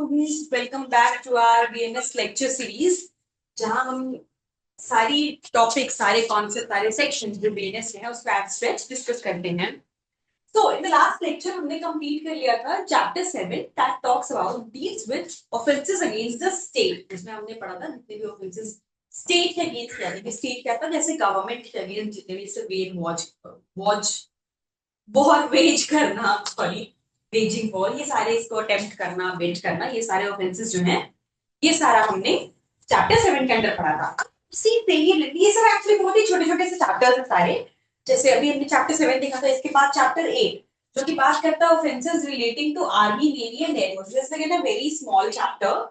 students, welcome back to our BNS lecture series जहां हम सारी टॉपिक, सारे कॉन्सेप्ट, सारे सेक्शंस जो BNS है उसको एट स्ट्रेच डिस्कस करते हैं। So in the last lecture हमने कंप्लीट कर लिया था chapter 7 that talks about deals with offenses against the state। जिसमें हमने पढ़ा था जितने भी offenses स्टेट के अगेंस्ट किया था। स्टेट क्या था? जैसे गवर्नमेंट के अगेंस्ट जितने भी जैसे वेज करना, सॉरी वेजिंग वॉर, ये सारे इसको अटेम्प्ट करना, वेज करना, ये सारे ऑफेंसेस जो हैं ये सारा हमने चैप्टर 7 के अंदर पढ़ा था। सी ये सब एक्चुअली बहुत ही छोटे छोटे से चैप्टर्स हैं सारे। जैसे अभी हमने चैप्टर 7 देखा था, इसके बाद चैप्टर 8 जो कि बात करता है offences relating to army, navy and air force. जैसे कहते हैं वेरी स्मॉल चैप्टर,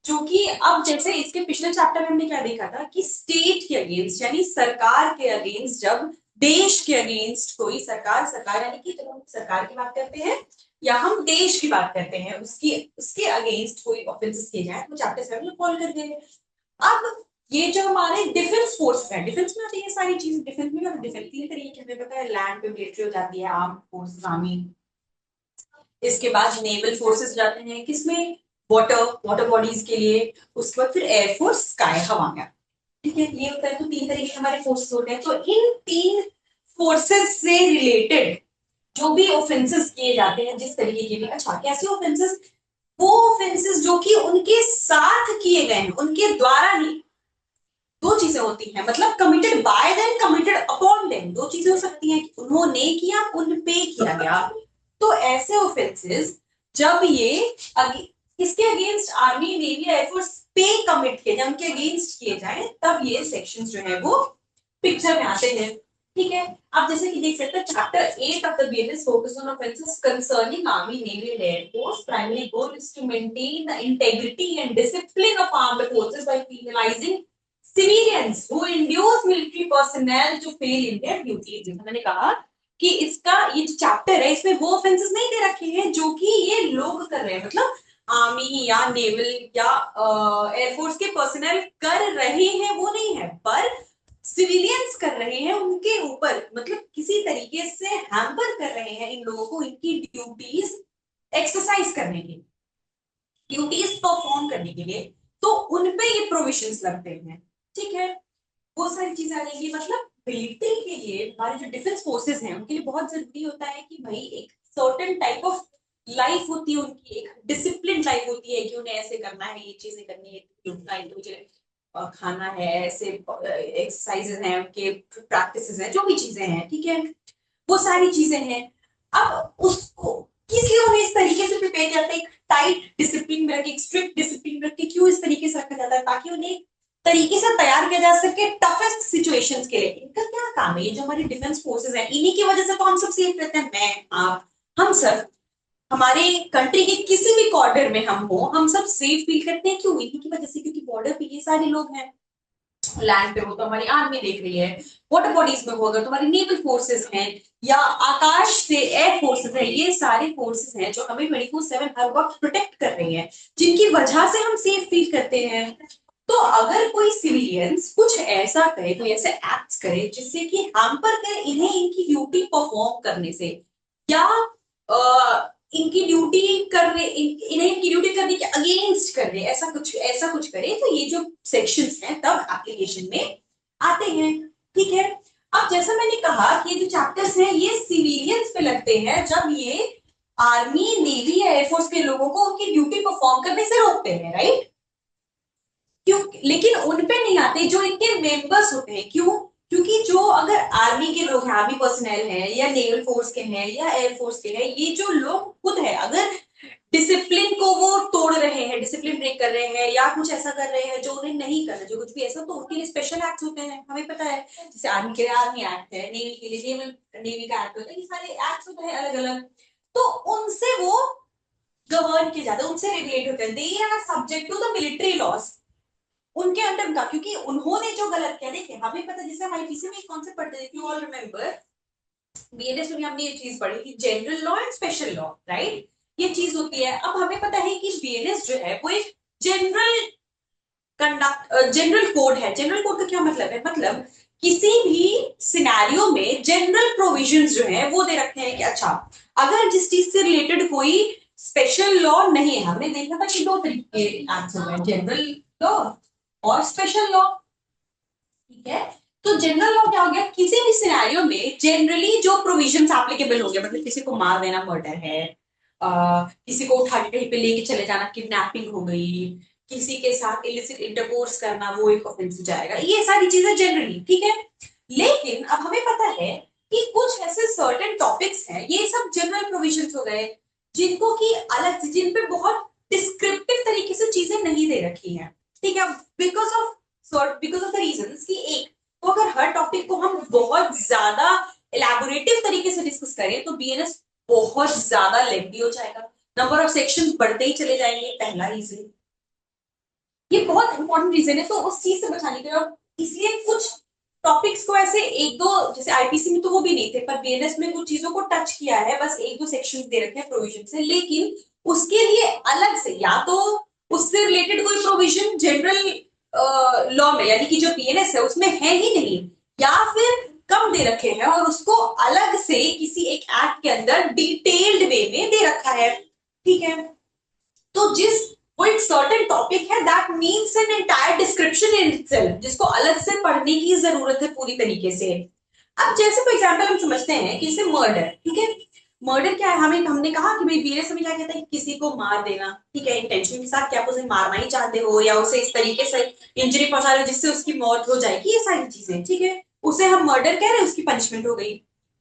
जो कि अब जैसे इसके पिछले चैप्टर में हमने क्या देखा था कि स्टेट के अगेंस्ट यानी सरकार के अगेंस्ट, जब देश के अगेंस्ट कोई सरकार यानी कि जब हम सरकार की बात करते हैं या हम देश की बात करते हैं, उसके अगेंस्ट कोई ऑफेंसेस किए जाए तो चैप्टर 7 में कॉल करते हैं। अब ये जो हमारे डिफेंस फोर्स है, डिफेंस में आती है सारी चीज। डिफेंस में डिफेंस तीन तरीके की हमें पता है, लैंड पे मिलिट्री हो जाती है, आर्म फोर्सेस आर्मी, इसके बाद नेवल फोर्सेस जाते हैं किसमें, वाटर बॉडीज के लिए, उसके बाद फिर एयरफोर्स स्काई हवा में। ठीक है, ये होता है। तो तीन तरीके के हमारे फोर्सेस होते हैं। तो इन तीन फोर्सेस से रिलेटेड जो भी ऑफेंसेस किए जाते हैं जिस तरीके के भी, अच्छा कैसे ऑफेंसेस, वो ऑफेंसेस जो कि उनके साथ किए गए हैं, उनके द्वारा ही। दो चीजें होती हैं, मतलब committed by them, committed upon them, दो चीजें हो सकती हैं कि उन्होंने किया, उन पे किया गया। तो ऐसे ऑफेंसेस जब ये इसके अगेंस्ट आर्मी, नेवी, एयरफोर्स पे कमिट किए जाए, उनके अगेंस्ट किए जाए, तब ये सेक्शंस जो है वो पिक्चर में आते हैं। ठीक है, आप जैसे कि देख सकते हैं chapter 8 of the BNS focus on offences concerning army, navy and air force. Primary goal is to maintain the integrity and discipline of armed forces by penalizing civilians who induce military personnel to fail in their duties। मैंने कहा कि इसका ये chapter है, इसमें वो offences नहीं दे रखे हैं जो कि ये लोग कर रहे हैं, मतलब आर्मी या नेवल या एयरफोर्स के पर्सनल कर रहे हैं, वो नहीं है, पर सिविलियंस कर रहे हैं उनके ऊपर, मतलब किसी तरीके से हैम्पर कर रहे हैं इन लोगों को इनकी ड्यूटीज एक्सरसाइज करने की, ड्यूटीज परफॉर्म करने के लिए। तो उनपे ये प्रोविजंस लगते हैं। ठीक है, वो सारी चीजें आ जाएगी। मतलब मिलिट्री के लिए, हमारे जो डिफेंस फोर्सेस हैं उनके लिए बहुत जरूरी होता है कि भाई एक सर्टेन टाइप ऑफ लाइफ होती है उनकी, एक डिसिप्लिन लाइफ होती है कि उन्हें ऐसे करना है, ये चीजें करनी है, खाना है, ऐसे एक्सरसाइजेस हैं, उनके प्रैक्टिसेस हैं, जो भी चीजें हैं, ठीक है, वो सारी चीजें हैं। अब उसको किसी उन्हें इस तरीके से प्रिपेयर जाता है, टाइट डिसिप्लिन में रख, स्ट्रिक्ट डिसिप्लिन में रख के क्यों इस तरीके से रखा जाता है, ताकि उन्हें तरीके से तैयार किया जा सके टफेस्ट सिचुएशंस के लिए। इनका क्या काम है, ये जो हमारी डिफेंस फोर्सेस हैं, इन्हीं की वजह से तो हम सब सेफ रहते हैं। मैं, आप, हम सब, हमारे कंट्री के किसी भी कॉर्नर में हम हो, हम सब सेफ फील करते हैं। क्यों? इन्हीं की वजह से, क्योंकि बॉर्डर पे ये सारे लोग हैं। लैंड पे हो तो हमारी आर्मी देख रही है, वाटर बॉडीज में होगा तो हमारी नेवल फोर्सेस हैं, या आकाश से एयर फोर्सेस है, ये सारे फोर्सेस हैं जो हमें 24/7 हर वक्त प्रोटेक्ट कर रही हैं, जिनकी वजह से हम सेफ फील करते हैं। तो अगर कोई सिविलियंस कुछ ऐसा करे, कोई ऐसे एक्ट्स करे जिससे कि हैम्पर करे इन्हें इनकी ड्यूटी परफॉर्म करने से, या इनकी ड्यूटी करने, इन्हें इनकी ड्यूटी करने के अगेंस्ट कर रहे, ऐसा कुछ करे, तो ये जो सेक्शंस हैं तब एप्लीकेशन में आते हैं। ठीक है, अब जैसा मैंने कहा कि ये जो चैप्टर्स हैं ये सिविलियंस पे लगते हैं जब ये आर्मी, नेवी या एयरफोर्स के लोगों को उनकी ड्यूटी परफॉर्म करने से रोकते हैं, राइट। क्यों? लेकिन उन पे नहीं आते जो इनके मेंबर्स होते हैं। क्यों? क्योंकि जो अगर आर्मी के लोग हैं, आर्मी पर्सनल हैं, या नेवल फोर्स के हैं, या एयरफोर्स के हैं, ये जो लोग खुद है अगर डिसिप्लिन को वो तोड़ रहे हैं, डिसिप्लिन ब्रेक कर रहे हैं, या कुछ ऐसा कर रहे हैं जो उन्हें नहीं करना, जो कुछ भी ऐसा, तो उनके लिए स्पेशल एक्ट होते हैं, हमें पता है। जैसे आर्मी के लिए आर्मी एक्ट है, नेवी के लिए नेवी का एक्ट होता है, ये सारे एक्ट होते हैं अलग अलग। तो उनसे वो गवर्न किए जाते हैं, उनसे रेगुलेट होते हैं। They are subject to the military laws, उनके अंडर का, क्योंकि उन्होंने जो गलत किया। देखिए हमें पता, जैसे हमारे पीछे में एक कॉन्सेप्ट पढ़ते थे, यू ऑल रिमेंबर, बीएनएस में हमने ये चीज पढ़ी थी, general law and special law, right. ये चीज होती है। अब हमें पता है कि बीएनएस जो है वो एक जनरल कोड है। जनरल कोड का क्या मतलब है? मतलब किसी भी सिनेरियो में जनरल प्रोविजंस जो है वो दे रखते हैं कि अच्छा, अगर जिस चीज से रिलेटेड कोई स्पेशल लॉ नहीं है। हमने देखा था कि दो तरीके एक्ट हो गए, जनरल लॉ और स्पेशल लॉ, ठीक है। तो जनरल लॉ क्या हो गया, किसी भी सिनेरियो में जनरली जो प्रोविजंस एप्लीकेबल होंगे, मतलब किसी को मार देना मर्डर है, किसी को उठा के कहीं पे लेके चले जाना किडनैपिंग हो गई, किसी के साथ इलिसिट इंटरकोर्स करना वो एक ऑफेंस हो जाएगा, ये सारी चीजें जनरली ठीक है। लेकिन अब हमें पता है कि कुछ ऐसे सर्टेन टॉपिक्स हैं, ये सब जनरल प्रोविजंस हो गए, जिनको की अलग से, जिन पे बहुत डिस्क्रिप्टिव तरीके से चीजें नहीं दे रखी हैं, ठीक है। बिकॉज ऑफ द रीजंस कि एक, तो अगर हर टॉपिक को हम बहुत ज्यादा इलेबोरेटिव तरीके से डिस्कस करें तो बीएनएस बहुत ज्यादा लेंथी हो जाएगा, नंबर ऑफ सेक्शंस बढ़ते ही चले जाएंगे, पहला रीजन। ये बहुत इंपॉर्टेंट रीजन है, तो उस चीज से बचाने के लिए, और इसलिए कुछ टॉपिक्स को ऐसे एक दो, जैसे आईपीसी में तो वो भी नहीं थे, पर बीएनएस में कुछ चीजों को टच किया है, बस एक दो सेक्शंस दे रखे हैं प्रोविजन से, लेकिन उसके लिए अलग से या तो उससे रिलेटेड कोई प्रोविजन जनरल लॉ में, यानी कि जो बीएनएस है उसमें है ही नहीं, या फिर कम दे रखे हैं और उसको अलग से किसी एक एक्ट के अंदर डिटेल्ड वे में दे रखा है, ठीक है। तो जिस, वो एक सर्टेन टॉपिक है, that means an entire description in itself, जिसको अलग से पढ़ने की जरूरत है पूरी तरीके से। अब जैसे फॉर एग्जांपल हम समझते हैं कि इसे मर्डर, ठीक है, मर्डर क्या है, हमें हमने कहा कि भाई बीएस में क्या कहता है, किसी को मार देना, ठीक है, इंटेंशन के साथ, क्या आप उसे मारना ही चाहते हो या उसे इस तरीके से इंजरी पहुंचा रहे हो जिससे उसकी मौत हो जाएगी, ये सारी चीजें, ठीक है, उसे हम मर्डर कह रहे हैं, उसकी पनिशमेंट हो गई,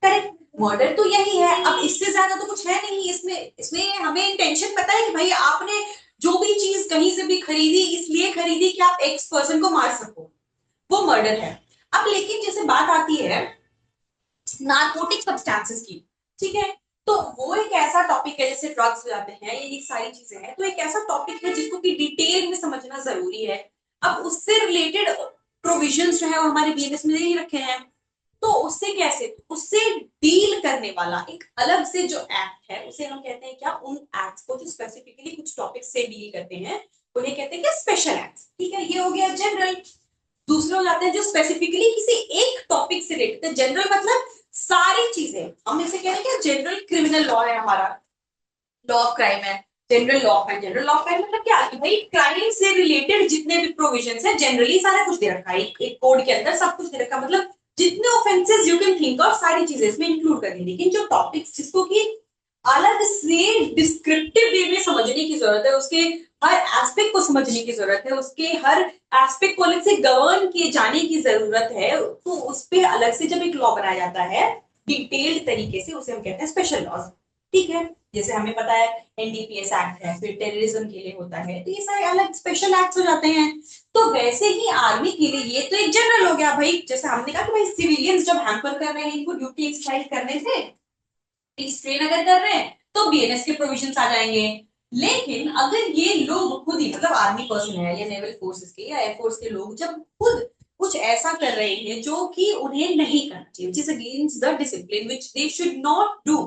करेक्ट। मर्डर तो यही है, अब इससे ज्यादा तो कुछ है नहीं इसमें। इसमें हमें इंटेंशन पता है कि भाई आपने जो भी चीज कहीं से भी खरीदी, इसलिए खरीदी कि आप एक्स पर्सन को मार सको, वो मर्डर है। अब लेकिन जैसे बात आती है नारकोटिक सब्सटेंसेस की, ठीक है, तो वो एक ऐसा टॉपिक है, जैसे ड्रग्स हो जाते हैं, ये सारी चीजें हैं, तो एक ऐसा टॉपिक है जिसको कि डिटेल में समझना जरूरी है। अब उससे रिलेटेड प्रोविजंस जो है वो हमारे बीएनएस में ही रखे हैं, तो उससे कैसे, उससे डील करने वाला एक अलग से जो एक्ट है उसे हम कहते हैं क्या, उन एक्ट्स को जो स्पेसिफिकली कुछ टॉपिक से डील करते हैं उन्हें कहते हैं क्या, स्पेशल एक्ट्स, ठीक है, ये हो गया जनरल। दूसरे हो जाते हैं जो स्पेसिफिकली किसी एक टॉपिक से रिलेटेड है, जनरल मतलब सारी चीजें, हम इसे कह रहे हैं क्या, जनरल क्रिमिनल लॉ है हमारा, लॉ ऑफ क्राइम है, general law of, general law of crime मतलब क्या कि भाई क्राइम से रिलेटेड जितने भी प्रोविजंस है जनरली सारा कुछ दे रखा है, एक कोड के अंदर सब कुछ दे रखा है, मतलब जितने offences you can think of सारी चीजें इसमें इंक्लूड कर दी। लेकिन जो टॉपिक्स जिसको कि अलग से डिस्क्रिप्टिव वे में समझने की जरूरत है, उसके हर एस्पेक्ट को समझने की जरूरत है, उसके हर एस्पेक्ट को अलग से गवर्न किए जाने की जरूरत है, तो उस पर अलग से जब एक लॉ बनाया जाता है डिटेल्ड तरीके से, उसे हम कहते हैं स्पेशल लॉज, ठीक है। जैसे हमें पता है एनडीपीएस एक्ट है, फिर टेररिज्म के लिए होता है, तो ये सारे अलग स्पेशल एक्ट हो जाते हैं। तो वैसे ही आर्मी के लिए ये तो एक जनरल हो गया भाई, जैसे हमने कहा कि भाई सिविलियंस जब हैम्पर कर रहे हैं, इनको ड्यूटी एक्सरसाइज करने से ट्रेन अगर कर रहे हैं तो बीएनएस के प्रोविजन आ जाएंगे। लेकिन अगर ये लोग खुद ही, मतलब आर्मी पर्सन है या नेवल फोर्सेस के या एयरफोर्स के लोग, जब खुद कुछ ऐसा कर रहे हैं जो कि उन्हें नहीं करना चाहिए, which is against the discipline which they should not do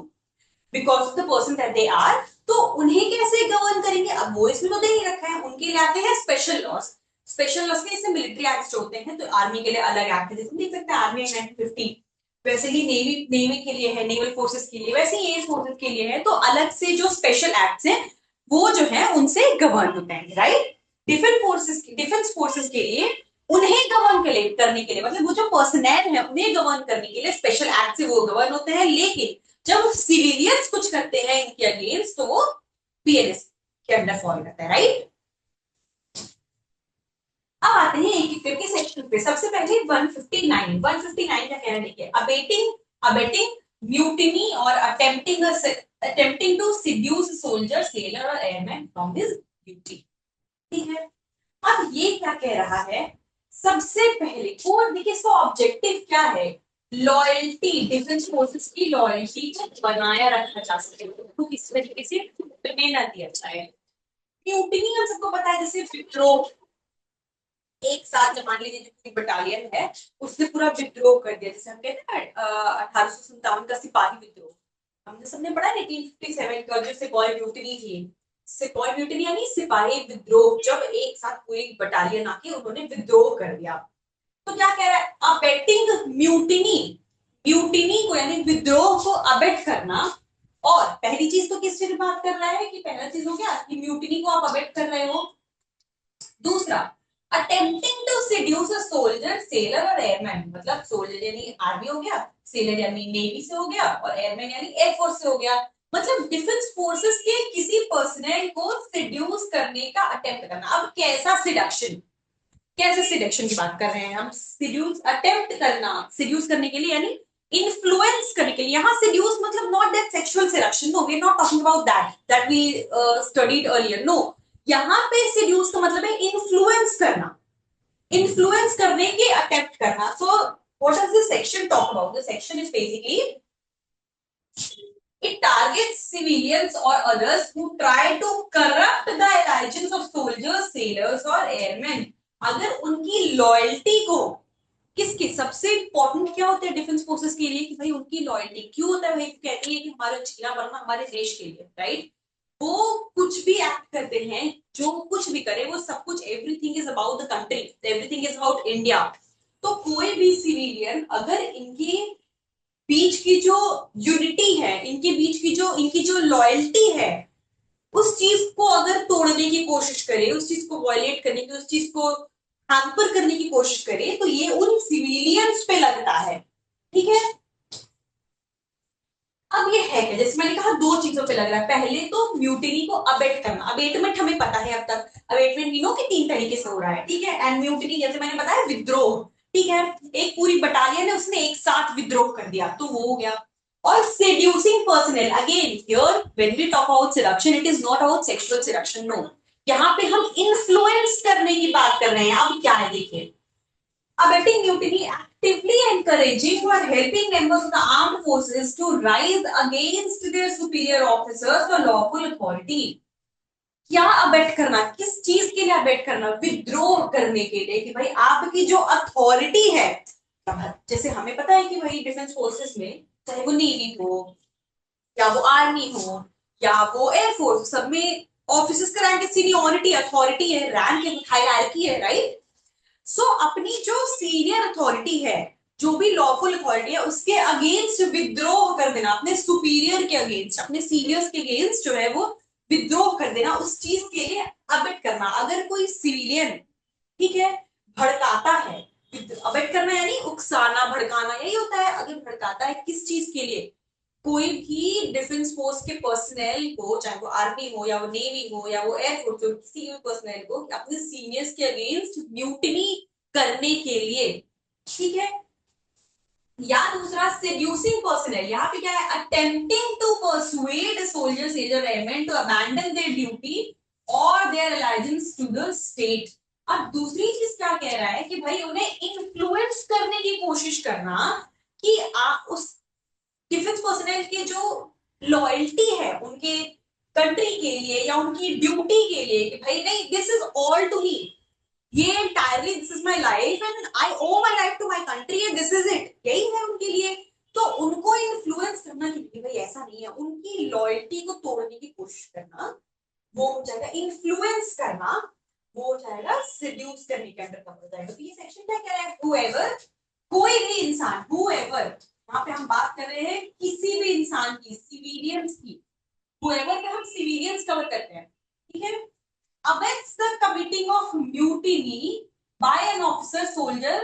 because of the person that they are, तो उन्हें कैसे गवर्न करेंगे, अब वो इसमें तो दे ही रखा है, उनके लिए आते हैं स्पेशल लॉस। स्पेशल लॉस के जैसे मिलिट्री एक्ट होते हैं, तो आर्मी के लिए अलग एक्ट है, जैसे देख सकते हैं आर्मी 1950, वैसे ही नेवी, नेवी के लिए है, नेवल फोर्सेस के लिए, वैसे ही एयर फोर्सेस के लिए है, तो अलग से जो स्पेशल एक्ट्स हैं वो जो है उनसे गवर्न होते हैं, राइट। डिफेंस फोर्सेस के लिए उन्हें गवर्न करने के लिए, मतलब वो जो पर्सनल है उन्हें गवर्न करने के लिए स्पेशल एक्ट से वो गवर्न होते हैं। लेकिन जब सिविलियंस कुछ करते हैं इनके अगेंस्ट, तो वो बीएनएस के अंडर फॉल करता है, राइट। अब आते हैं एक एक करके सेक्शन पे। सबसे पहले 159 का कहना देखिए, अबेटिंग अबेटिंग म्यूटिनी और attempting to seduce soldier, sailor और एयरमैन फ्रॉम हिज ड्यूटी, ठीक है। अब ये क्या कह रहा है, सबसे पहले को देखिए इसका ऑब्जेक्टिव क्या है, लॉयल्टी, डिफेंस फोर्सेस की लॉयल्टी को बनाया रखा जा सके, तो किस तरीके से मेहनत दिया जाए। म्यूटिनी हम सबको पता है, जैसे विद्रोह, एक साथ जब मान लीजिए जितनी बटालियन है उसने पूरा विद्रोह कर दिया, जैसे हम कहते हैं 1857 का सिपाही विद्रोह, हमने सबने पढ़ा 1857 का जो सिपाही म्यूटिनी थी। सिपाही म्यूटिनी यानी सिपाही विद्रोह, जब एक साथ पूरी बटालियन आके उन्होंने विद्रोह कर दिया। तो क्या कह रहा है, अबेटिंग म्यूटिनी, म्यूटिनी को यानी विद्रोह को अबेट करना, और पहली चीज तो किस चीज की बात कर रहा है कि पहला चीज हो गया कि म्यूटिनी को आप अबेट कर रहे हो। दूसरा, attempting to seduce a soldier sailor और एयरमैन, मतलब सोल्जर यानी आर्मी हो गया, सेलर यानी नेवी से हो गया और एयरमैन यानी एयरफोर्स से हो गया। मतलब डिफेंस फोर्सेस के किसी पर्सनल को सेड्यूस करने का अटेम्प्ट करना। अब कैसा सिडक्शन, कैसे सिडक्शन की बात कर रहे हैं हम, सिड्यूस अटेम्प्ट करना, सिड्यूस करने के लिए यानी इन्फ्लुएंस करने के लिए। यहाँ सिड्यूस मतलब not that sexual seduction, no we are not talking about that we studied earlier, no. यहाँ पे सिड्यूस का मतलब है इन्फ्लुएंस करना, इन्फ्लुएंस करने के अटेम्प्ट करना। So what does this section talk about? This section is basically it targets civilians or others who try to corrupt the allegiance of soldiers, sailors or airmen। अगर उनकी loyalty को, किसकी सबसे important क्या होता है डिफेंस फोर्सेस के लिए कि भाई उनकी लॉयल्टी क्यों होता है, भाई कहती है कि हमारा जीना मरना हमारे देश के लिए, राइट। वो कुछ भी एक्ट करते हैं, जो कुछ भी करे वो सब कुछ, everything is about the country, everything is about India. तो कोई भी सिविलियन अगर इनकी बीच की जो यूनिटी है, इनके बीच की जो इनकी जो लॉयल्टी है, उस चीज को अगर तोड़ने की कोशिश करे, उस चीज को वायलेट करने की, उस चीज को हैम्पर करने की कोशिश करे, तो ये उन सिविलियंस पे लगता है, ठीक है। अब ये है क्या, जैसे मैंने कहा दो चीजों पे लग रहा है। पहले तो म्यूटिनी को अबेट करना, अबेटमेंट हमें पता है अब तक, अबेटमेंट वी नो कि तीन तरीके से हो रहा है, ठीक है। एंड म्यूटिनी जैसे मैंने बताया विद्रोह, ठीक है, एक पूरी बटालियन है उसने एक साथ विद्रोह कर दिया, तो वो हो गया। और seducing personal, again here when we talk about seduction it is not about sexual seduction, no. यहाँ पे हम इन्फ्लुएंस करने की बात कर रहे हैं। अब क्या है देखिए, abetting mutiny, actively encouraging or helping members of the armed forces to rise against their superior officers or lawful authority। क्या अबेट करना, किस चीज के लिए अबेट करना? विद्रोह करने के लिए, कि भाई आपकी जो अथॉरिटी है, जैसे हमें पता है कि भाई डिफेंस फोर्सेस में चाहे वो नेवी हो या वो आर्मी हो या वो एयरफोर्स, सब में ऑफिसर्स का रैंक सीनियोरिटी, अथॉरिटी है, रैंक है, हायरार्की है, राइट। सो अपनी जो सीनियर अथॉरिटी है, जो भी लॉफुल अथॉरिटी है, उसके अगेंस्ट विद्रोह कर देना, अपने सुपीरियर के अगेंस्ट, अपने सीनियर्स के अगेंस्ट जो है वो विद्रोह कर देना, उस चीज के लिए अबेट करना। अगर कोई सिविलियन, ठीक है, भड़काता है, अबेट करना यानी उकसाना, भड़काना, यही होता है। अगर भड़काता है किस चीज के लिए, कोई भी डिफेंस फोर्स के पर्सनल को, चाहे वो आर्मी हो या वो नेवी हो या वो एयरफोर्स हो, किसी भी पर्सनल को अपने सीनियर्स के अगेंस्ट म्यूटिनी करने के लिए, ठीक है। या दूसरा सेड्यूसिंग पर्सनल, यहाँ पे क्या है, attempting to persuade soldier sailor airman to abandon their duty और their alliance to the state. अब दूसरी चीज क्या कह रहा है कि भाई उन्हें इन्फ्लुएंस करने की कोशिश करना कि आप उस डिफेंस पर्सनल की जो लॉयल्टी है उनके कंट्री के लिए या उनकी ड्यूटी के लिए, कि भाई नहीं, this is all to me, ये entirely this is my life and I owe my life to my country and this is it, यही है उनके लिए। तो उनको इन्फ्लुएंस करना कि भाई ऐसा नहीं है, उनकी लॉयल्टी को तोड़ने की कोशिश करना, वो हो जाएगा इन्फ्लुएंस करना, वो हो जाएगा सेड्यूस करने के अंदर कवर हो जाएगा। तो ये सेक्शन क्या कह रहा है, whoever, कोई भी इंसान, whoever, यहाँ पे हम बात कर रहे हैं किसी भी इंसान की, सिविलियंस की, whoever का हम सिविलियंस कवर करते हैं, ठीक है। Abets the committing of mutiny by an officer, soldier,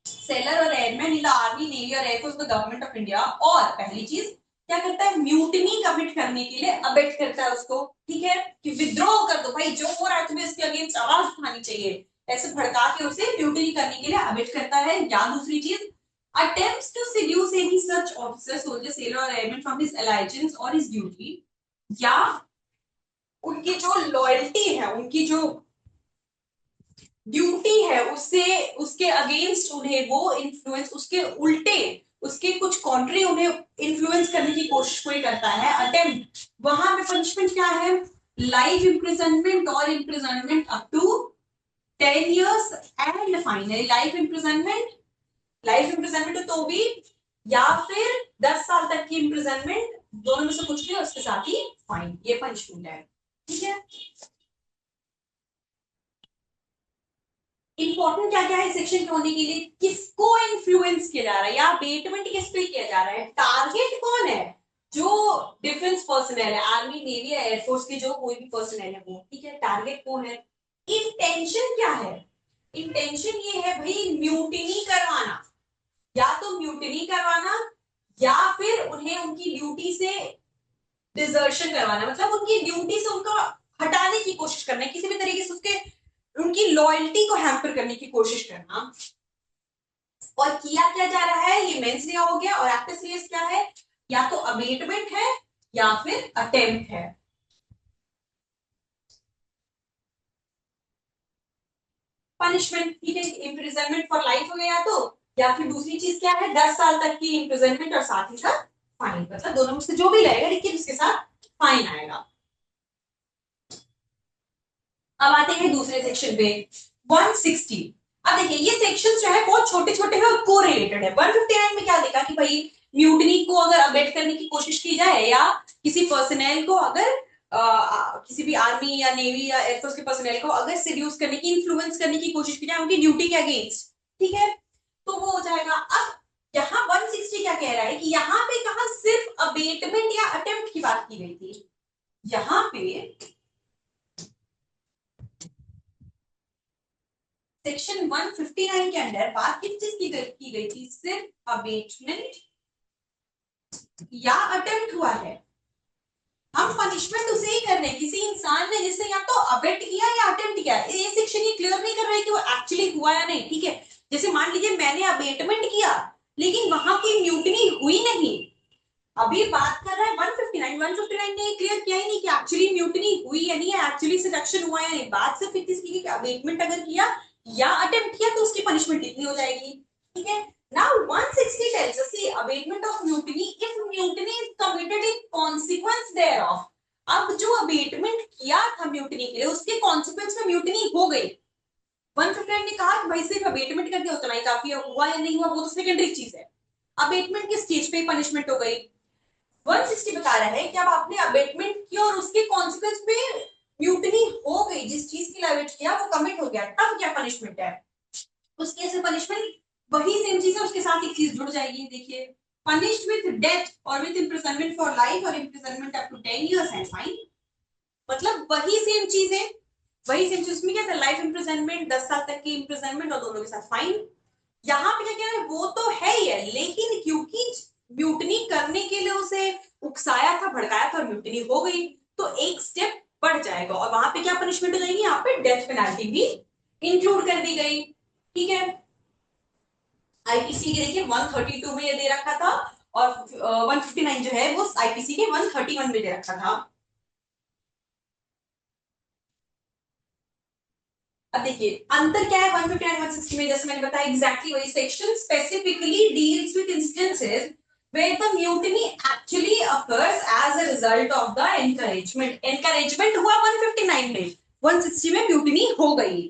sailor or airman in the army, navy or air force, the government of India। और पहली चीज क्या करता है, म्यूटिनी कमिट करने के लिए अबेट करता है उसको, ठीक है, कि विद्रोह कर दो भाई, जो हो रहा है तुम्हें इसके अगेंस्ट आवाज उठानी चाहिए, ऐसे भड़का के उसे म्यूटिनी करने के लिए अबेट करता है। या दूसरी चीज, attempts to seduce any such officer, soldier, sailor or airman from his allegiance or his duty, या उनकी जो लॉयल्टी है, उनकी जो ड्यूटी है, उससे उसके अगेंस्ट उन्हें वो इन्फ्लुएंस, उसके उल्टे, उसके कुछ कॉन्ट्री उन्हें इन्फ्लुएंस करने की कोशिश कोई करता है, अटेम्प्ट, वहां पे पनिशमेंट क्या है, लाइफ इम्प्रिजनमेंट और imprisonment up to 10 years and finally life imprisonment, life imprisonment तो भी, या फिर 10 साल तक की इम्प्रिजनमेंट, दोनों में से कुछ भी, उसके साथ ही फाइन, ये पनिशमेंट है, ठीक है। इंपॉर्टेंट क्या क्या है सेक्शन के होने के लिए, किसको इन्फ्लुएंस किया जा रहा है या बेटमेंट किस पे किया जा रहा है, टारगेट कौन है, जो डिफेंस पर्सनल है, आर्मी नेवी या एयरफोर्स के जो कोई भी पर्सनल है वो, ठीक है, टारगेट कौन है, इंटेंशन क्या है, इंटेंशन ये है भाई म्यूटिनी करवाना, या तो म्यूटिनी करवाना या फिर उन्हें उनकी ड्यूटी से डिजर्शन करवाना, मतलब उनकी ड्यूटी से उनको हटाने की कोशिश करना है, किसी भी तरीके से उसके उनकी लॉयल्टी को हैम्पर करने की कोशिश करना। और किया क्या जा रहा है, ये मेंस लिया हो गया, और एक्टिव सीरियस क्या है, या तो अबेटमेंट है या फिर अटेम्प्ट है। पनिशमेंट, ठीक है, इम्प्रिजनमेंट फॉर लाइफ हो गया तो, या फिर दूसरी चीज क्या है, 10 साल तक की इम्प्रिजनमेंट और साथ ही साथ फाइन, मतलब दोनों में से जो भी रहेगा लेकिन उसके साथ फाइन आएगा। अब आते हैं दूसरे सेक्शन पे 160। अब देखिए ये सेक्शन जो है बहुत छोटे छोटे हैं और को रिलेटेड है। 159 में क्या देखा कि भाई म्यूटनी को अगर अबेट करने की कोशिश की जाए या किसी पर्सनल को अगर किसी भी आर्मी या नेवी या एयरफोर्स के पर्सनल को अगर सीड्यूस करने की, इन्फ्लुएंस करने की कोशिश की जाए उनकी ड्यूटी के अगेंस्ट, ठीक है, तो वो हो जाएगा। अब यहाँ 160 क्या कह रहा है कि यहाँ पे कहा सिर्फ अबेटमेंट या अटेम्प्ट की बात की गई थी, यहाँ पे सेक्शन 159 के अंदर बात किस चीज की गई थी, सिर्फ अबेटमेंट या अटेम्प्ट हुआ है। हम पनिशमेंट उसे ही कर रहे हैं किसी इंसान ने जिसने या तो अबेट किया या अटेम्प्ट किया, ये सेक्शन ये क्लियर नहीं कर रहा है कि वो एक्चुअली हुआ या नहीं, ठीक है। जैसे मान लीजिए मैंने अबेटमेंट किया लेकिन वहां की म्यूटनी हुई नहीं, अभी बात कर रहा है 159। 159 ने क्लियर किया ही नहीं कि एक्चुअली म्यूटनी हुई या नहीं है, एक्चुअली सिलेक्शन हुआ या नहीं, बात सिर्फ इतनी की कि अबेटमेंट अगर किया या अटेम्प्ट किया तो उसकी पनिशमेंट इतनी हो जाएगी, ठीक है। Now 160 tells us the abatement of mutiny if mutiny is committed in consequence thereof। अब जो अबेटमेंट किया था म्यूटनी के लिए उसके कॉन्सिक्वेंस में म्यूटनी हो गई। 159 ने कहा कि भाई सिर्फ अबेटमेंट कर दिया उतना ही काफी है, हुआ या नहीं हुआ वो तो सेकेंडरी चीज है, अबेटमेंट के स्टेज पे पनिशमेंट हो गई। 160 बता रहा है कि अब आपने अबेटमेंट किया और उसके कॉन्सिक्वेंस पे म्यूटनी हो गई, जिस चीज के लिए अबेट किया वो कमिट हो गया, तब क्या पनिशमेंट है, उस केस में पनिशमेंट वही सेम चीज है, उसके साथ एक चीज जुड़ जाएगी, देखिए पनिश्ड विद डेथ और विद इम्प्रिजनमेंट फॉर लाइफ और imprisonment up to 10 years and fine, मतलब वही सेम चीज है, वही सेम चीज। उसमें क्या था, लाइफ इम्प्रिजनमेंट, 10 साल तक की इम्प्रिजनमेंट और दोनों के साथ फाइन। यहाँ पे क्या कह रहे हैं, वो तो है ही है लेकिन क्योंकि म्यूटनी करने के लिए उसे उकसाया था, भड़काया था और म्यूटनी हो गई तो एक स्टेप बढ़ जाएगा और वहां पे क्या पनिशमेंट हो जाएगी, यहाँ पे डेथ पेनाल्टी भी इंक्लूड कर दी गई, ठीक है। आईपीसी के देखिए 132 में ये दे रखा था और 159 जो है वो आईपीसी के 131 में दे रखा था। अब देखिए अंतर क्या है 159 160 में, जैसे मैंने बताया एग्जैक्टली वही section specifically deals with instances where the mutiny actually occurs as a result of the encouragement। encouragement हुआ 159 में, 160 में mutiny हो गई,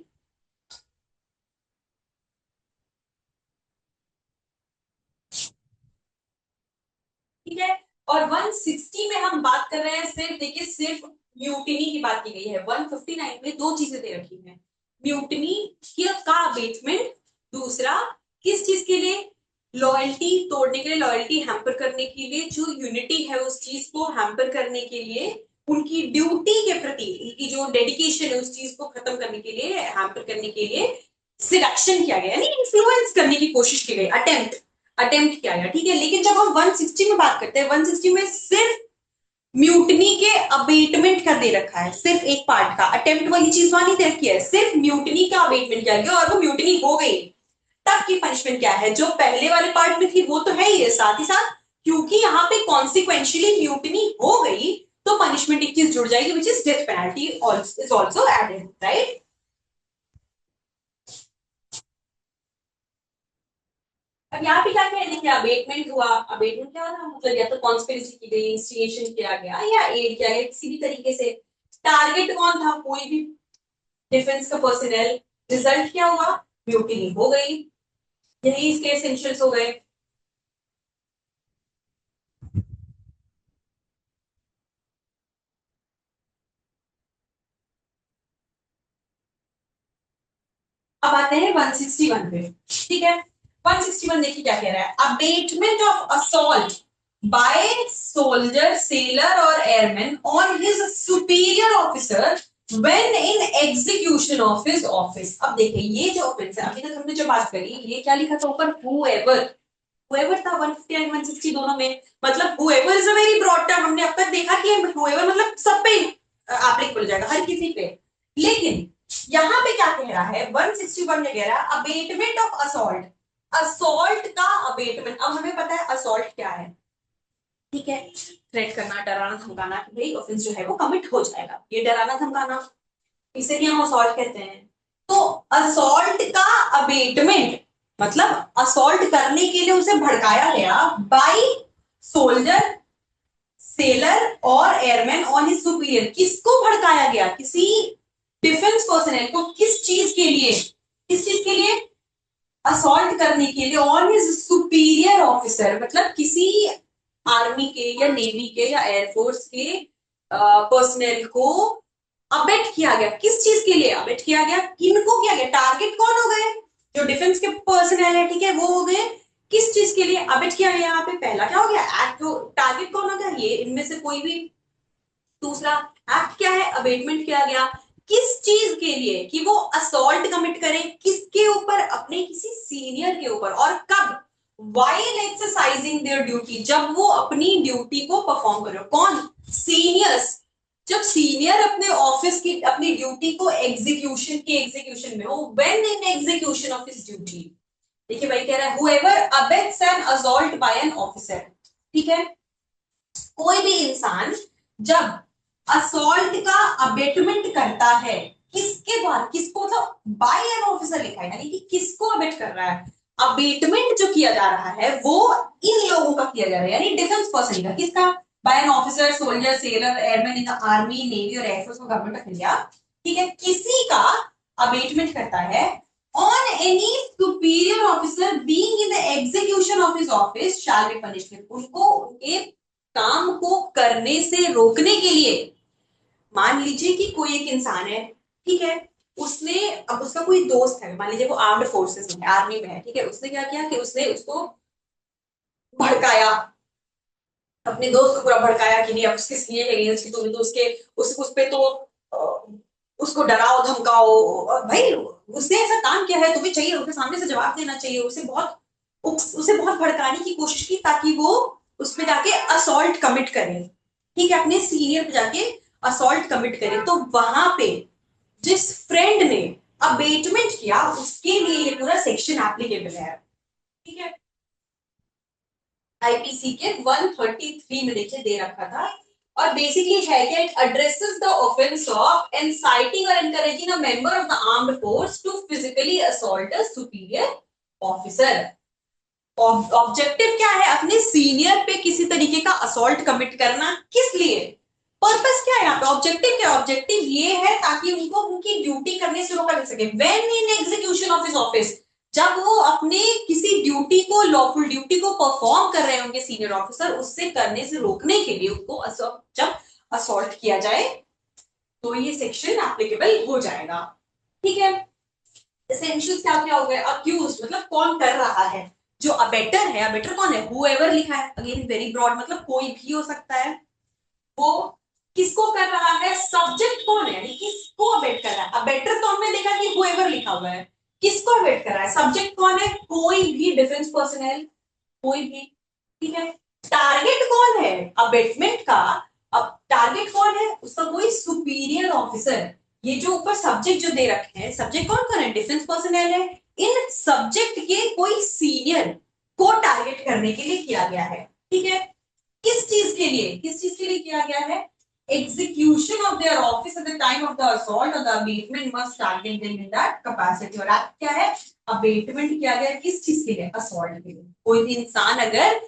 ठीक है। और 160 में हम बात कर रहे हैं सिर्फ, देखिए सिर्फ म्यूटिनी की बात की गई है। 159 में दो चीजें दे रखी हैं, म्यूटिनी का अबेटमेंट, दूसरा किस चीज के लिए, लॉयल्टी तोड़ने के लिए, लॉयल्टी हैम्पर करने के लिए, जो यूनिटी है उस चीज को हैम्पर करने के लिए, उनकी ड्यूटी के प्रति उनकी जो डेडिकेशन है उस चीज को खत्म करने के लिए, हैम्पर करने के लिए सिलेक्शन किया गया, यानी इन्फ्लुएंस करने की कोशिश की गई, अटेम्प्ट किया गया, ठीक है। लेकिन जब हम 160 में बात करते हैं, 160 में सिर्फ म्यूटनी के अबेटमेंट का दे रखा है, सिर्फ एक पार्ट का, अटेम्प्ट वाली चीज वहां नहीं दे रखी है, सिर्फ म्यूटनी का अबेटमेंट किया गया और वो म्यूटनी हो गई, तब की पनिशमेंट क्या है, जो पहले वाले पार्ट में थी वो तो है ही है, साथ ही साथ क्योंकि यहाँ पे कॉन्सिक्वेंशियली म्यूटनी हो गई तो पनिशमेंट एक चीज जुड़ जाएगी which is death penalty is also added, right. अब यहाँ पे क्या कह रहे हैं, अबेटमेंट हुआ, अबेटमेंट क्या हुआ, मतलब या तो कॉन्स्पिरेसी की गई, इंस्टिगेशन किया गया या एड किया गया किसी भी तरीके से, टारगेट कौन था, कोई भी डिफेंस का पर्सनल, रिजल्ट क्या हुआ, म्यूटिनी हो गई, यही इसके एसेंशियल्स हो गए। अब आते हैं 161 पे, ठीक है। 161 देखिए क्या कह रहा है, abetment of assault by soldier, sailor or airman on his superior officer when in execution of his office। अब देखिए ये जो ऑफेंस है, अभी तक हमने जो बात करी, ये क्या लिखा था ऊपर, whoever, whoever था 150 एंड 160 दोनों में, मतलब whoever is a very broad term, हमने अब तक देखा कि whoever मतलब सब पे एप्लीकेबल हो जाएगा, हर किसी पे। लेकिन यहाँ पे क्या कह रहा है, 161 में कह रहा है अबेटमेंट ऑफ असॉल्ट, असॉल्ट का अबेटमेंट। अब हमें पता है असॉल्ट क्या है, ठीक है, थ्रेट करना, डराना धमकाना कि भाई ऑफेंस जो है वो कमिट हो जाएगा, ये डराना धमकाना, इसे भी हम असॉल्ट कहते हैं। तो असॉल्ट का अबेटमेंट मतलब असॉल्ट करने के लिए उसे भड़काया गया बाय सोल्जर, सेलर और एयरमैन ऑन हिज सुपीरियर। किसको भड़काया गया, किसी डिफेंस पर्सनल को, किस चीज के लिए, किस चीज के लिए, असॉल्ट करने के लिए ऑन हिज सुपीरियर ऑफिसर, मतलब किसी आर्मी के या नेवी के या एयरफोर्स के पर्सनल को अबेट किया गया। किस चीज के लिए अबेट किया गया, किनको किया गया, टारगेट कौन हो गए, जो डिफेंस के पर्सनल है, ठीक है, वो हो गए। किस चीज के लिए अबेट किया गया, यहाँ पे पहला क्या हो गया एक्ट, टारगेट कौन हो गया, ये इनमें से कोई भी। दूसरा एक्ट क्या है, अबेटमेंट किया गया किस चीज के लिए, कि वो असॉल्ट कमिट करे, किसके ऊपर, अपने किसी सीनियर के ऊपर, और कब, वाइल एक्सरसाइजिंग देयर ड्यूटी, जब वो अपनी ड्यूटी को परफॉर्म करे। कौन, सीनियर्स, जब सीनियर अपने ऑफिस की अपनी ड्यूटी को एग्जीक्यूशन में हो, when in execution of his duty. देखिए भाई कह रहा है whoever abets an assault by an officer, ठीक है, कोई भी इंसान जब असॉल्ट का अबेटमेंट करता है, किसके द्वारा, किसको, मतलब बाय एन ऑफिसर लिखा है, यानी कि किसको अबेट कर रहा है, अबेटमेंट जो किया जा रहा है वो इन लोगों का किया जा रहा है, यानी डिफेंस पर्सन का, किसका, by an officer, soldier, sailor, airman in the army, navy और air force of government of India, ठीक है, किसी का अबेटमेंट करता है on any superior officer being in the execution of his office shall be punished, उनको उनके काम को करने से रोकने के लिए। मान लीजिए कि कोई एक इंसान है, ठीक है, उसने, अब उसका कोई दोस्त है, मान लीजिए वो आर्म्ड फोर्सेस में, आर्मी में है, ठीक है, उसने क्या किया कि उसने उसको भड़काया, अपने दोस्त को पूरा भड़काया कि नहीं अब उसके सीए है अगेंस्ट, तुमने तो उसके उस पे तो उसको डराओ धमकाओ, भाई उसने ऐसा काम किया है, तुम्हें चाहिए उसके सामने से जवाब देना चाहिए, उसे बहुत भड़काने की कोशिश की ताकि वो उस पे जाके असॉल्ट कमिट करे, ठीक है, अपने सीनियर पे जाके असॉल्ट कमिट करे। तो वहां पे जिस फ्रेंड ने अबेटमेंट किया उसके लिए ये पूरा सेक्शन एप्लीकेबल है, ठीक है, आईपीसी के 133 में देखिए दे रखा था। और बेसिकली है क्या, it addresses the offence of inciting और encouraging a member of the armed force to physically assault a superior officer. Objective क्या है, अपने सीनियर पे किसी तरीके का असॉल्ट कमिट करना, किस लिए, पर्पस क्या है यहाँ पे, ऑब्जेक्टिव क्या है, ऑब्जेक्टिव ये है ताकि उनको उनकी ड्यूटी करने से रोका जा सके, when in execution of his office, जब वो अपने किसी ड्यूटी को, लॉफुल ड्यूटी को परफॉर्म कर रहे होंगे सीनियर ऑफिसर, उससे करने से रोकने के लिए उनको जब असॉल्ट किया जाए तो ये सेक्शन एप्लीकेबल हो जाएगा, ठीक है। एसेंशियल्स क्या क्या हो गए, अक्यूज मतलब कौन कर रहा है, जो अबेटर है, अबेटर कौन है, हुएवर लिखा है, अगेन वेरी ब्रॉड, मतलब कोई भी हो सकता है, वो किसको कर रहा है, सब्जेक्ट कौन है, यानी किसको अबेट कर रहा है, अबेटर तो हमने देखा कि हुएवर लिखा हुआ है, किसको अबेट कर रहा है, सब्जेक्ट कौन है, कोई भी डिफेंस पर्सनल, कोई भी, ठीक है। टारगेट कौन है अबेटमेंट का, अब टारगेट कौन है उसका, कोई सुपीरियर ऑफिसर। ये जो ऊपर सब्जेक्ट जो दे रखे हैं, सब्जेक्ट कौन कौन है, डिफेंस पर्सनल है, इन सब्जेक्ट के कोई सीनियर को टारगेट करने के लिए किया गया है, ठीक है, किस चीज के लिए, किस चीज के लिए किया गया है, execution of their office at the time of the assault और the abetment must target them in that capacity. और एक्ट क्या है, अबेटमेंट किया गया किस चीज के लिए, असॉल्ट के लिए। कोई भी इंसान अगर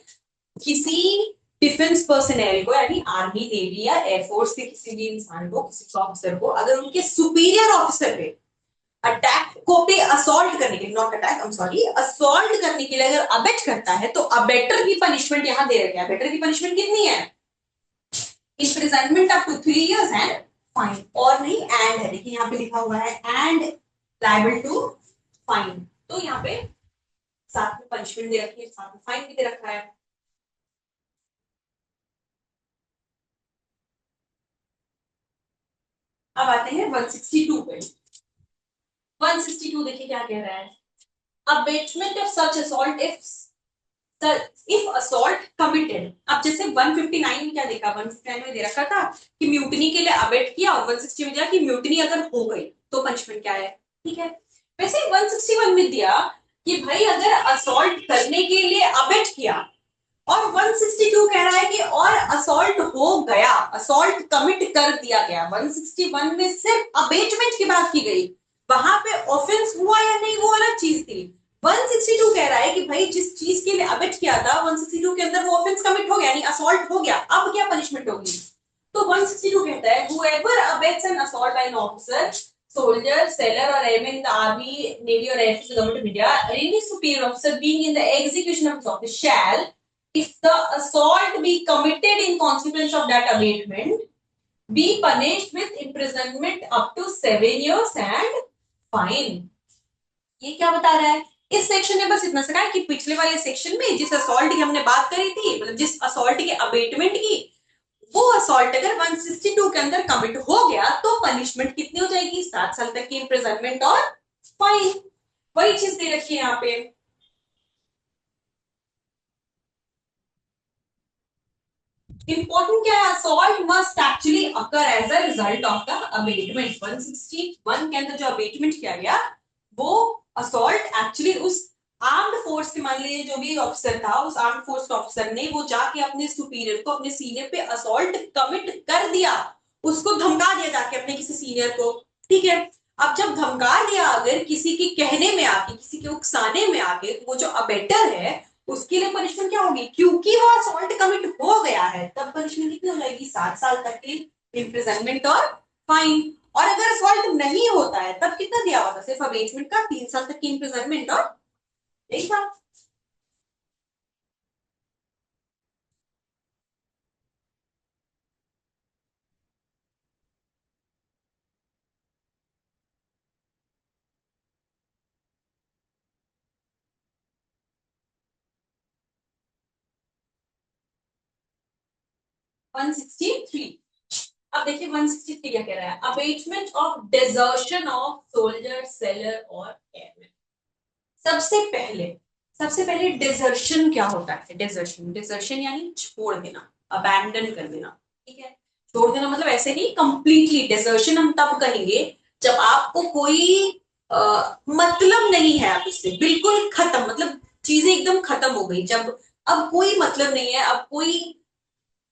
किसी डिफेंस पर्सनल को, यानी आर्मी, नेवी या एयरफोर्स के किसी भी इंसान को, किसी ऑफिसर को, अगर उनके सुपीरियर ऑफिसर पे अटैक को पे असॉल्ट करने के लिए, not attack, I am sorry, assault करने के लिए अगर अबेट करता है तो अबेटर की पनिशमेंट यहां दे रखी है। अबेटर की पनिशमेंट कितनी है, imprisonment up to 3 years and fine, और नहीं एंड है, देखिए यहाँ पे लिखा हुआ है एंड लायबल टू फाइन, तो यहाँ पे साथ में पनिशमेंट दे रखी है, साथ में फाइन भी दे रखा है। अब आते हैं 162 पे। 162 देखिए क्या कह रहा है, abetment of such assault if assault committed. अब जैसे 159 में क्या देखा, 159 में दे रखा था कि म्यूटनी के लिए अबेट किया, और 160 में दिया कि म्यूटनी अगर हो गई तो पनिशमेंट क्या है, ठीक है। वैसे 161 में दिया कि भाई अगर असॉल्ट करने के लिए अबेट किया, और 162 कह रहा है कि और असॉल्ट हो गया, असॉल्ट कमिट कर दिया गया। 161 में सिर्फ अबेटमेंट की बात की गई, वहां पे ऑफेंस हुआ या नहीं वो अलग चीज थी। 162 कह रहा है कि भाई जिस चीज के लिए अबेट किया था 162 के अंदर वो ऑफेंस कमिट हो गया, यानी असॉल्ट हो गया, अब क्या पनिशमेंट होगी। तो 162 कहता है whoever abets an assault by an officer, soldier, sailor or airman in the army, navy or air force, the government of India, or any superior officer being in the execution of his office shall, if the assault be committed in consequence of that abatement, be punished with imprisonment up to 7 years and fine। ये क्या बता रहा है, इस section ने बस इतना सिखाया कि पिछले वाले सेक्शन में जिस असॉल्ट की हमने बात करी थी, मतलब जिस असॉल्ट के अबेटमेंट की, वो असॉल्ट अगर 162 के अंदर कमिट हो गया तो पनिशमेंट कितनी हो जाएगी, 7 साल तक की इम्प्रिजनमेंट और फाइन। वही चीज दे रखी है यहाँ पे। इंपॉर्टेंट क्या है, assault must actually occur as a result of the abetment. 161 के अंदर जो अबेटमेंट किया गया, वो असॉल्ट एक्चुअली उस आर्म्ड फोर्स के, मान लीजिए जो भी ऑफिसर था, उस आर्म्ड फोर्स के ऑफिसर ने वो जाके अपने सुपीरियर को, अपने सीनियर पे असॉल्ट कमिट कर दिया, उसको धमका दिया जाके अपने किसी सीनियर को, ठीक है। अब जब धमका दिया अगर किसी के कहने में आके, किसी के उकसाने में आके, वो जो अबेटर है उसके लिए पनिशमेंट क्या होगी, क्योंकि वो असॉल्ट कमिट हो गया है, तब पनिशमेंट कितनी हो जाएगी, 7 साल तक की इम्प्रिजनमेंट और फाइन। और अगर असॉल्ट नहीं होता है तब कितना दिया हुआ था, सिर्फ अबेटमेंट का 3 साल तक की इम्प्रिजनमेंट और यही था। 163। अब देखिए 163 क्या कह रहा है, abetment of desertion of soldier, sailor और एयरमैन। सबसे पहले सबसे पहले डिजर्शन क्या होता है, डिजर्शन, डिजर्शन यानी छोड़ देना, अबैंडन कर देना, ठीक है। छोड़ देना मतलब ऐसे नहीं कंप्लीटली, डिजर्शन हम तब कहेंगे जब आपको कोई मतलब नहीं है आपसे, बिल्कुल खत्म, मतलब चीजें एकदम खत्म हो गई, जब अब कोई मतलब नहीं है, अब कोई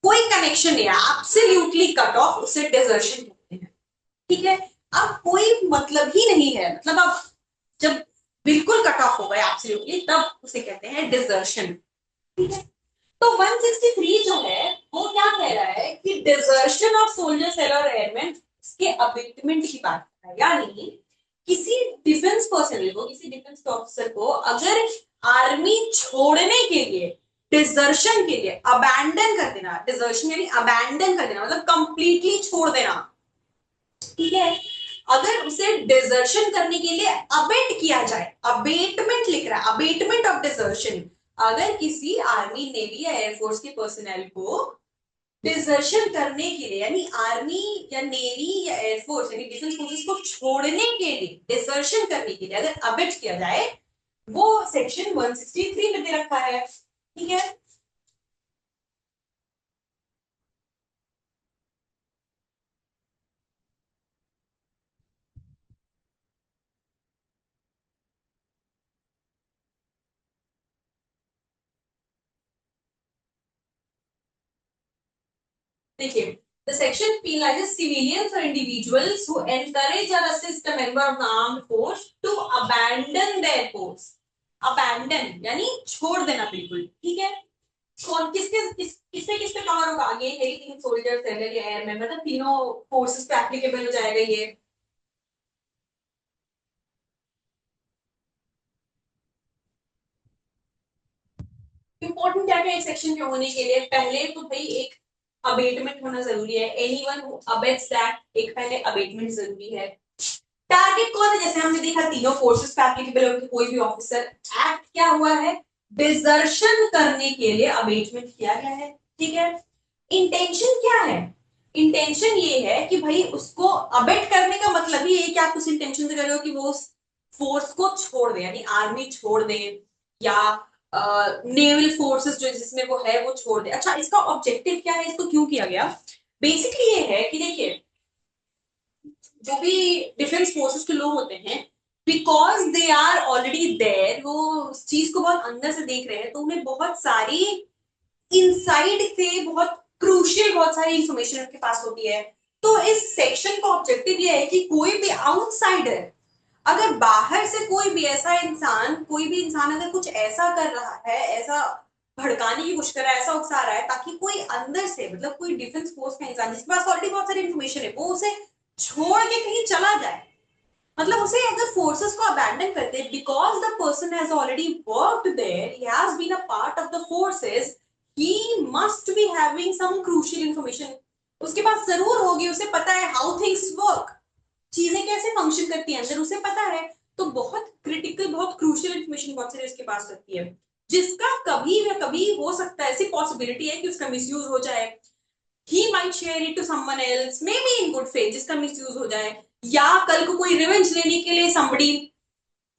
कोई कनेक्शन नहीं है, एब्सोल्युटली कट ऑफ, उसे डिजर्शन कहते हैं, ठीक है। अब कोई मतलब ही नहीं है, मतलब अब जब बिल्कुल कट ऑफ हो गया एब्सोल्युटली, तब उसे कहते हैं डिजर्शन, ठीक है। तो 163 जो है वो क्या कह रहा है कि desertion of soldier, sailor, airman, इसके अबेटमेंट की बात कर रहा है, यानी किसी डिफेंस पर्सनल को, किसी डिफेंस ऑफिसर को अगर आर्मी छोड़ने के लिए, डिजर्शन के लिए अबैंडन कर देना, डिजर्शन यानी अबैंडन कर देना मतलब कंप्लीटली छोड़ देना, ठीक है। अगर उसे डिजर्शन करने के लिए अबेट किया जाए, अबेटमेंट लिख रहा है, अबेटमेंट ऑफ डिजर्शन, अगर किसी आर्मी, नेवी या एयरफोर्स के पर्सनल को डिजर्शन करने के लिए, यानी आर्मी या नेवी या एयरफोर्स यानी डिफेंस फोर्सेस को छोड़ने के लिए, डिजर्शन करने के लिए अगर अबेट किया जाए, वो सेक्शन 163 में दे रखा है, ठीक है। देखिए, the section penalizes civilians or individuals who encourage or assist a member of the armed force to abandon their post। abandon यानी छोड़ देना बिल्कुल, ठीक है। कौन किससे किससे कवर होगा, ये यही तीन, सोल्जर, सेलर या एयरमैन, मतलब तीनों फोर्सेस पे एप्लीकेबल हो जाएगा ये। इंपॉर्टेंट क्या है इस सेक्शन के होने के लिए, पहले तो भाई एक अबेटमेंट होना जरूरी है, एनीवन हु अबेट्स दैट, एक पहले अबेटमेंट जरूरी है। टारगेट कौन है, जैसे हमने देखा तीनों फोर्सेस पे एप्लीकेबल होकर कोई भी ऑफिसर, एक्ट क्या हुआ है, डिजर्शन करने के लिए अबेटमेंट किया गया है, ठीक है। इंटेंशन क्या है, इंटेंशन ये है कि भाई उसको अबेट करने का मतलब ही है कि आप उस इंटेंशन से कर रहे हो कि वो उस फोर्स को छोड़ दे, यानी आर्मी छोड़ दे या नेवल फोर्सेस जो जिसमें वो है वो छोड़ दे। अच्छा, इसका ऑब्जेक्टिव क्या है, इसको क्यों किया गया? बेसिकली ये है कि देखिए, जो भी डिफेंस फोर्सेस के लोग होते हैं, because they are already there, वो उस चीज को बहुत अंदर से देख रहे हैं, तो उन्हें बहुत सारी इनसाइड से बहुत क्रूशियल बहुत सारी इंफॉर्मेशन उनके पास होती है। तो इस सेक्शन का ऑब्जेक्टिव ये है कि कोई भी आउटसाइडर, अगर बाहर से कोई भी ऐसा इंसान, कोई भी इंसान अगर कुछ ऐसा कर रहा है, ऐसा भड़काने की कोशिश कर रहा है, ऐसा उकसा रहा है, ताकि कोई अंदर से, मतलब कोई डिफेंस फोर्स का इंसान जिसके पास ऑलरेडी बहुत सारी इंफॉर्मेशन है, वो उसे छोड़ के कहीं चला जाए, मतलब उसे अगर फोर्सेस को अबैंडन करते हैं, because the person has already worked there, he has been a part of the forces, he must be having some crucial information, उसके पास जरूर होगी, उसे पता है हाउ थिंग्स वर्क, चीजें कैसे फंक्शन करती है अंदर उसे पता है। तो बहुत क्रिटिकल, बहुत क्रूशियल इंफॉर्मेशन बहुत सारी उसके पास रहती है, जिसका कभी ना कभी हो सकता है, ऐसी पॉसिबिलिटी है कि उसका मिसयूज हो जाए। he might share it to someone else, maybe in good faith, जिसका मिसयूज हो जाए, या कल को कोई रिवेंज लेने के लिए somebody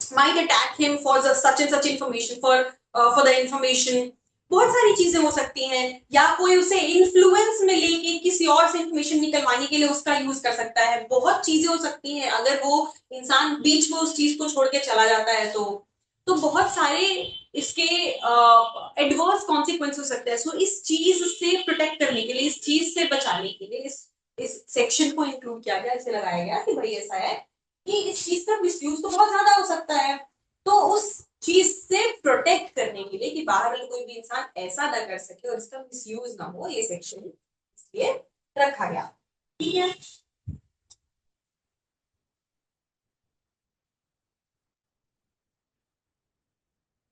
might attack him for the such and such information, for the information। बहुत सारी चीजें हो सकती हैं, या कोई उसे इन्फ्लुएंस में लेके किसी और से इंफॉर्मेशन निकलवाने के लिए उसका यूज कर सकता है, बहुत चीजें हो सकती हैं अगर वो इंसान बीच में उस चीज को छोड़ के चला जाता है तो बहुत सारे इसके एडवर्स कॉन्सिक्वेंस हो सकते हैं। सो इस चीज से प्रोटेक्ट करने के लिए, इस चीज से बचाने के लिए इस सेक्शन को इंक्लूड किया गया, इसे लगाया गया कि भाई ऐसा है कि इस चीज का मिसयूज तो बहुत ज्यादा हो सकता है, तो उस चीज से प्रोटेक्ट करने के लिए कि बाहर वाला कोई भी इंसान ऐसा ना कर सके और इसका मिसयूज ना हो, ये सेक्शन इसलिए रखा गया। ठीक है।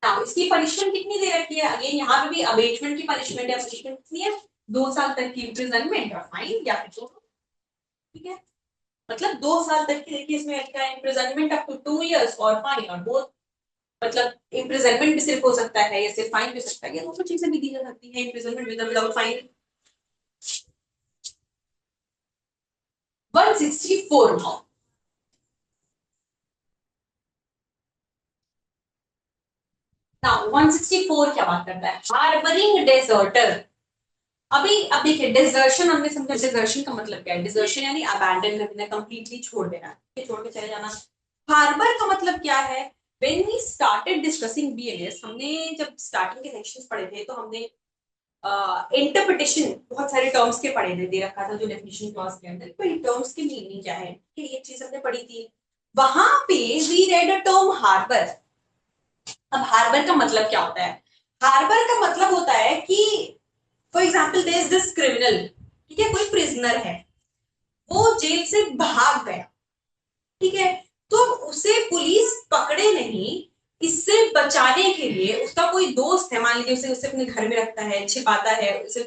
नाउ इसकी पनिशमेंट कितनी दे रखी है, अगेन यहाँ पे भी अबेटमेंट की पनिशमेंट है, पनिशमेंट कितनी है, 2 साल तक की इम्प्रिजनमेंट और फाइन, या फिर दोनों। ठीक है, मतलब 2 साल तक की, देखिए इसमें क्या है, इम्प्रिजनमेंट अप टू 2 इयर्स और फाइन, और वो मतलब इम्प्रिजनमेंट भी सिर्फ हो सकता है या सिर्फ फाइन भी हो सकता है, ये दोनों चीजें भी दी जा सकती है, imprisonment with without fine. 164 now. Now 164 क्या बात करता है, हार्बरिंग डेजर्टर। अभी अब देखिए, डिजर्शन हमने समझा, डिजर्शन का मतलब क्या है, डिजर्शन यानी अबैंडन कर देना, कंप्लीटली छोड़ देना, छोड़ के चले जाना। हार्बर का मतलब क्या है, when we started discussing BLS, हमने जब स्टार्टिंग के सेक्शंस पढ़े थे तो हमने इंटरप्रिटेशन बहुत सारे टर्म्स के पढ़े थे, दे रखा था जो डेफिनेशन क्लॉज के अंदर, तो इन टर्म्स की मीनिंग क्या है, ये चीज हमने पढ़ी थी। वहां पे we read a term harbour. अब हार्बर का मतलब क्या होता है, हार्बर का मतलब होता है कि for example there is this criminal, ठीक है, कोई प्रिजनर है, वो जेल से भाग गया, ठीक है, तो उसे पुलिस पकड़े नहीं, इससे बचाने के लिए उसका कोई दोस्त है, मान लीजिए उसे उसे अपने घर में रखता है, छिपाता है, उसे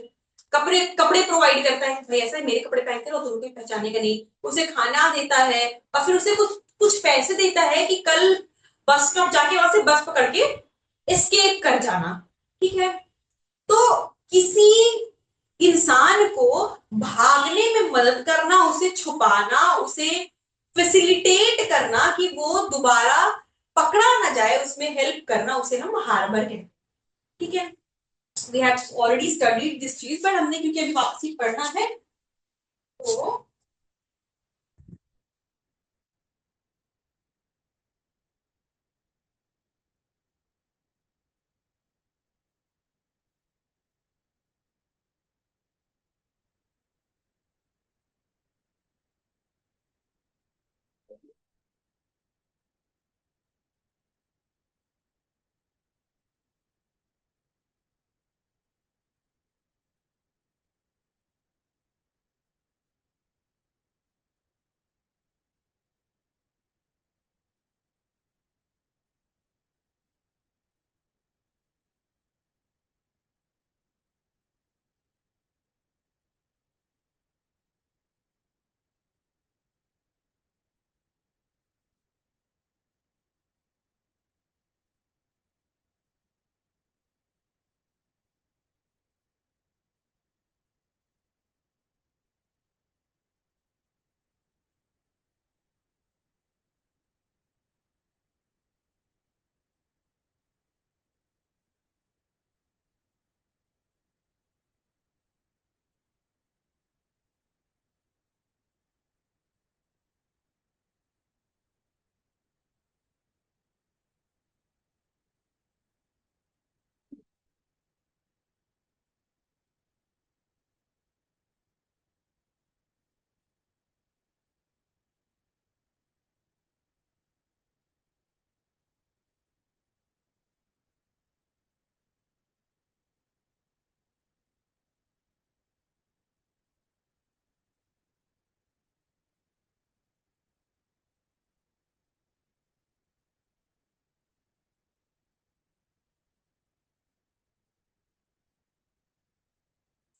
कपड़े कपड़े प्रोवाइड करता है, भाई ऐसा है मेरे कपड़े पहन के रहो तो कोई पहचानेगा नहीं, उसे खाना देता है, और फिर उसे कुछ कुछ पैसे देता है कि कल बस स्टॉप जाके वहां से बस पकड़ के एस्केप कर जाना। ठीक है, तो किसी इंसान को भागने में मदद करना, उसे छुपाना, उसे फैसिलिटेट करना कि वो दोबारा पकड़ा ना जाए, उसमें हेल्प करना, उसे हम हार्बर कहते हैं। ठीक है, we have already studied this चीज, पर हमने क्योंकि अभी वापसी पढ़ना है तो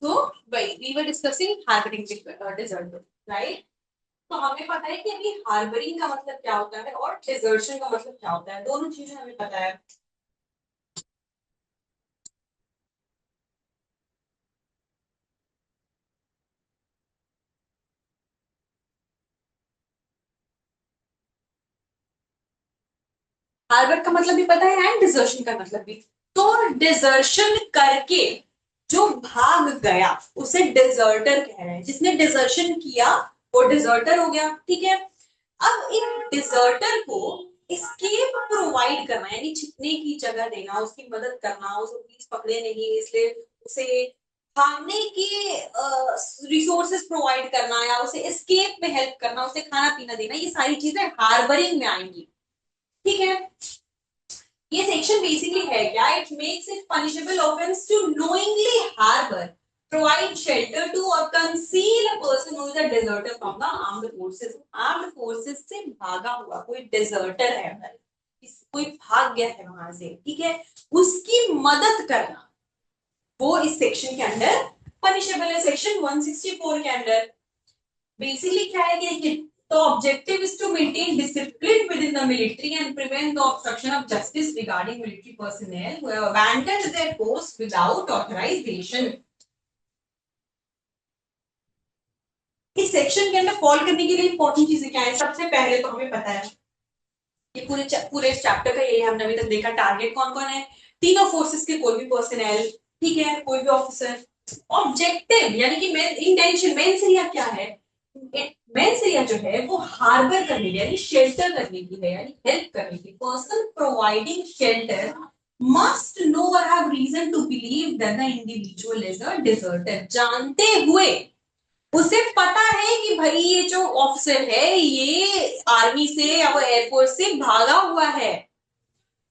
तो वही we were discussing harbouring deserter, right. तो हमें पता है कि अभी हार्बरिंग का मतलब क्या होता है और डिजर्शन का मतलब क्या होता है, दोनों चीजें हमें पता है। हार्बर का मतलब भी पता है एंड डिजर्शन का मतलब भी। तो डिजर्शन करके जो भाग गया उसे डिजर्टर कह रहे हैं, जिसने डिजर्शन किया वो डिजर्टर हो गया, ठीक है। अब इन डिजर्टर को एस्केप प्रोवाइड करना यानी छिपने की जगह देना, उसकी मदद करना, उसे पुलिस पकड़े नहीं इसलिए उसे खाने के रिसोर्सेज प्रोवाइड करना या उसे एस्केप में हेल्प करना, उसे खाना पीना देना, ये सारी चीजें हार्बरिंग में आएंगी, ठीक है। ये सेक्शन बेसिकली है क्या, it makes it punishable offence to knowingly harbour, provide shelter to और conceal a person who is a deserter from the armed forces. Armed forces से भागा हुआ कोई डिजर्टर है, कोई भाग गया है वहां से, ठीक है, उसकी मदद करना वो इस सेक्शन के अंदर पनिशेबल है, सेक्शन 164 के अंदर। बेसिकली क्या है कि the objective is to maintain discipline within the military and prevent the obstruction of justice regarding military personnel who have abandoned their post without authorization। इस सेक्शन के अंदर फॉल करने के लिए इंपॉर्टेंट चीजें क्या है, सबसे पहले तो हमें पता है ये पूरे चैप्टर का यही हमने अभी तक देखा, टारगेट कौन कौन है, तीनों फोर्सेस के कोई भी पर्सनल, ठीक है, कोई भी ऑफिसर। ऑब्जेक्टिव यानी कि मेन इंटेंशन, मेन से क्या है, मेन से जो है वो हार्बर करने की यानी शेल्टर करने की है, यानी हेल्प करने की। Person providing shelter must know और have reason to believe that the individual is a deserter, जानते हुए उसे पता है कि भाई ये जो ऑफिसर है ये आर्मी से या वो एयरफोर्स से भागा हुआ है,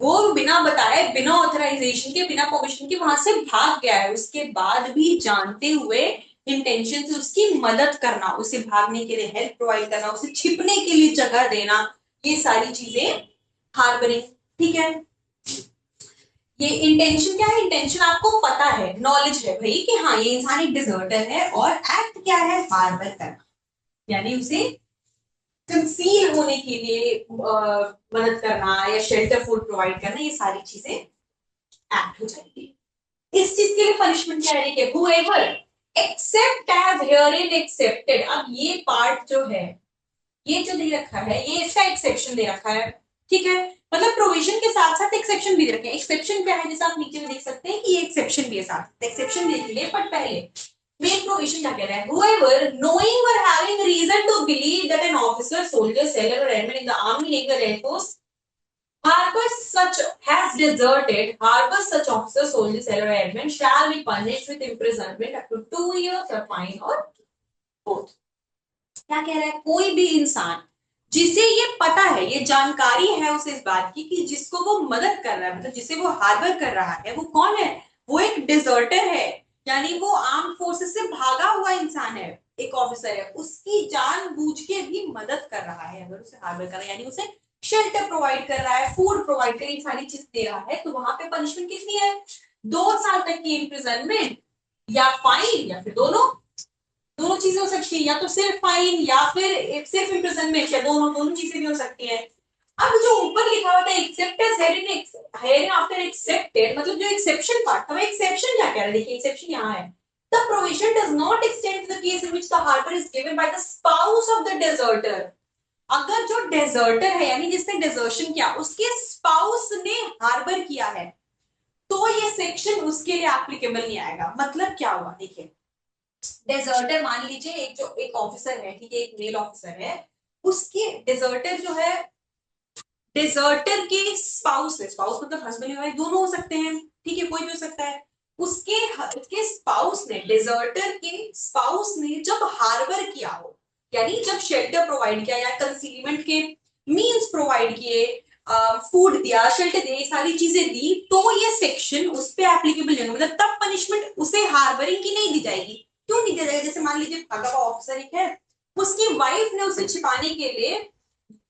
वो बिना बताए बिना ऑथराइजेशन के बिना परमिशन के वहां से भाग गया है, उसके बाद भी जानते हुए इंटेंशन से उसकी मदद करना, उसे भागने के लिए हेल्प प्रोवाइड करना, उसे छिपने के लिए जगह देना, ये सारी चीजें हार्बरिंग, ठीक है। ये इंटेंशन क्या है, इंटेंशन आपको पता है, नॉलेज है भाई कि हाँ ये इंसान एक डिजर्टर है, और एक्ट क्या है, हार्बर करना यानी उसे कंसील होने के लिए मदद करना या शेल्टर फूड प्रोवाइड करना, ये सारी चीजें एक्ट हो जाएगी। इस चीज के लिए पनिशमेंट क्या है, देखिए whoever except as herein accepted। अब ये पार्ट जो है ये जो दे रखा है ये इसका एक्सेप्शन दे रखा है, ठीक है, मतलब प्रोविजन के साथ साथ एक्सेप्शन भी रखे। एक्सेप्शन क्या है, जैसे आप नीचे में देख सकते हैं कि ये एक्सेप्शन भी है, साथ एक्सेप्शन देख लिए, बट पहले मेन प्रोविजन क्या कह रहा है, whoever knowing or having reason to believe that an officer, soldier, sailor or airman in the army, navy or air force harbors such officer, soldier, sailor or airman shall be punished with imprisonment up to 2 years or fine or both। क्या कह रहा है, कोई भी इंसान जिसे ये पता है, ये जानकारी है उसे इस बात की कि जिसको वो मदद कर रहा है, मतलब जिसे वो हार्बर कर रहा है, वो कौन है, वो एक डिजर्टर है, यानी वो आर्म फोर्सेस से भागा हुआ इंसान है, एक ऑफिसर है, उसकी जानबूझ के भी मदद कर रहा है, अगर उसे हार्बर कर रहा है यानी उसे शेल्टर प्रोवाइड कर रहा है, फूड प्रोवाइड कर रही सारी चीज दे रहा है, तो वहां पे पनिशमेंट कितनी है, 2 साल तक की इम्प्रिजनमेंट या फाइन या फिर दोनों, दोनों चीजें हो सकती है, या तो सिर्फ फाइन या फिर सिर्फ इम्प्रिजनमेंट, या दोनों दोनों चीजें भी हो सकती है। अब जो ऊपर लिखा हुआ था except as hearing after accepted, मतलब जो एक्सेप्शन पार्ट था, एक्सेप्शन क्या कह रहा है, देखिए एक्सेप्शन यहाँ है, the provision does not extend to the case in which the harbour is given by the spouse of the deserter. अगर जो डेजर्टर है यानी जिसने डेजर्शन किया उसके स्पाउस ने हार्बर किया है तो ये सेक्शन उसके लिए एप्लीकेबल नहीं आएगा। मतलब क्या हुआ, देखिए डेजर्टर मान लीजिए एक जो एक ऑफिसर है, ठीक है, एक मेल ऑफिसर है, उसके डेजर्टर जो है, डेजर्टर के स्पाउस है, स्पाउस मतलब हस्बैंड या वाइफ दोनों हो सकते हैं, ठीक है, कोई भी हो सकता है, उसके स्पाउस ने, डेजर्टर के स्पाउस ने जब हार्बर किया हो, यानी जब शेल्टर प्रोवाइड किया या कंसीलमेंट के मींस प्रोवाइड किए, फूड दिया, शेल्टर दिया, ये सारी चीजें दी, तो ये सेक्शन उस पे एप्लीकेबल नहीं, मतलब तब पनिशमेंट उसे हार्बरिंग की नहीं दी जाएगी। क्यों नहीं दी जाएगी, जैसे मान लीजिए भागा हुआ ऑफिसर एक है, उसकी वाइफ ने उसे छिपाने के लिए,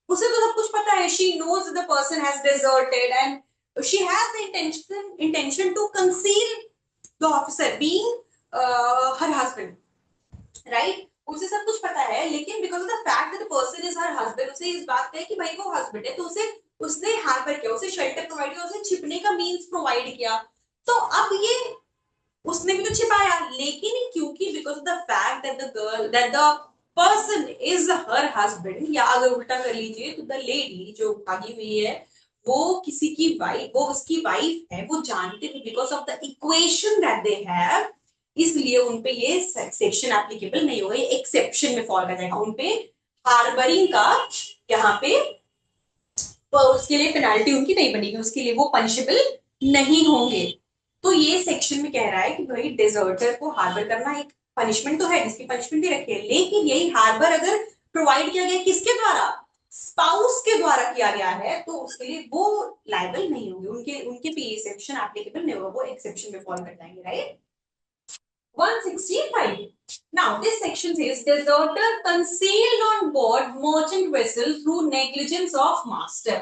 उसे तो सब कुछ पता है, she knows the person has deserted and she has the intention to conceal the officer being her husband, right, उसे सब कुछ पता है, लेकिन because of the fact that the person is her husband, उसे इस बात का है कि भाई वो हस्बैंड है, तो उसे उसने हार्बर किया, उसे शेल्टर प्रोवाइड किया, उसे छिपने का मींस प्रोवाइड किया। तो अब ये उसने भी तो छिपाया, लेकिन क्योंकि because of the fact that the girl that the person is her husband, या अगर उल्टा कर लीजिए तो द लेडी जो भागी हुई है वो किसी की वाइफ, वो उसकी वाइफ है, वो जानते हैं because of the equation that they have, इसलिए उनपे ये सेक्शन एप्लीकेबल नहीं होगा, ये एक्सेप्शन में फॉल कर जाएगा उनपे। हार्बरिंग का यहाँ पे उसके लिए पेनाल्टी उनकी नहीं बनेगी, उसके लिए वो पनिशेबल नहीं होंगे। तो ये सेक्शन में कह रहा है कि भाई डिजर्टर को हार्बर करना एक पनिशमेंट तो है, जिसकी पनिशमेंट भी रखी है, लेकिन यही हार्बर अगर प्रोवाइड किया गया किसके द्वारा, स्पाउस के द्वारा किया गया है, तो उसके लिए वो लायबल नहीं होंगे, उनके उनके पे ये सेक्शन एप्लीकेबल नहीं होगा, वो एक्सेप्शन में फॉल कर जाएंगे, right. 165. Now, this section says deserter concealed on board merchant vessel through negligence of master.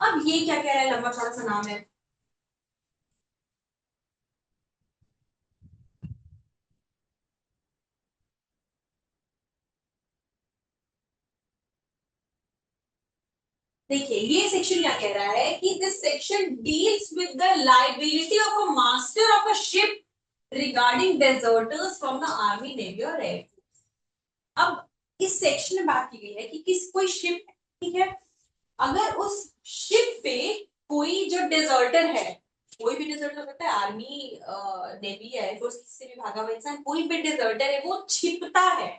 अब ये क्या कह रहा है, लंबा चौड़ा सा नाम है। देखिए ये सेक्शन क्या कह रहा है कि this section deals with the liability of a master of a ship regarding deserters from the army, navy और एयर फोर्स। अब इस सेक्शन में बात की गई है कि किस कोई शिप, ठीक है, अगर उस शिप पे कोई जो डेजर्टर है, कोई भी डेजर्टर होता है, आर्मी, नेवी, एयरफोर्स, किसी से भी भागा हुआ इंसान, कोई भी डेजर्टर है वो छिपता है,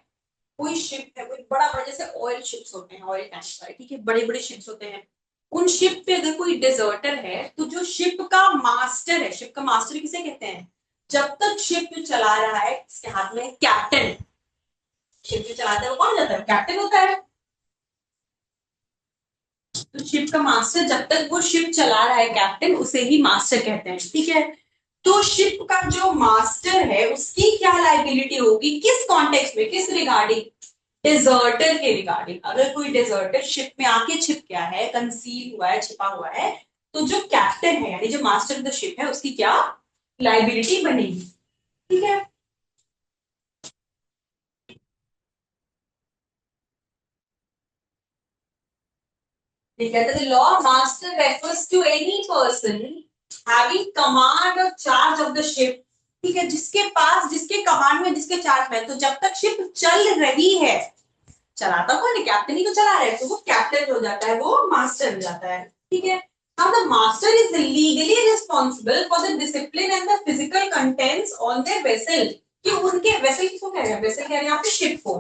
कोई शिप है, कोई बड़ा बड़ा, जैसे ऑयल शिप्स होते हैं, ऑयल टैंकर, ठीक है, बड़े बड़े शिप्स होते हैं, उन शिप पे अगर कोई डेजर्टर है, तो जो शिप का मास्टर है, शिप का मास्टर किसे कहते हैं, जब तक शिप चला रहा है इसके हाथ में कैप्टन, शिप जो चलाता है वो कौन जाता है, कैप्टन होता है। तो शिप का मास्टर, जब तक वो शिप चला रहा है कैप्टन, उसे ही मास्टर कहते हैं, ठीक है। तो शिप का जो मास्टर है उसकी क्या लाइबिलिटी होगी, किस कॉन्टेक्स्ट में, किस रिगार्डिंग, डेजर्टर के रिगार्डिंग। अगर कोई डेजर्टर शिप में आके छिप गया है, कंसील हुआ है, छिपा हुआ है, तो जो कैप्टन है यानी जो मास्टर ऑफ द शिप है उसकी क्या लाइबिलिटी बनेगी, ठीक है। ठीक है, तो law master refers to any person having command और चार्ज ऑफ द शिप, ठीक है, जिसके पास, जिसके कमांड में, जिसके चार्ज में, तो जब तक शिप चल रही है, चलाता कौन है, कैप्टन ही तो चला रहा है, तो वो कैप्टन हो जाता है, वो मास्टर हो जाता है, ठीक है। Now the master is legally responsible for the discipline and the physical contents on their vessel, कि उनके वेसल किसको कह रहे हैं, वेसल कह रहे हैं यहाँ पे शिप को,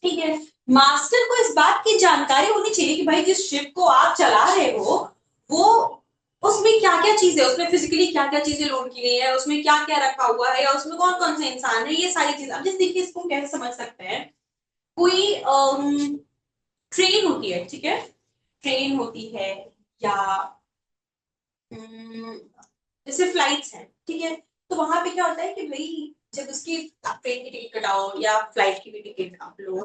ठीक है। मास्टर को इस बात की जानकारी होनी चाहिए कि भाई जिस शिप को आप चला रहे हो वो, उसमें क्या क्या चीजें, उसमें फिजिकली क्या क्या चीजें लोड की गई है, उसमें क्या क्या रखा हुआ है, या उसमें कौन कौन से इंसान है, ये सारी चीजें। अब जैसे देखिए इसको कैसे समझ सकते हैं, कोई ट्रेन होती है, ठीक है, ट्रेन होती है, या जैसे फ्लाइट्स हैं, ठीक है, तो वहां पे क्या होता है कि भाई जब उसकी आप ट्रेन की टिकट कटाओ या फ्लाइट की भी टिकट आप लो,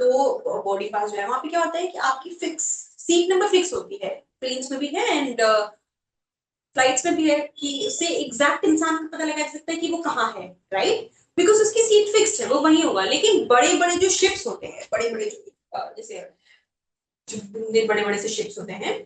तो बॉडी पास जो है वहां पे क्या होता है कि आपकी फिक्स सीट नंबर फिक्स होती है, प्लेन्स में भी है एंड फ्लाइट्स में भी है, कि उससे एग्जैक्ट इंसान को पता लगा सकता है कि वो कहाँ है, राइट, बिकॉज उसकी सीट फिक्स है, वो वहीं होगा। लेकिन बड़े बड़े जो शिप्स होते हैं, बड़े बड़े जैसे जो बड़े बड़े से शिप्स होते हैं,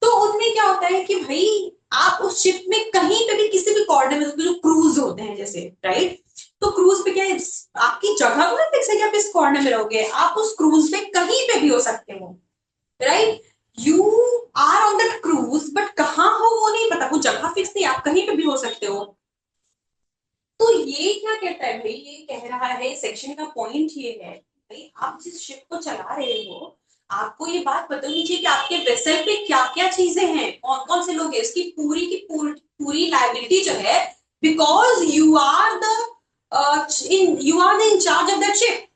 तो उनमें क्या होता है कि भाई आप उस शिप में कहीं पे भी किसी भी कॉर्नर में, जो क्रूज होते हैं जैसे, राइट, तो क्रूज पे क्या है, आपकी जगह तो नहीं फिक्स है कि आप इस कॉर्नर में रहोगे, आप उस क्रूज पे कहीं पे भी हो सकते हो, right, you are on that cruise, but कहाँ हो वो नहीं पता, वो जगह फिक्स नहीं, आप कहीं पे भी हो सकते हो। तो ये क्या कहता है भाई, ये कह रहा है सेक्शन का पॉइंट ये है भाई, आप जिस शिप को चला रहे हो आपको ये बात पता होनी चाहिए कि आपके वेसल पे क्या क्या चीजें हैं, कौन कौन से लोग हैं, इसकी पूरी की पूरी लाइबिलिटी जो है, because you are the in charge of that ship,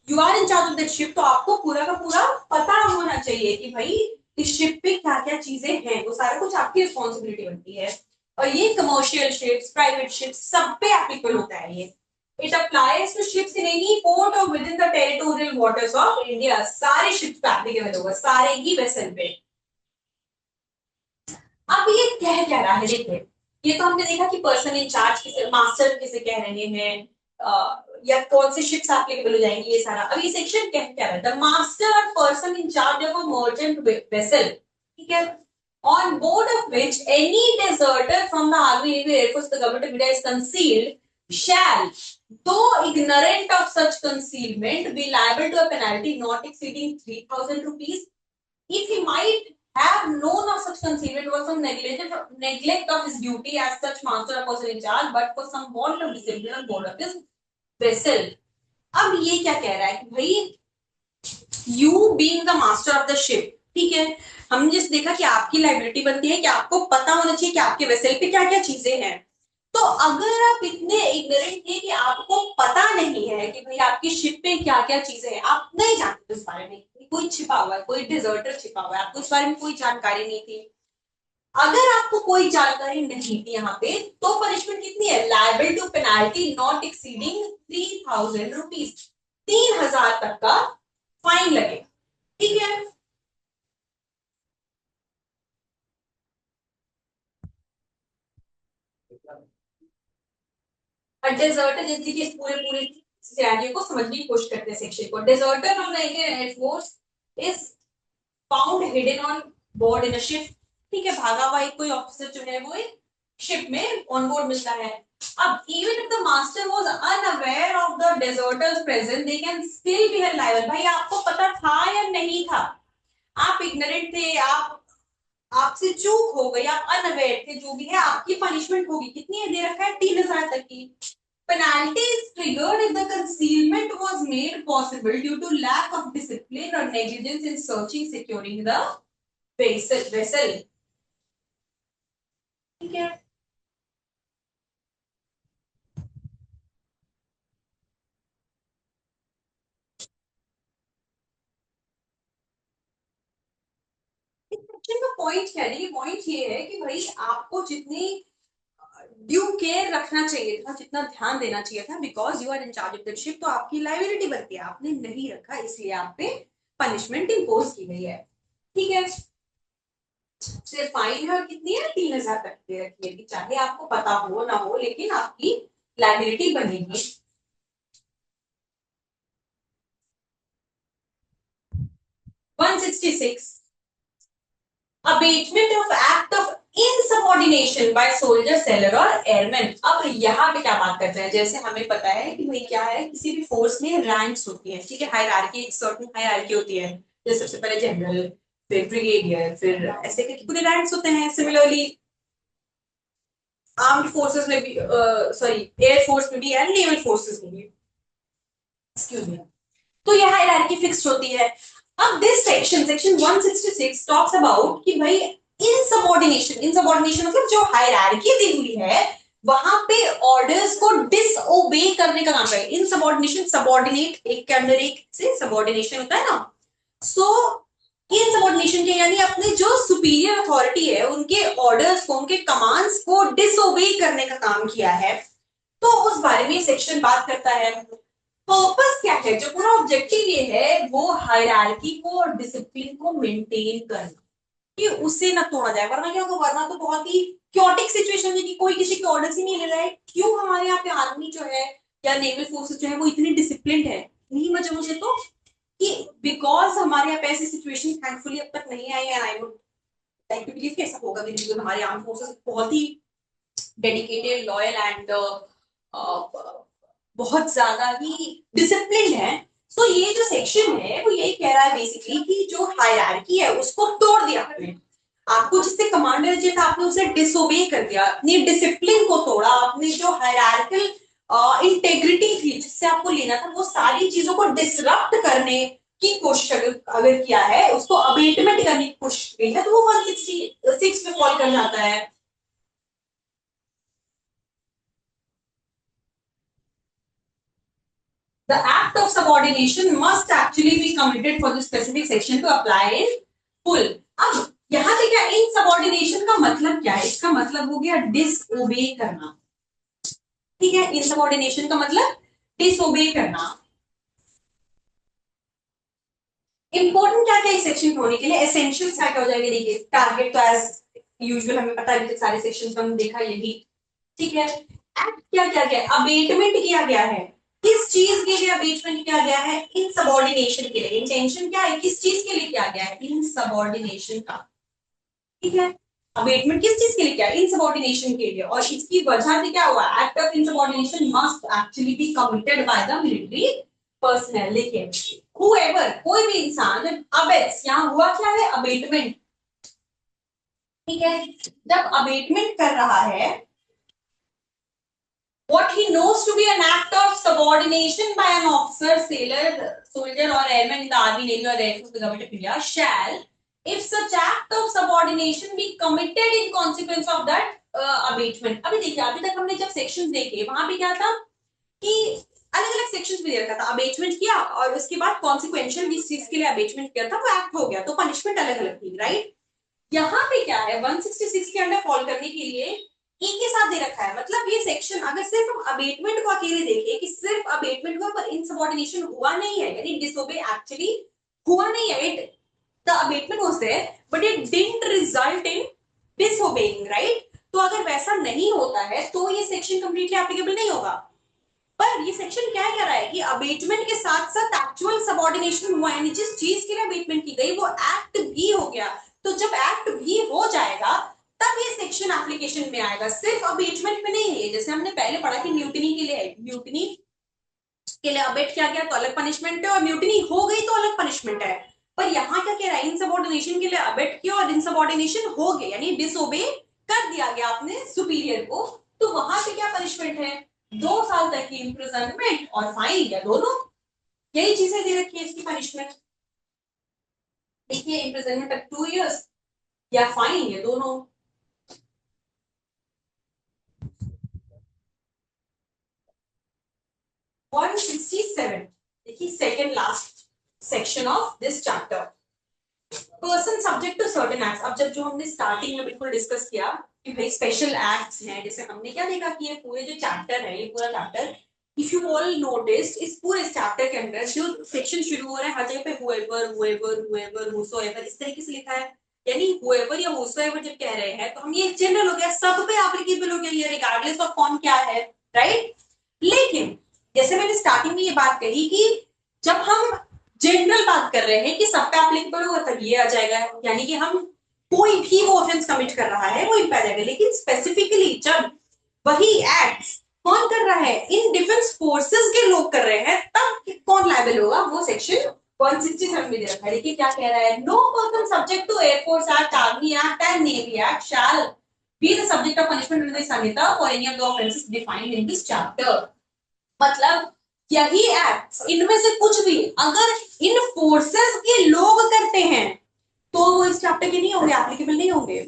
you are in charge of that ship, तो आपको पूरा का पूरा पता होना चाहिए कि भाई इस शिप पे क्या क्या चीजें हैं, वो सारा कुछ आपकी रिस्पॉन्सिबिलिटी बनती है। और ये कमर्शियल शिप्स, प्राइवेट शिप्स, सब पे एप्लीकेबल होता है ये। It applies to ships in any port और within the territorial waters of India, सारे शिप्स पे एप्लीकेबल होगा, सारे ही वेसल पे। अब ये कह क्या रहा है देखिए, ये तो हमने देखा कि पर्सन इन चार्ज किसे, मास्टर किसे कह रहे हैं, या कौन से शिप्स एप्लीकेबल हो जाएंगी, ये सारा। अब ये सेक्शन क्या है, द मास्टर और person in charge of a merchant vessel, ठीक है, on board of which any deserter from the army, navy, air force, the government of India is concealed shall, though ignorant of such concealment, be liable to a penalty not exceeding 3,000 rupees if he might have known of such concealment was some neglect of his duty as such master or person in charge, but for some want of discipline on board of his vessel. अब ये क्या कह रहा है कि भाई you being the master of the ship, ठीक है, हमने जिस देखा कि आपकी लाइबिलिटी बनती है कि आपको पता होना चाहिए कि आपके वेसल पे क्या क्या चीजें हैं। तो अगर आप इतने इग्नोरेंट थे कि आपको पता नहीं है कि भाई आपकी शिप पे क्या क्या चीजें हैं, आप नहीं जानते उस बारे में, कोई छिपा हुआ है, कोई डिजर्टर छिपा हुआ है, आपको इस बारे में कोई जानकारी नहीं थी, अगर आपको कोई जानकारी नहीं थी यहाँ पे, तो पनिशमेंट कितनी है, liable to penalty not exceeding 3,000 rupees, 3,000 तक का फाइन लगेगा, ठीक है। डेजर्टर जैसे कि पूरे पूरे सिनेरियो को समझने की कोशिश करते हैं सेक्शन को। Deserter from the Indian air force is found hidden on board in a ship, ठीक है, भागा हुआ एक कोई ऑफिसर जो है वो एक शिप में ऑन बोर्ड मिलता है। अब even if the master was unaware of the deserter's presence, they can still be held liable. भाई आपको पता था या नहीं था, आप इग्नोरेंट थे, आप आपसे चूक हो गई, आप अनअवेयर थे, जो भी है आपकी पनिशमेंट होगी, कितनी है दे रखा है 3,000 तक की। Penalty is triggered if the concealment was made possible due to lack of discipline or negligence in searching, securing the vessel. ठीक है, इस सेक्शन का पॉइंट क्या है, पॉइंट ये है कि भाई आपको जितनी ड्यू केयर रखना चाहिए था, जितना ध्यान देना चाहिए था, because you are in charge of the ship, तो आपकी लाइबिलिटी बनती है, आपने नहीं रखा, इसलिए आप पे पनिशमेंट इम्पोज की गई है, ठीक है। सिर्फ फाइन है और कितनी है, 3,000 तक दे रखी है कि चाहे आपको पता हो ना हो, लेकिन आपकी लाइबिलिटी बनेगी। 166 abetment of act of insubordination by soldier, sailor और एयरमैन। अब यहाँ पे क्या बात करते हैं, जैसे हमें पता है कि भाई क्या है, किसी भी फोर्स में रैंक्स होती है, ठीक है, हायरार्की, एक सर्टेन हायरार्की होती है, जैसे सबसे पहले जनरल, फिर ब्रिगेडियर, फिर ऐसे करके पूरे रैंक्स होते हैं। सिमिलरली आर्म्ड फोर्सेस में भी, सॉरी एयर फोर्स में भी एंड नेवल फोर्सेस में भी, एक्सक्यूज मी, तो यह हायरार्की फिक्स्ड होती है। अब this section, section 166 talks about कि भाई इनसबऑर्डिनेशन, इनसबऑर्डिनेशन मतलब जो हायरार्की दी हुई है वहां पे ऑर्डर्स को डिसओबे करने का काम है। इनसबऑर्डिनेशन, सबऑर्डिनेट एक के अंडर एक से सबऑर्डिनेशन होता है ना, सो इनसबऑर्डिनेशन के यानी अपने जो सुपीरियर अथॉरिटी है उनके ऑर्डर्स को, उनके कमांड्स को डिसओबे करने का काम किया है, तो उस बारे में सेक्शन बात करता है। पर्पस क्या है, जो पूरा ऑब्जेक्टिव ये है वो हायरार्की को और डिसिप्लिन को मेंटेन करना, कि उससे ना तोड़ा जाए, वरना क्या होगा, वरना तो बहुत ही क्योटिक सिचुएशन है कि कोई किसी के ऑर्डर्स ही नहीं ले रहा है। क्यों हमारे यहाँ पे आर्मी जो है या नेवल फोर्सेस जो है वो इतनी डिसिप्लिन है, नहीं वजह मुझे तो कि बिकॉज हमारे यहाँ पे ऐसी सिचुएशन थैंकफुली अब तक नहीं आई है। I would like to believe कैसा होगा, बिकॉज हमारे आर्म फोर्सेस बहुत ही डेडिकेटेड, लॉयल एंड बहुत ज्यादा ही डिसिप्लिन है। सो ये जो सेक्शन है वो यही कह रहा है बेसिकली कि जो हायरार्की है उसको तोड़ दिया आपने, आपको जिससे कमांडर चाहिए था आपने उसे डिसोबे कर दिया, अपनी डिसिप्लिन को तोड़ा, अपनी जो हायरार्कल इंटेग्रिटी थी जिससे आपको लेना था वो सारी चीजों को डिसरप्ट करने की कोशिश अगर किया है, उसको अबेटमेंट करने की कोशिश की है, तो वो 166 में फॉल कर जाता है। The act of subordination must actually be committed for the specific section to apply in full. अब यहाँ पे क्या, इन सबॉर्डिनेशन का मतलब क्या है, इसका मतलब हो गया डिसओबे करना, ठीक है, इन सबॉर्डिनेशन का मतलब डिसओबे करना। इंपॉर्टेंट क्या क्या इस सेक्शन होने के लिए, एसेंशियल्स क्या क्या हो जाएंगे, देखिए टारगेट तो एज यूजुअल हमें पता है, अभी तक सारे सेक्शन हम देखा यही, ठीक है। एक्ट क्या क्या गया, अबेटमेंट किया गया है, किस चीज के लिए अबेटमेंट किया गया है, इन सबॉर्डिनेशन के लिए। इंटेंशन क्या है, किस चीज के लिए किया गया है, इन सबॉर्डिनेशन का, ठीक है। अबेटमेंट किस चीज के लिए किया, इन सबॉर्डिनेशन के लिए, और इसकी वजह से क्या हुआ, act of insubordination must actually be committed by the military personnel. लेकिन whoever, कोई भी इंसान, अबेट्स, यहाँ हुआ क्या है, अबेटमेंट, ठीक है। जब अबेटमेंट कर रहा है, what he knows to be an act of subordination by an officer, sailor, soldier or airman in the army, navy or air force of the government of India shall, if such act of subordination be committed in consequence of that abatement। अभी देखिए, अभी तक हमने जब sections देखे वहां पे क्या था कि अलग अलग सेक्शंस में दे रखा था, अबेटमेंट किया और उसके बाद कॉन्सिक्वेंशियल जिस चीज के लिए अबेटमेंट किया था वो एक्ट हो गया, तो पनिशमेंट अलग अलग थी, राइट। यहाँ पे क्या है, 166 के अंडर फॉल करने के लिए एक के साथ दे रखा है। मतलब ये सेक्शन अगर सिर्फ हम अबेटमेंट को अकेले देखें कि सिर्फ अबेटमेंट हुआ पर इनसबॉर्डिनेशन हुआ नहीं है, यानी डिसोबे एक्चुअली हुआ नहीं है, it the abetment was there but it didn't result in disobeying, right. तो अगर वैसा नहीं होता है तो ये सेक्शन कंप्लीटली एप्लीकेबल नहीं होगा। पर ये सेक्शन क्या कह रहा है कि अबेटमेंट के साथ साथ एक्चुअल सबऑर्डिनेशन हुआ, यानी जिस चीज के लिए अबेटमेंट की गई वो एक्ट भी हो गया। तो जब एक्ट भी हो जाएगा तब ये सेक्शन एप्लीकेशन में आएगा, सिर्फ अबेटमेंट में नहीं है। जैसे हमने पहले पढ़ा कि म्यूटिनी के लिए, म्यूटिनी के लिए अबेट किया गया तो अलग पनिशमेंट है, और म्यूटिनी हो गई तो अलग पनिशमेंट है। पर यहाँ क्या कह रहा है, इनसबऑर्डिनेशन के लिए अबेट किया और इनसबऑर्डिनेशन हो गया, यानी डिसोबे कर दिया गया अपने सुपीरियर को, तो वहां पे क्या पनिशमेंट है, 2 साल तक की इम्प्रिजनमेंट और फाइन, या दोनों। यही चीजें दे रखी है इसकी पनिशमेंट। देखिए, इम्प्रिजनमेंट तक 2 इयर्स या फाइन, या दोनों। 167, देखिए second last section of this chapter, person subject to certain acts. अब जब जो हमने स्टार्टिंग में बिल्कुल डिस्कस किया कि भाई स्पेशल एक्ट्स हैं, जैसे हमने क्या देखा कि ये पूरे जो चैप्टर है, ये पूरा chapter, if you all notice, इस पूरे चैप्टर के अंदर जो सेक्शन शुरू हो रहा है हर जगह पे whoever whoever whoever whosoever इस तरीके से लिखा है, यानी whoever या whosoever जब कह रहे हैं तो हम ये जनरल हो गया, सब पे एप्लीकेबल हो गया ये, रिगार्डलेस ऑफ कौन क्या है, राइट। लेकिन जैसे मैंने स्टार्टिंग में ये बात कही कि जब हम जनरल बात कर रहे हैं कि सब पे एप्लीकेबल होगा तब ये आ जाएगा, यानी कि हम कोई भी वो ऑफेंस कमिट कर रहा है वो इन पे आ जाएगा। लेकिन स्पेसिफिकली जब वही एक्ट्स कौन कर रहा है, इन डिफेंस फोर्सेस के लोग कर रहे हैं, तब कौन लायबल होगा, वो सेक्शन 167 में दे रखा है। देखिए क्या कह रहा है, no person subject to air force act, army act and navy act shall be the subject of punishment in this Sanhita for any of the offences defined in this chapter. मतलब यही एक्ट, इनमें से कुछ भी अगर इन फोर्सेस के लोग करते हैं तो वो इस चैप्टर के नहीं होंगे, एप्लीकेबल नहीं होंगे।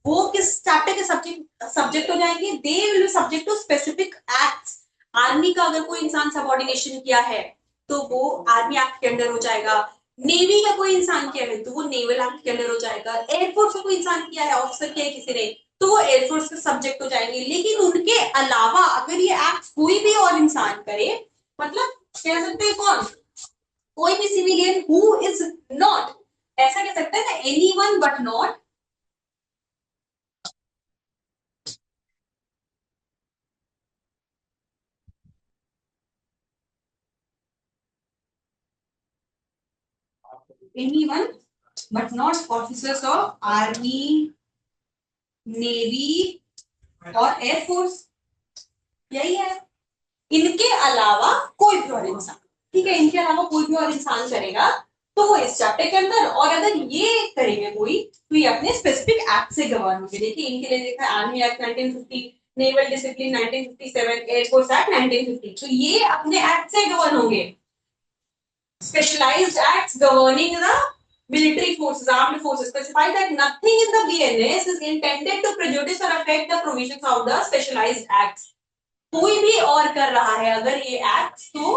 वो किस चैप्टर के सब्जेक्ट सब्जेक्ट हो जाएंगे, they will be subject to specific acts. Army का अगर कोई इंसान सबऑर्डिनेशन किया है तो वो आर्मी एक्ट के अंडर हो जाएगा, नेवी का कोई इंसान किया है तो वो नेवल एक्ट के अंडर हो जाएगा, एयरफोर्स का कोई इंसान किया है, ऑफिसर किया है किसी ने, तो वो एयरफोर्स के सब्जेक्ट हो जाएंगे। लेकिन उनके अलावा अगर ये एक्ट कोई भी और इंसान करे, मतलब कह सकते हैं कौन, कोई भी सिविलियन हु इज नॉट, ऐसा कह सकते हैं ना, anyone but not anyone but not officers of army, navy और एयरफोर्स, यही है। इनके अलावा कोई भी और इंसान, ठीक है, इनके अलावा कोई भी और इंसान करेगा तो वो इस चैप्टर के अंदर, और अगर ये करेंगे कोई तो ये अपने स्पेसिफिक एक्ट से गवर्न होंगे। देखिए इनके लिए देखा army act 1950, naval discipline 1957, air force act 1950, तो ये अपने एक्ट से गवर्न होंगे। Specialized acts governing the military forces, armed forces specify that nothing in the BNS is intended to prejudice or affect the provisions of the specialized acts। कोई भी और कर रहा है अगर ये एक्ट तो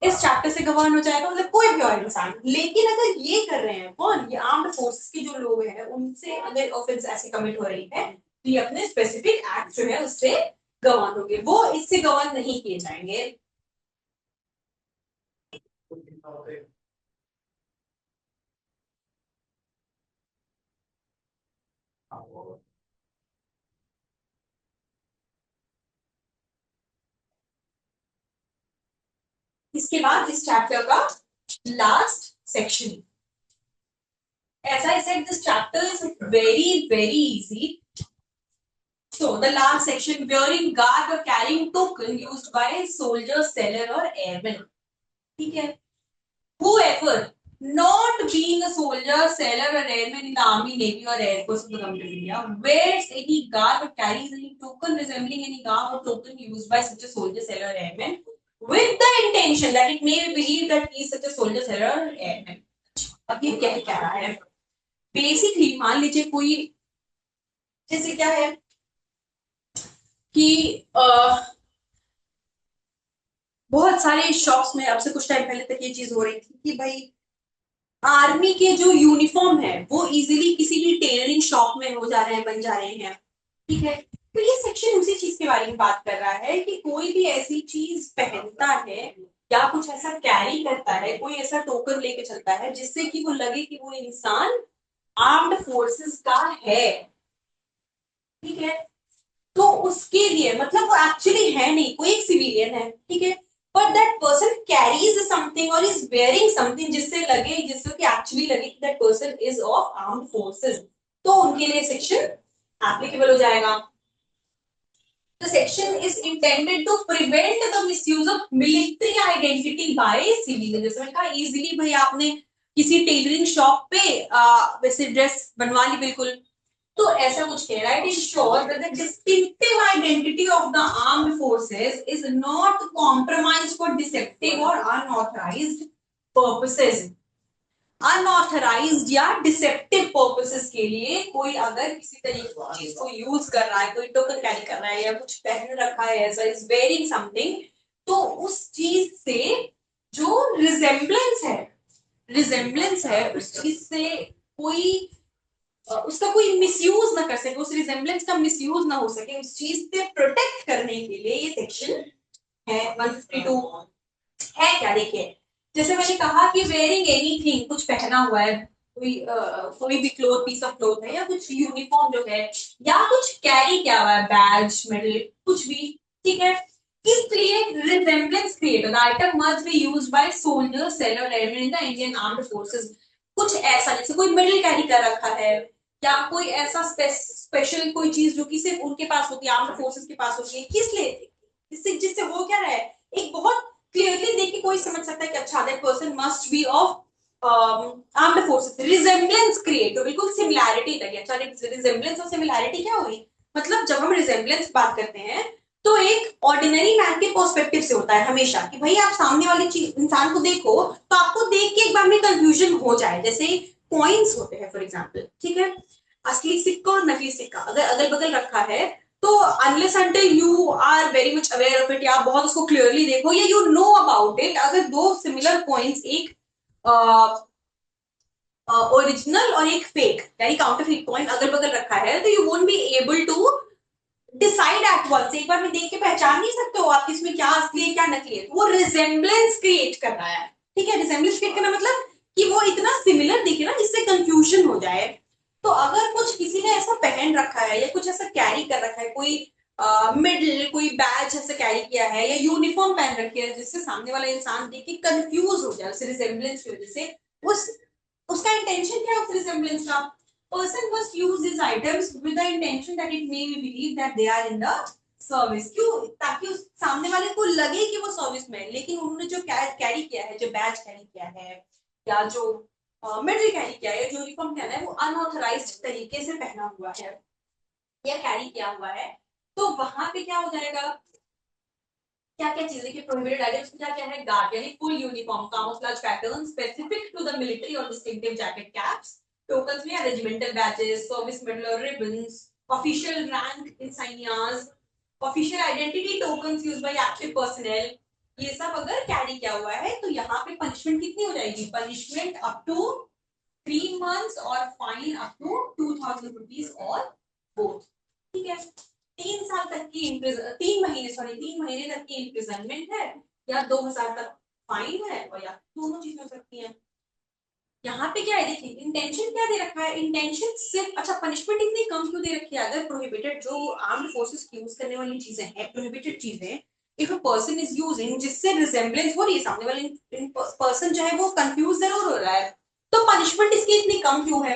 इस चैप्टर से गवर्न हो जाएगा, मतलब कोई भी और इंसान। लेकिन अगर ये कर रहे हैं कौन, ये आर्म्ड फोर्सेस के जो लोग हैं उनसे अगर ऑफेंस ऐसी कमिट हो रही है तो ये अपने स्पेसिफिक एक्ट जो है उससे गवर्न होंगे, वो इससे गवर्न नहीं किए जाएंगे। इसके बाद इस चैप्टर का last section. As I said, this chapter is very, very easy. So, the last section, wearing garb or carrying token used by soldier, sailor or airman. ठीक है. Whoever not being a soldier, sailor or airman in the army, navy or air force of the government of India wears any garb or carries any token resembling any garb or token used by such a soldier, sailor or airman with the intention that it may be believed that he is such a soldier, sailor or airman. अब ये क्या कह रहा है? Basically मान लीजिए कोई, जैसे क्या है कि बहुत सारे शॉप्स में अब से कुछ टाइम पहले तक ये चीज हो रही थी कि भाई आर्मी के जो यूनिफॉर्म है वो इजीली किसी भी टेलरिंग शॉप में हो जा रहे हैं, बन जा रहे हैं. ठीक है. तो ये सेक्शन उसी चीज के बारे में बात कर रहा है कि कोई भी ऐसी चीज पहनता है या कुछ ऐसा कैरी करता है, कोई ऐसा टोकन लेके चलता है जिससे कि वो लगे कि वो इंसान आर्म्ड फोर्सेस का है. ठीक है. तो उसके लिए मतलब वो एक्चुअली है नहीं, कोई एक सिविलियन है. ठीक है. But that person carries something और इज वेयरिंग समथिंग जिससे लगे, जिससे कि एक्चुअली लगे कि that person is of armed forces, तो उनके लिए सेक्शन एप्लीकेबल हो जाएगा. The section is intended to prevent the misuse of military identity by civilians. जैसे मैंने कहा इजीली भाई आपने किसी टेलरिंग शॉप पे वैसे ड्रेस बनवा ली बिल्कुल, तो ऐसा कुछ कह रहा है. It ensures that the distinctive identity of the armed forces is not compromised for deceptive or unauthorized purposes. Unauthorized या डिसेप्टिव पर्पसेस के लिए कोई अगर किसी तरीके की चीज को यूज कर रहा है, कोई टोकन कैरी कर रहा है या कुछ पहन रखा है ऐसा, इज वेयरिंग समथिंग, तो उस चीज से जो रिजेम्बलेंस है उस चीज से कोई उसका कोई मिसयूज ना कर सके, उस रिजेम्बलेंस का मिसयूज ना हो सके, उस चीज से प्रोटेक्ट करने के लिए ये सेक्शन है 152. है क्या, देखिए जैसे मैंने कहा कि वेयरिंग एनीथिंग, कुछ पहना हुआ है, कोई भी क्लोथ, पीस ऑफ क्लोथ है या कुछ यूनिफॉर्म जो है या कुछ कैरी किया हुआ है, बैज, मेडल, कुछ भी. ठीक है. इसलिए रिजेम्बलेंस क्रिएट होता है. Item must be used by soldiers, seller, airman in the Indian armed forces. कुछ ऐसा जैसे कोई मेडल कैरी कर रखा है या कोई ऐसा स्पेशल कोई चीज जो कि सिर्फ उनके पास होती है, आर्म्ड फोर्सेस के पास होती है. किस लिए? जिससे वो क्या है, एक बहुत क्लियरली देख के कोई समझ सकता है कि अच्छा that person must be of armed forces. Resemblance create हो, बिल्कुल सिमिलैरिटी तक. अच्छा रिजेम्बलेंस और सिमिलैरिटी क्या हुई, मतलब जब हम रिजेम्बलेंस बात करते हैं तो एक ऑर्डिनरी मैन के पर्सपेक्टिव से होता है हमेशा कि भाई आप सामने वाली चीज इंसान को देखो तो आपको देख के एक बार में कंफ्यूजन हो जाए. जैसे कॉइन्स होते हैं फॉर एग्जांपल. ठीक है. असली सिक्का और नकली सिक्का अगर अगल बगल रखा है तो unless until you are very much aware of it या आप बहुत उसको क्लियरली देखो या यू नो अबाउट इट, अगर दो सिमिलर कॉइन्स, एक ओरिजिनल और एक फेक यानी काउंटरफीट कॉइन अगल बगल रखा है तो you won't be able to decide at once. एक बार में देख के पहचान नहीं सकते हो आप इसमें क्या असली है क्या नकली है. वो रिजेम्बलेंस क्रिएट कर रहा है. ठीक है. रिजेम्बलेंस क्रिएट करना मतलब कि वो इतना सिमिलर दिखे ना जिससे कंफ्यूजन हो जाए. तो अगर कुछ किसी ने ऐसा पहन रखा है या कुछ ऐसा कैरी कर रखा है, कोई मिडल, कोई बैच ऐसा कैरी किया है या यूनिफॉर्म पहन रखी है जिससे सामने वाला इंसान देख के कंफ्यूज हो जाए उस रिजेम्बलेंस की वजह से, उस उसका इंटेंशन क्या है उस रिजेम्बलेंस का. Person must use these items with the intention that it may be believed that they are in the service. क्यों? ताकि उस सामने वाले को लगे कि वो सर्विस में है, लेकिन उन्होंने जो कैरी किया है, जो बैच कैरी किया है या जो मेडल कैरी किया है, जो यूनिफॉर्म पहना है वो अनऑथराइज्ड तरीके से पहना हुआ है या कैरी किया हुआ है. तो वहां पे क्या हो जाएगा, क्या क्या चीजें की प्रोहिबिटेड आइटम्स क्या क्या है. गार्ड यानी full uniform, camouflage pattern specific to the military और डिस्टिंक्टिव जैकेट, कैप्स, टोकन्स में रेजिमेंटल बैचेस, सर्विस मेडल और ribbons, official rank insignias, official identity tokens used by active personnel, ये सब अगर कैरी किया हुआ है तो यहाँ पे पनिशमेंट कितनी हो जाएगी, पनिशमेंट अप टू 3 months और फाइन अप टू 2000 रुपीज और बोथ. ठीक है. 3 साल तक की 3 महीने तक की इम्प्रिजनमेंट है या 2000 तक फाइन है और या दोनों चीजें हो सकती हैं. यहाँ पे क्या है देखिए, इंटेंशन क्या दे रखा है, इंटेंशन सिर्फ, अच्छा पनिशमेंट इतनी कम क्यों दे रखी है, अगर प्रोहिबिटेड जो आर्म्ड फोर्सेस यूज करने वाली चीजें हैं, प्रोहिबिटेड चीजें, if a person is using, जिससे रिजेम्बलेंस हो रही है, सामने वाले पर्सन जो है वो कंफ्यूज जरूर हो रहा है, तो पनिशमेंट इसकी इतनी कम क्यों है?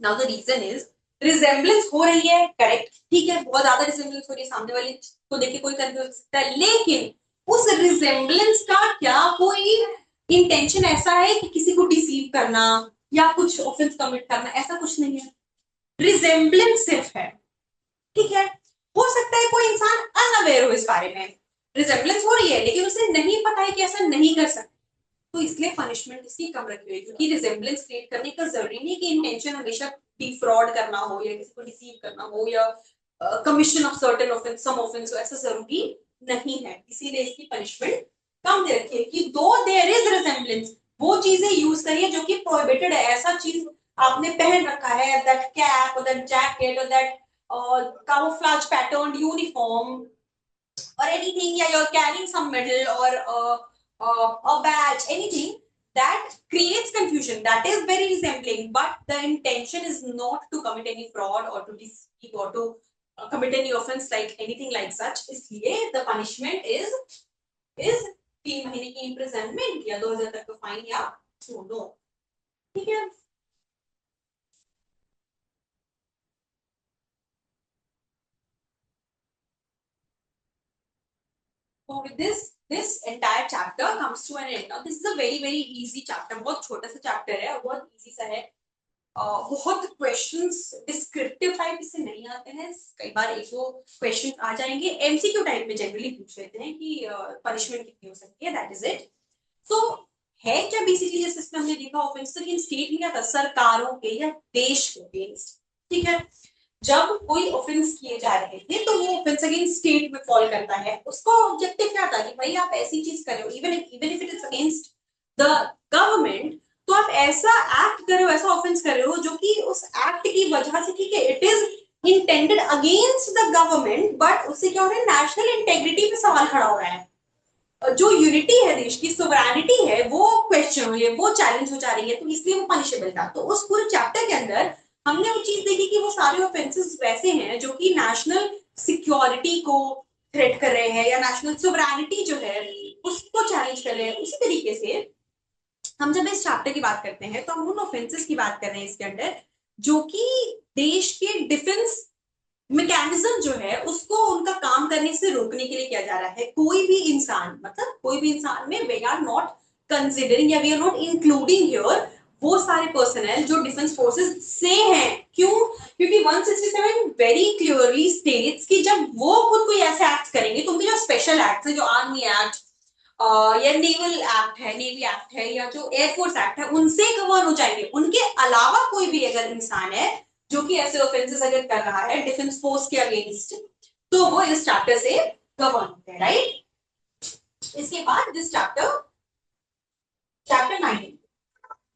Now the reason is, resemblance हो रही है, करेक्ट, ठीक है, बहुत ज्यादा रिजेम्बलेंस हो रही है, सामने वाले को देख के कोई कंफ्यूज हो सकता है, लेकिन उस रिजेम्बलेंस का क्या कोई इंटेंशन ऐसा है कि किसी को डिसीव करना या कुछ ऑफेंस कमिट करना, ऐसा कुछ नहीं है, रिजेम्बलेंस सिर्फ है, ठीक है। हो सकता है कोई इंसान अनअवेयर हो इस बारे में, रिजेम्बलेंस हो रही है लेकिन उसे नहीं पता है कि ऐसा नहीं कर सकता, तो इसलिए पनिशमेंट इसकी कम रखी हुई है, क्योंकि रिजेम्बलेंस क्रिएट करने का जरूरी नहीं कि इंटेंशन हमेशा डिफ्रॉड करना हो या किसी को डिसीव करना हो या commission of certain offence, some offence हो, ऐसा जरूरी नहीं है, इसीलिए इसकी पनिशमेंट कम दे रखी है कि दो देयर इज रिजेम्बलेंस, वो चीजें यूज करिए जो कि प्रोहिबिटेड है, ऐसा चीज आपने पहन रखा है, दैट कैप और दैट जैकेट और that camouflage patterned uniform or anything, yeah, you're carrying some medal or a badge, anything that creates confusion, that is very resembling, but the intention is not to commit any fraud or to deceive or to commit any offense like anything like such, इसलिए the punishment is 3 महीने की imprisonment या 2000 तक का fine या दोनों, ठीक है। So with this entire chapter comes to an end. Now this is a very easy chapter, बहुत छोटा सा chapter है और बहुत easy सा है, बहुत क्वेश्चंस डिस्क्रिप्टिव टाइप इससे नहीं आते हैं, कई बार एक दो क्वेश्चन आ जाएंगे, एमसीक्यू टाइप में जनरली पूछ लेते हैं कि पनिशमेंट कितनी हो सकती है, दैट इज इट। सो है क्या बेसिकली, जैसे इसमें हमने देखा ऑफेंस अगेंस्ट स्टेट में क्या था, सरकारों के या देश के अगेंस्ट, ठीक है। जब कोई ऑफेंस किए जा रहे थे तो वो ऑफेंस अगेंस्ट स्टेट में फॉल करता है, उसका ऑब्जेक्टिव क्या था कि भाई आप ऐसी चीज कर रहे हो, even even if it is against the government, तो आप ऐसा एक्ट कर रहे हो, ऐसा ऑफेंस कर रहे हो जो कि उस एक्ट की वजह से, ठीक है, it is intended against the government, but उससे क्या हो रहा है, नेशनल इंटेग्रिटी पे सवाल खड़ा हो रहा है, जो यूनिटी है, देश की सोवरेनिटी है, वो क्वेश्चन हो रही है, वो चैलेंज हो जा रही है, तो इसलिए वो पनिशेबल था। तो उस पूरे चैप्टर के अंदर हमने वो चीज देखी कि वो सारे ऑफेंसेस वैसे हैं जो कि नेशनल सिक्योरिटी को थ्रेट कर रहे हैं या नेशनल सोवरेनिटी जो है उसको चैलेंज कर रहे हैं। उसी तरीके से हम जब इस चैप्टर की बात करते हैं तो हम उन ऑफेंसेस की बात कर रहे हैं इसके अंदर जो कि देश के डिफेंस मैकेनिज्म जो है उसको उनका काम करने से रोकने के लिए किया जा रहा है। कोई भी इंसान, मतलब कोई भी इंसान में वी आर नॉट कंसिडरिंग या we are not including here वो सारे पर्सनल जो डिफेंस फोर्सेस से हैं। क्यों? क्योंकि 167 वेरी क्लियरली स्टेट्स कि जब वो खुद कोई ऐसे एक्ट करेंगे तो उनके जो स्पेशल एक्ट है, जो आर्मी एक्ट या नेवल एक्ट है, नेवी एक्ट है, या जो एयरफोर्स एक्ट है, उनसे कवर हो जाएंगे। उनके अलावा कोई भी अगर इंसान है जो कि ऐसे ऑफेंसेस अगर कर रहा है डिफेंस फोर्स के अगेंस्ट, तो वो इस चैप्टर से कवर होते हैं, राइट। इसके बाद this chapter, chapter 19,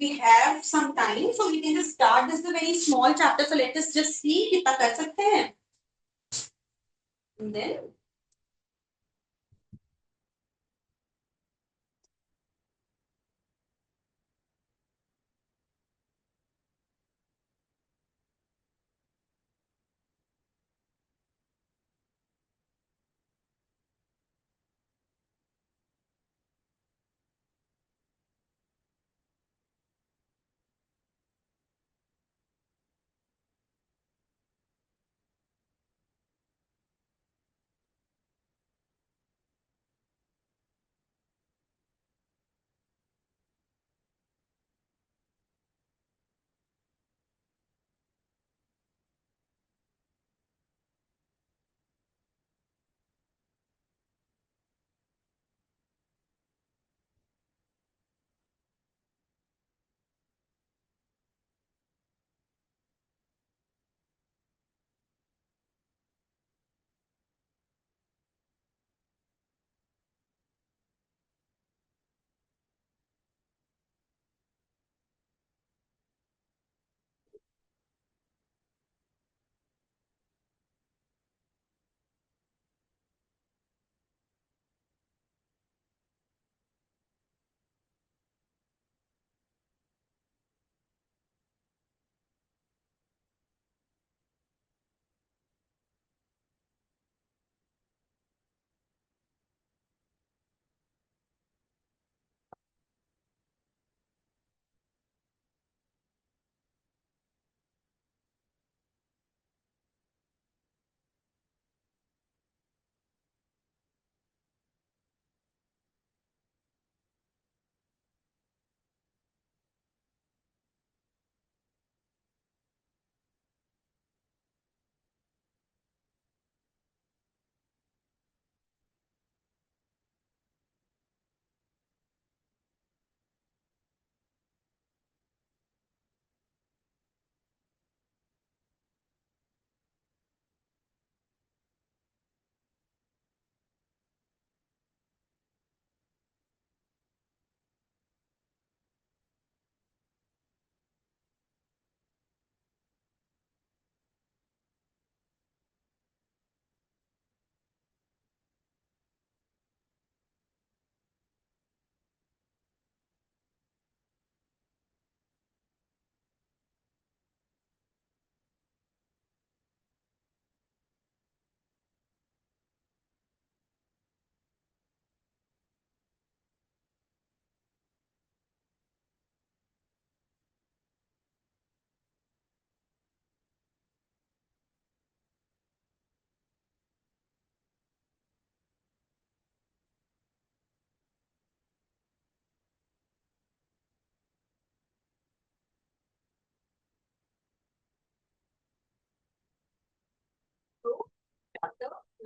we have some time so we can just start. This is a very small chapter, so let us just see कितना कर सकते हैं। And then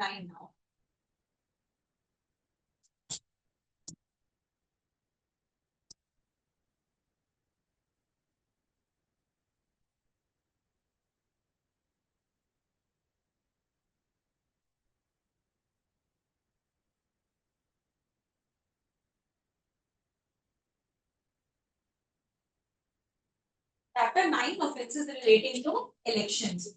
9 now. Chapter 9 offenses relating to elections.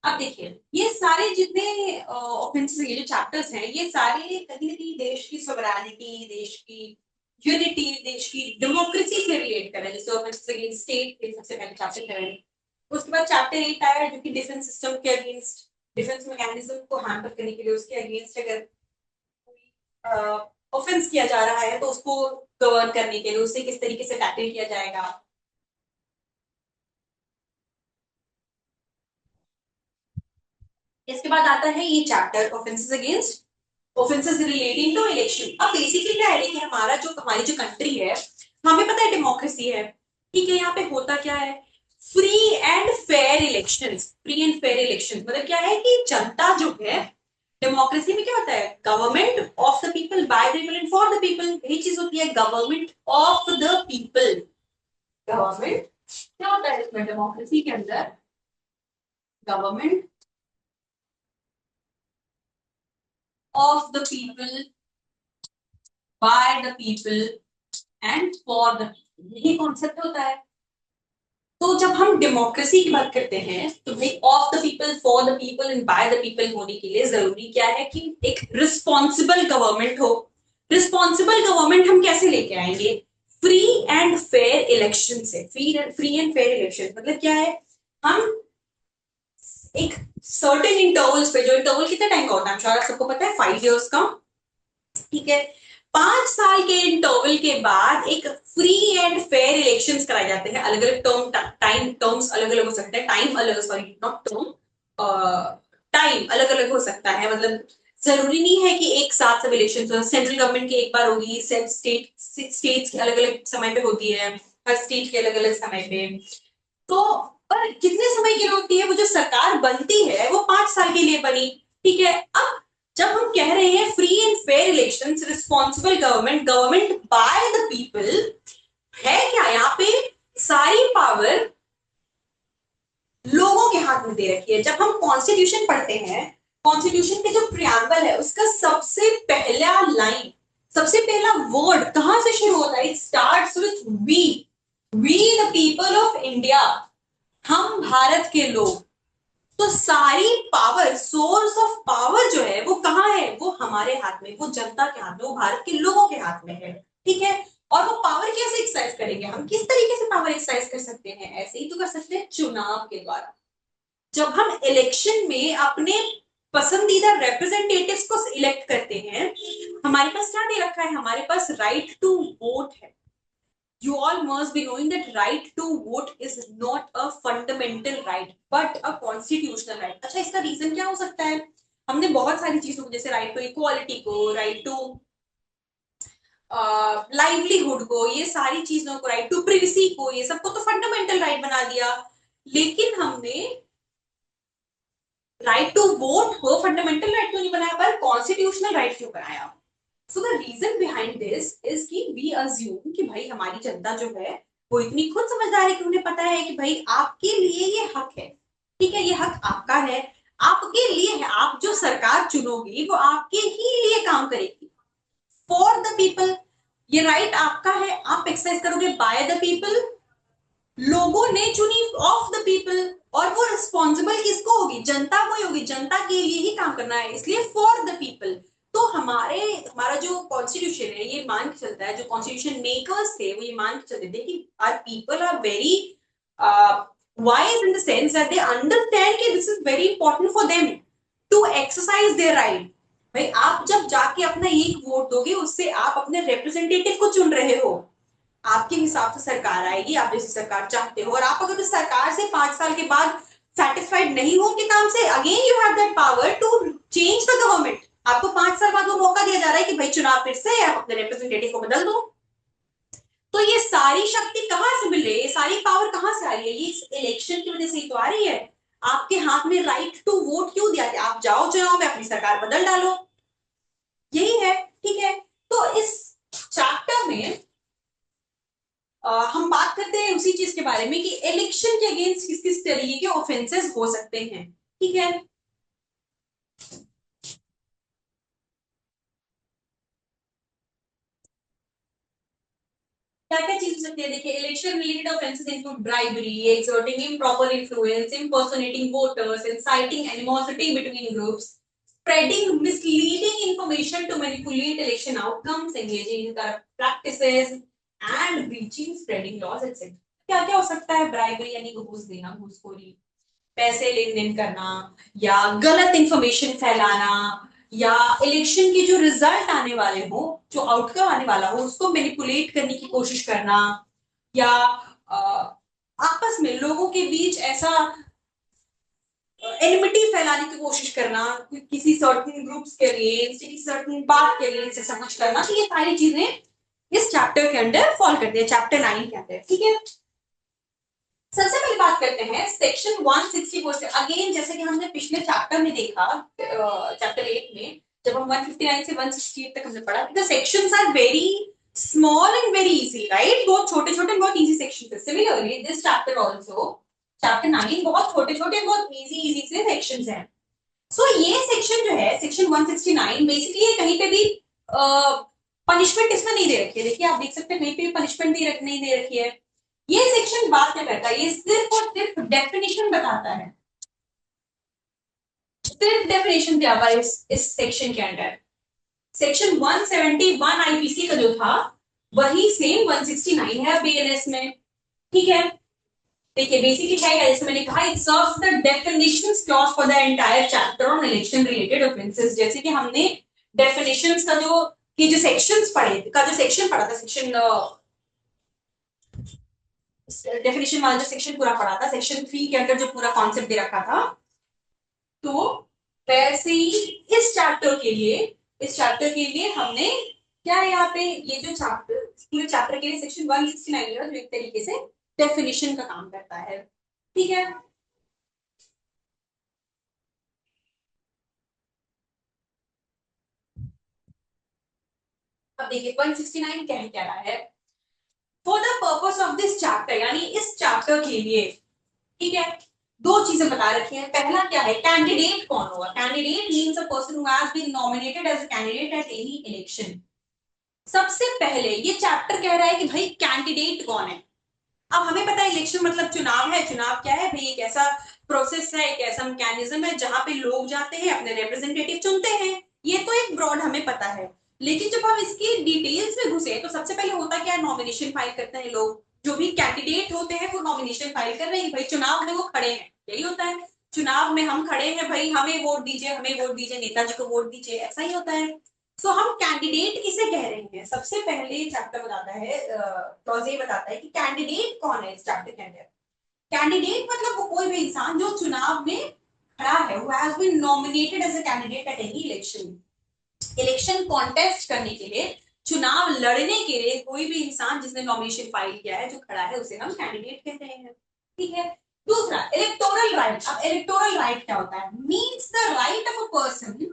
अब देखिए ये सारे जितने offences ये जो चैप्टर्स हैं ये सारे कहीं ना कहीं देश की सोवरेनिटी, देश की यूनिटी, देश की डेमोक्रेसी से रिलेट कर रहे हैं। जैसे ऑफेंसेस अगेंस्ट स्टेट सबसे पहले चैप्टर 7, उसके बाद चैप्टर 8 आया जो कि डिफेंस सिस्टम के अगेंस्ट, डिफेंस मैकेनिज्म को हैम्पर करने के लिए उसके अगेंस्ट अगर ऑफेंस किया जा रहा है तो उसको गवर्न करने के लिए उसे किस तरीके से टैकल किया जाएगा। इसके बाद आता है ये chapter offences against, offences relating to election. अब बेसिकली क्या है कि हमारी जो कंट्री है, हमें पता है डेमोक्रेसी है, ठीक है। यहाँ पे होता क्या है, free and fair elections. Free and fair election मतलब क्या है कि जनता जो है, डेमोक्रेसी में क्या होता है, government of the people, by the people and for the people, यही चीज होती है government of the people. Government क्या होता है इसमें डेमोक्रेसी के अंदर, government of the people, by the people and for the people, यही कॉन्सेप्ट होता है। तो जब हम डेमोक्रेसी की बात करते हैं तो भाई of the people, for the people and by the people होने के लिए जरूरी क्या है कि एक रिस्पॉन्सिबल गवर्नमेंट हो। रिस्पॉन्सिबल गवर्नमेंट हम कैसे लेके आएंगे, फ्री एंड फेयर इलेक्शन से। फ्री एंड फेयर इलेक्शन मतलब क्या है, हम एक सर्टेन इंटरवल्स पे, जो इंटरवल कितने टाइम का होता है शायद सबको पता है, 5 इयर्स का, ठीक है। 5 साल के इंटरवल के बाद एक फ्री एंड फेयर इलेक्शंस कराए जाते हैं। अलग अलग टाइम टर्म्स अलग अलग हो सकते हैं, टाइम अलग, सॉरी नॉट टर्म, टाइम अलग अलग हो सकता है। मतलब जरूरी नहीं है कि एक साथ सब इलेक्शन हो। सेंट्रल गवर्नमेंट की एक बार होगी, स्टेट्स की अलग अलग समय पे होती है, हर स्टेट के अलग अलग समय पे। तो पर कितने समय के लिए होती है, वो जो सरकार बनती है वो 5 साल के लिए बनी, ठीक है। अब जब हम कह रहे हैं free and fair elections, responsible government, government by the people, है क्या यहाँ पे सारी पावर लोगों के हाथ में दे रखी है। जब हम कॉन्स्टिट्यूशन पढ़ते हैं, कॉन्स्टिट्यूशन के जो प्रियम्बल है उसका सबसे पहला लाइन, सबसे पहला वर्ड कहां से शुरू होता है, it starts with we the people of India, हम भारत के लोग। तो सारी पावर, सोर्स ऑफ पावर जो है वो कहाँ है, वो हमारे हाथ में, वो जनता के हाथ में, वो भारत के लोगों के हाथ में है, ठीक है। और वो पावर कैसे एक्सरसाइज करेंगे, हम किस तरीके से पावर एक्सरसाइज कर सकते हैं, ऐसे ही तो कर सकते हैं चुनाव के द्वारा। जब हम इलेक्शन में अपने पसंदीदा रिप्रेजेंटेटिव्स को इलेक्ट करते हैं, हमारे पास क्या दे रखा है, हमारे पास राइट टू वोट है। You all must be knowing that right to vote is not a fundamental right but a constitutional right। अच्छा इसका रीजन क्या हो सकता है, हमने बहुत सारी चीजों को, जैसे राइट टू इक्वालिटी को, राइट टू लाइवलीहुड को, ये सारी चीजों को, राइट टू प्रिवेसी को, ये सबको तो फंडामेंटल राइट बना दिया। लेकिन हमने राइट टू वोट को फंडामेंटल राइट क्यों नहीं बनाया, पर कॉन्स्टिट्यूशनल राइट क्यों बनाया। So the reason behind this is कि वी अज्यूम कि भाई हमारी जनता जो है वो इतनी खुद समझदार है कि उन्हें पता है कि भाई आपके लिए ये हक है, ठीक है, ये हक आपका है, आपके लिए है, आप जो सरकार चुनोगी वो आपके ही लिए काम करेगी, फॉर द पीपल। ये राइट आपका है, आप एक्सरसाइज करोगे बाय द पीपल, लोगों ने चुनी ऑफ द पीपल। और वो रिस्पॉन्सिबल किसको होगी, जनता को ही होगी, जनता के लिए ही काम करना है, इसलिए फॉर द पीपल। तो हमारा जो कॉन्स्टिट्यूशन है ये मान के चलता है, जो कॉन्स्टिट्यूशन मेकर्स थे वो ये मान के चलते थे कि our people are very wise in the sense that they understand कि this is very important for them to exercise their right. भाई आप जब जाके अपना एक वोट दोगे उससे आप अपने रिप्रेजेंटेटिव को चुन रहे हो, आपके हिसाब से सरकार आएगी, आप जैसी सरकार चाहते हो। और आप अगर उस सरकार से 5 साल के बाद सेटिस्फाइड नहीं हो के काम से, again you have that power to change the government. आपको 5 साल बाद वो मौका दिया जा रहा है कि भाई चुनाव फिर से आप अपने रिप्रेजेंटेटिव को बदल दो। तो ये सारी शक्ति कहां से मिल रही है, ये सारी पावर कहां से आ रही है, ये इलेक्शन की वजह से ही तो आ रही है। आपके हाथ में राइट टू वोट क्यों दिया गया? आप जाओ चुनाव में अपनी सरकार बदल डालो, यही है। ठीक है, तो इस चैप्टर में हम बात करते हैं उसी चीज के बारे में कि इलेक्शन के अगेंस्ट किस किस तरीके के ऑफेंसेस हो सकते हैं। ठीक है, क्या क्या चीज हो सकती है? देखिए, election related offences include bribery, exerting improper influence, impersonating voters, inciting animosity between groups, spreading misleading information to manipulate election outcomes, engaging in corrupt practices, and breaching, spreading laws, etc. क्या क्या हो सकता है? ब्राइबरी यानी घूस देना, घूसखोरी, पैसे लेन देन करना, या गलत इंफॉर्मेशन फैलाना, या इलेक्शन के जो रिजल्ट आने वाले हो, जो आउटकम आने वाला हो, उसको मैनिपुलेट करने की कोशिश करना, या आपस में लोगों के बीच ऐसा एनिमिटी फैलाने की कोशिश करना किसी सर्टेन ग्रुप्स के लिए, किसी सर्टेन बात के लिए, इसे समझ करना। तो ये सारी चीजें इस चैप्टर के अंडर फॉल करती है, चैप्टर 9 के अंदर। ठीक है, सबसे पहले बात करते हैं सेक्शन 164 से। अगेन जैसे कि हमने पिछले चैप्टर में देखा, चैप्टर 8 में जब हम 159 से 168 तक हमने पढ़ा, the sections are very small and very easy, right? बहुत छोटे छोटे बहुत इजी सेक्शन है। Similarly this chapter also, chapter 9 बहुत छोटे छोटे बहुत इजी इजी से सेक्शंस हैं। सो ये सेक्शन जो है, सेक्शन 169, बेसिकली कहीं पे भी पनिशमेंट इसमें नहीं दे रखी है। देखिए, आप देख सकते हैं कहीं पे भी पनिशमेंट नहीं दे रखी है। ये सेक्शन बात क्या करता है? ये सिर्फ और सिर्फ डेफिनेशन बताता है, सिर्फ डेफिनेशन दिया हुआ इस सेक्शन के अंडर। सेक्शन 171 आईपीसी का जो था वही सेम 169 है बीएनएस में। ठीक है, देखिए बेसिकली क्या है, जैसे मैंने कहा, it serves the definitions clause for the entire chapter on election related offences. जैसे कि हमने डेफिनेशंस का जो कि जो सेक्शंस पढ़े का जो सेक्शन पढ़ा था, सेक्शन डेफिनेशन वाला जो सेक्शन पूरा पढ़ा था, सेक्शन 3 के अंदर जो पूरा कॉन्सेप्ट दे रखा था, तो वैसे ही इस चैप्टर के लिए हमने क्या है यहाँ पे, ये जो चैप्टर पूरे चैप्टर के लिए सेक्शन 169 है जो एक तरीके से डेफिनेशन का काम करता है। ठीक है, अब देखिए 169 कह रहा है, for the purpose of this chapter, यानी इस चैप्टर के लिए। ठीक है, दो चीजें बता रखी हैं। पहला क्या है, कैंडिडेट कौन होगा? Candidate means a person who has been nominated as a candidate at any election. सबसे पहले ये चैप्टर कह रहा है कि भाई कैंडिडेट कौन है। अब हमें पता है इलेक्शन मतलब चुनाव है। चुनाव क्या है भाई? एक ऐसा प्रोसेस है, एक ऐसा मैकेनिज्म है जहां पे लोग जाते हैं, अपने रिप्रेजेंटेटिव चुनते हैं। ये तो एक ब्रॉड हमें पता है, लेकिन जब हम इसकी डिटेल्स में घुसे तो सबसे पहले होता क्या है, नॉमिनेशन फाइल करते हैं लोग। जो भी कैंडिडेट होते हैं वो नॉमिनेशन फाइल कर रहे हैं, भाई चुनाव में वो खड़े हैं, यही होता है। चुनाव में हम खड़े हैं, भाई हमें वोट दीजिए, हमें वोट दीजिए, नेताजी को वोट दीजिए, ऐसा ही होता है। सो हम कैंडिडेट किसे कह रहे हैं? सबसे पहले चैप्टर बताता है, क्लॉज ये बताता है कि कैंडिडेट कौन है इस चैप्टर के अंदर। कैंडिडेट मतलब वो कोई भी इंसान जो चुनाव में खड़ा है, who has been nominated as a candidate at any election। Election contest करने के लिए, चुनाव लड़ने के लिए कोई भी इंसान जिसने नॉमिनेशन फाइल किया है, जो खड़ा है, उसे हम कैंडिडेट कहते हैं। ठीक है, दूसरा इलेक्टोरल राइट। अब इलेक्टोरल राइट क्या होता है? Means the right of a person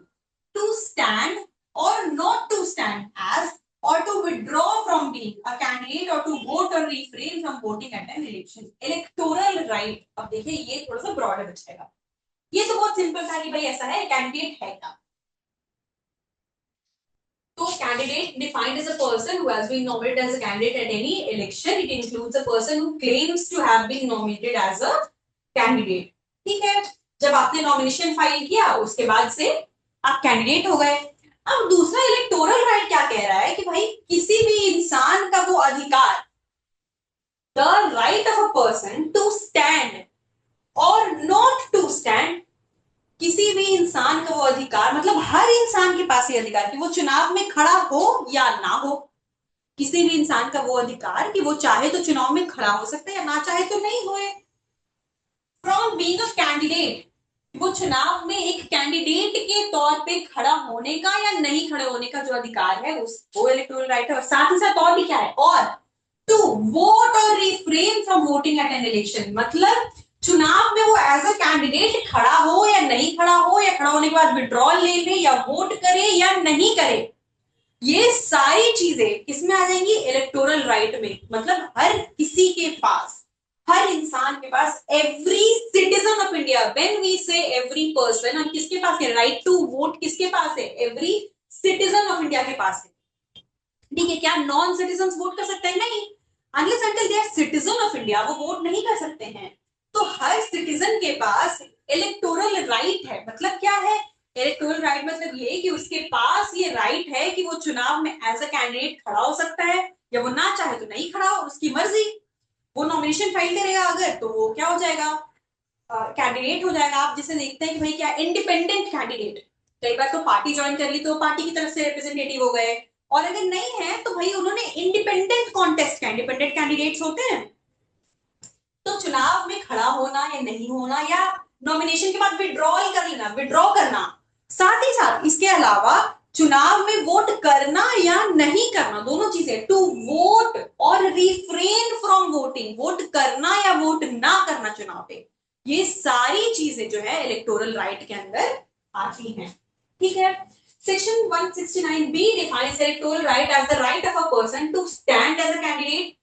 to stand or not to stand as, or to withdraw from being a candidate, or to vote or refrain from voting at an election। electoral right, अब देखिए ये थोड़ा सा broad बचेगा। ये तो बहुत simple था कि भाई ऐसा है, कैंडिडेट है क्या। तो candidate defined as a person who has been nominated as a candidate at any election। It includes a person who claims to have been nominated as a candidate। ठीक है, जब आपने नॉमिनेशन फाइल किया उसके बाद से आप कैंडिडेट हो गए। अब दूसरा इलेक्टोरल राइट क्या कह रहा है कि भाई किसी भी इंसान का वो अधिकार, the right of a person to stand और नॉट टू स्टैंड। किसी भी इंसान का वो अधिकार, मतलब हर इंसान के पास ये अधिकार कि वो चुनाव में खड़ा हो या ना हो। किसी भी इंसान का वो अधिकार कि वो चाहे तो चुनाव में खड़ा हो सकता है या ना चाहे तो नहीं होए। फ्रॉम बीइंग अ कैंडिडेट, वो चुनाव में एक कैंडिडेट के तौर पे खड़ा होने का या नहीं खड़े होने का जो अधिकार है, उस वो इलेक्टोरल राइट है। और साथ ही साथ और भी क्या है, और टू वोट और refrain from voting at an election, मतलब चुनाव में वो एज अ कैंडिडेट खड़ा हो या नहीं खड़ा हो, या खड़ा होने के बाद विड्रॉल ले ले, या वोट करे या नहीं करे, ये सारी चीजें किसमें आ जाएंगी? इलेक्टोरल राइट में। मतलब हर किसी के पास, हर इंसान के पास, every citizen of India, when we say every person, हम किसके पास है? राइट टू वोट किसके पास है? एवरी सिटीजन ऑफ इंडिया के पास है। ठीक है, क्या नॉन सिटीजन वोट कर सकते हैं? नहीं, unless until they are citizen of India वो वोट नहीं कर सकते हैं। तो हर सिटीजन के पास इलेक्टोरल राइट है। मतलब क्या है इलेक्टोरल राइट? मतलब ये कि उसके पास ये राइट है कि वो चुनाव में एज अ कैंडिडेट खड़ा हो सकता है, या वो ना चाहे तो नहीं खड़ा हो, उसकी मर्जी। वो नॉमिनेशन फाइल करेगा अगर, तो वो क्या हो जाएगा? कैंडिडेट हो जाएगा। आप जिसे देखते हैं कि भाई क्या इंडिपेंडेंट कैंडिडेट, कई बार तो पार्टी ज्वाइन कर ली तो पार्टी की तरफ से रिप्रेजेंटेटिव हो गए, और अगर नहीं है तो भाई उन्होंने इंडिपेंडेंट कॉन्टेस्ट किया। इंडिपेंडेंट कैंडिडेट्स होते हैं। तो चुनाव में खड़ा होना या नहीं होना, या नॉमिनेशन के बाद विड्रॉल कर लेना, विड्रॉ करना, साथ ही साथ इसके अलावा चुनाव में वोट करना या नहीं करना, दोनों चीजें, टू वोट और रिफ्रेन फ्रॉम वोटिंग, वोट करना या वोट ना करना चुनाव पे, ये सारी चीजें जो है इलेक्टोरल राइट के अंदर आती हैं। ठीक है। Section 169 B defines electoral right as the right of a person to stand as a candidate,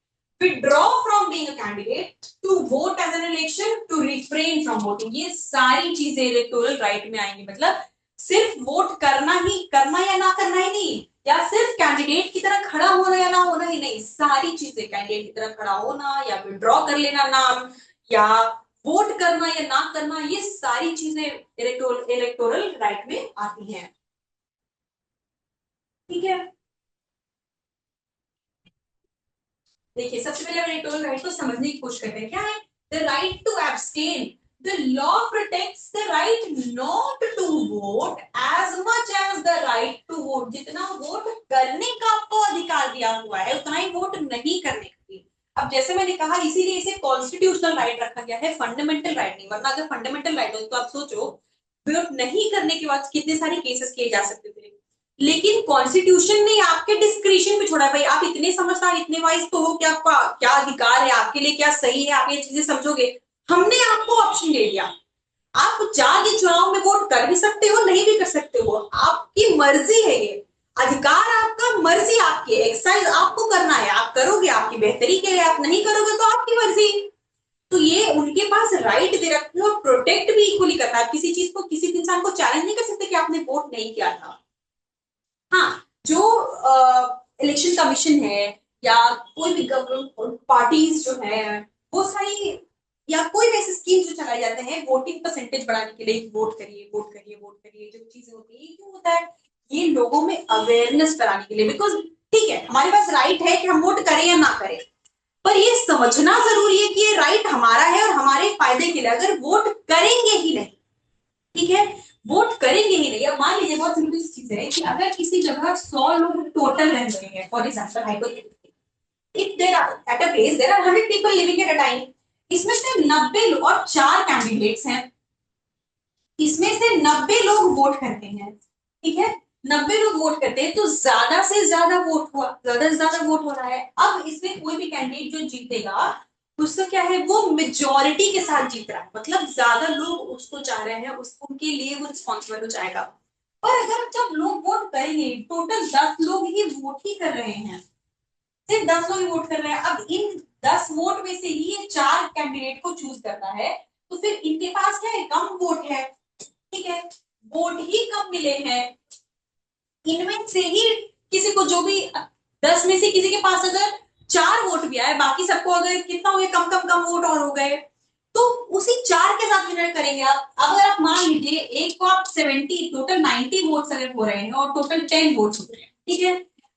withdraw from being a candidate, to vote as an election, to refrain from voting, ये सारी चीजें electoral right में आएंगी। मतलब सिर्फ vote करना ही, करना या ना करना ही नहीं, या सिर्फ कैंडिडेट की तरह खड़ा होना या ना होना ही नहीं, सारी चीजें, कैंडिडेट की तरह खड़ा होना या विड्रॉ कर लेना नाम, या वोट करना या ना करना, ये सारी चीजें इलेक्टोरल राइट में आती हैं। ठीक है। देखिए सबसे पहले हम इलेक्टोरल राइट को समझने की कोशिश करते हैं। क्या है? The right to abstain, the law protects the right not to vote as much as the right to vote. जितना वोट करने का आपको अधिकार दिया हुआ है उतना ही वोट नहीं करने का भी। अब जैसे मैंने कहा इसीलिए इसे कॉन्स्टिट्यूशनल राइट रखा गया है, फंडामेंटल राइट नहीं। वरना अगर फंडामेंटल राइट हो तो आप सोचो वोट नहीं करने के बाद कितने सारे केसेस किए जा सकते थे। लेकिन कॉन्स्टिट्यूशन ने आपके डिस्क्रिप्शन पे छोड़ा, भाई आप इतने समझदार, इतने वाइज तो हो कि आपका क्या अधिकार है, आपके लिए क्या सही है, आप ये चीजें समझोगे। हमने आपको ऑप्शन दे दिया, आप चाह के चुनाव में वोट कर भी सकते हो, नहीं भी कर सकते हो, आपकी मर्जी है, ये अधिकार आपका, मर्जी आपकी, एक्सरसाइज आपको करना है, आप करोगे आपकी बेहतरी के लिए, आप नहीं करोगे तो आपकी मर्जी। तो ये उनके पास राइट दे रखते हैं और प्रोटेक्ट भी इक्वली करता है। किसी चीज को, किसी इंसान को चैलेंज नहीं कर सकते कि आपने वोट नहीं किया था। हाँ, जो इलेक्शन कमीशन है या कोई भी गवर्नमेंट पार्टीज जो है, वो सारी, या कोई भी ऐसे स्कीम जो चलाए जाते हैं वोटिंग परसेंटेज बढ़ाने के लिए, वोट करिए वोट करिए वोट करिए, जो चीजें होती है, ये क्यों होता है? ये लोगों में अवेयरनेस कराने के लिए। बिकॉज ठीक है, हमारे पास राइट है कि हम वोट करें या ना करें, पर ये समझना जरूरी है कि ये राइट हमारा है और हमारे फायदे के लिए। अगर वोट करेंगे ही नहीं, ठीक है, वोट करेंगे ही नहीं। अब मान लीजिए बहुत सिंपल चीज है कि अगर किसी जगह 100 लोग टोटल रह रहे हैं, for example hypothetically, if there are at a place there are 100 people living at a time, इसमें से 90 और 4 कैंडिडेट्स हैं, इसमें से 90 लोग वोट करते हैं। ठीक है, 90 लोग वोट करते हैं तो ज्यादा से ज्यादा वोट हुआ, ज्यादा से ज्यादा वोट हो रहा है। अब इसमें कोई भी कैंडिडेट जो जीतेगा उसका क्या है, वो मेजोरिटी के साथ जीत रहा है, मतलब ज्यादा लोग उसको चाह रहे हैं, उसको, उनके लिए वो रिस्पॉन्सिबल हो जाएगा। और अगर जब लोग वोट करेंगे, टोटल 10 लोग ही वोट ही कर रहे हैं, सिर्फ 10 लोग ही वोट कर रहे हैं, अब इन 10 वोट में से ही ये 4 कैंडिडेट को चूज करता है, तो फिर इनके पास क्या है, कम वोट है। ठीक है, वोट ही कम मिले हैं, इनमें से ही किसी को, जो भी 10 में से किसी के पास अगर 4 वोट भी आए, बाकी सबको अगर कितना हो गया, कम कम कम वोट और हो गए, तो उसी 4 के साथ विनर करेंगे आप। अगर आप मान लीजिए एक को आप 70, टोटल 90 वोट अगर हो रहे हैं और टोटल 10 वोट हो रहे हैं, ठीक है,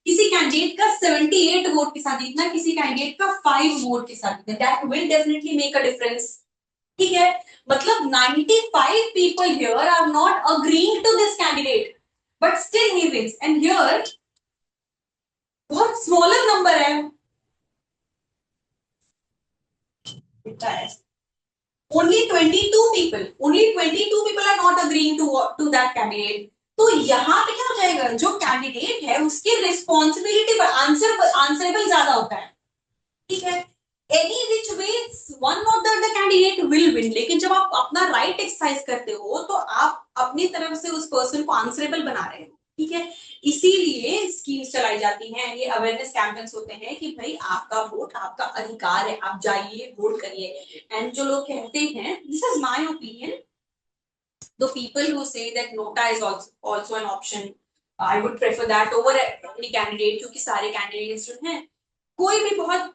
किसी कैंडिडेट का 78 वोट के साथ जीतना, किसी कैंडिडेट का 5 वोट के साथ जीतना, that will definitely make a difference. ठीक है, मतलब 95 people here are not agreeing to this candidate, but still he wins, and here बहुत स्मॉलर नंबर है, कितना है, only 22 people are not agreeing to that candidate। तो यहाँ पे क्या हो जाएगा, जो कैंडिडेट है उसकी रिस्पॉन्सिबिलिटी आंसरेबल ज्यादा होता है। ठीक है, any which way one of the candidate will win. लेकिन जब आप अपना राइट एक्सरसाइज करते हो तो आप अपनी तरफ से उस पर्सन को आंसरेबल बना रहे हो, ठीक है। इसीलिए स्कीम्स चलाई जाती हैं, ये अवेयरनेस कैंपेन्स होते हैं कि भाई आपका वोट आपका अधिकार है, आप जाइए वोट करिए। एंड जो लोग कहते हैं, this is my opinion, the people who say that nota is also an option, I would prefer that over any candidate, क्योंकि सारे कैंडिडेट्स जो हैं कोई भी बहुत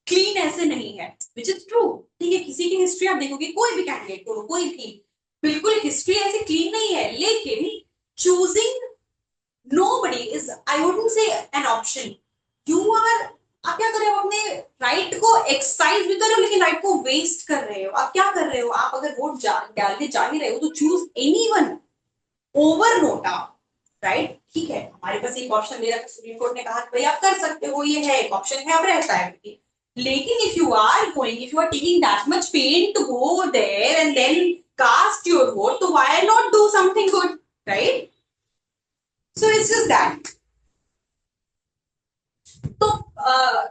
क्लीन ऐसे नहीं है, विच इज ट्रू, ठीक है। किसी की हिस्ट्री आप देखोगे, कोई भी कैंडिडेट को कोई भी बिल्कुल हिस्ट्री ऐसे क्लीन नहीं है, लेकिन choosing nobody is, I wouldn't say an option, you are, आप क्या कर रहे हो, अपने राइट को एक्सरसाइज भी कर रहे हो लेकिन राइट को वेस्ट कर रहे हो। आप क्या कर रहे हो, आप अगर वोट डाल के जा ही रहे हो तो choose anyone over NOTA, right, ठीक है। हमारे पास एक ऑप्शन दे रखा, सुप्रीम कोर्ट ने कहा भाई आप कर सकते हो, ये है एक ऑप्शन है, अब रहता है। लेकिन if you are going, if you are taking that much pain to go there and then cast your vote, तो why not do something good, right. So it's just that. तो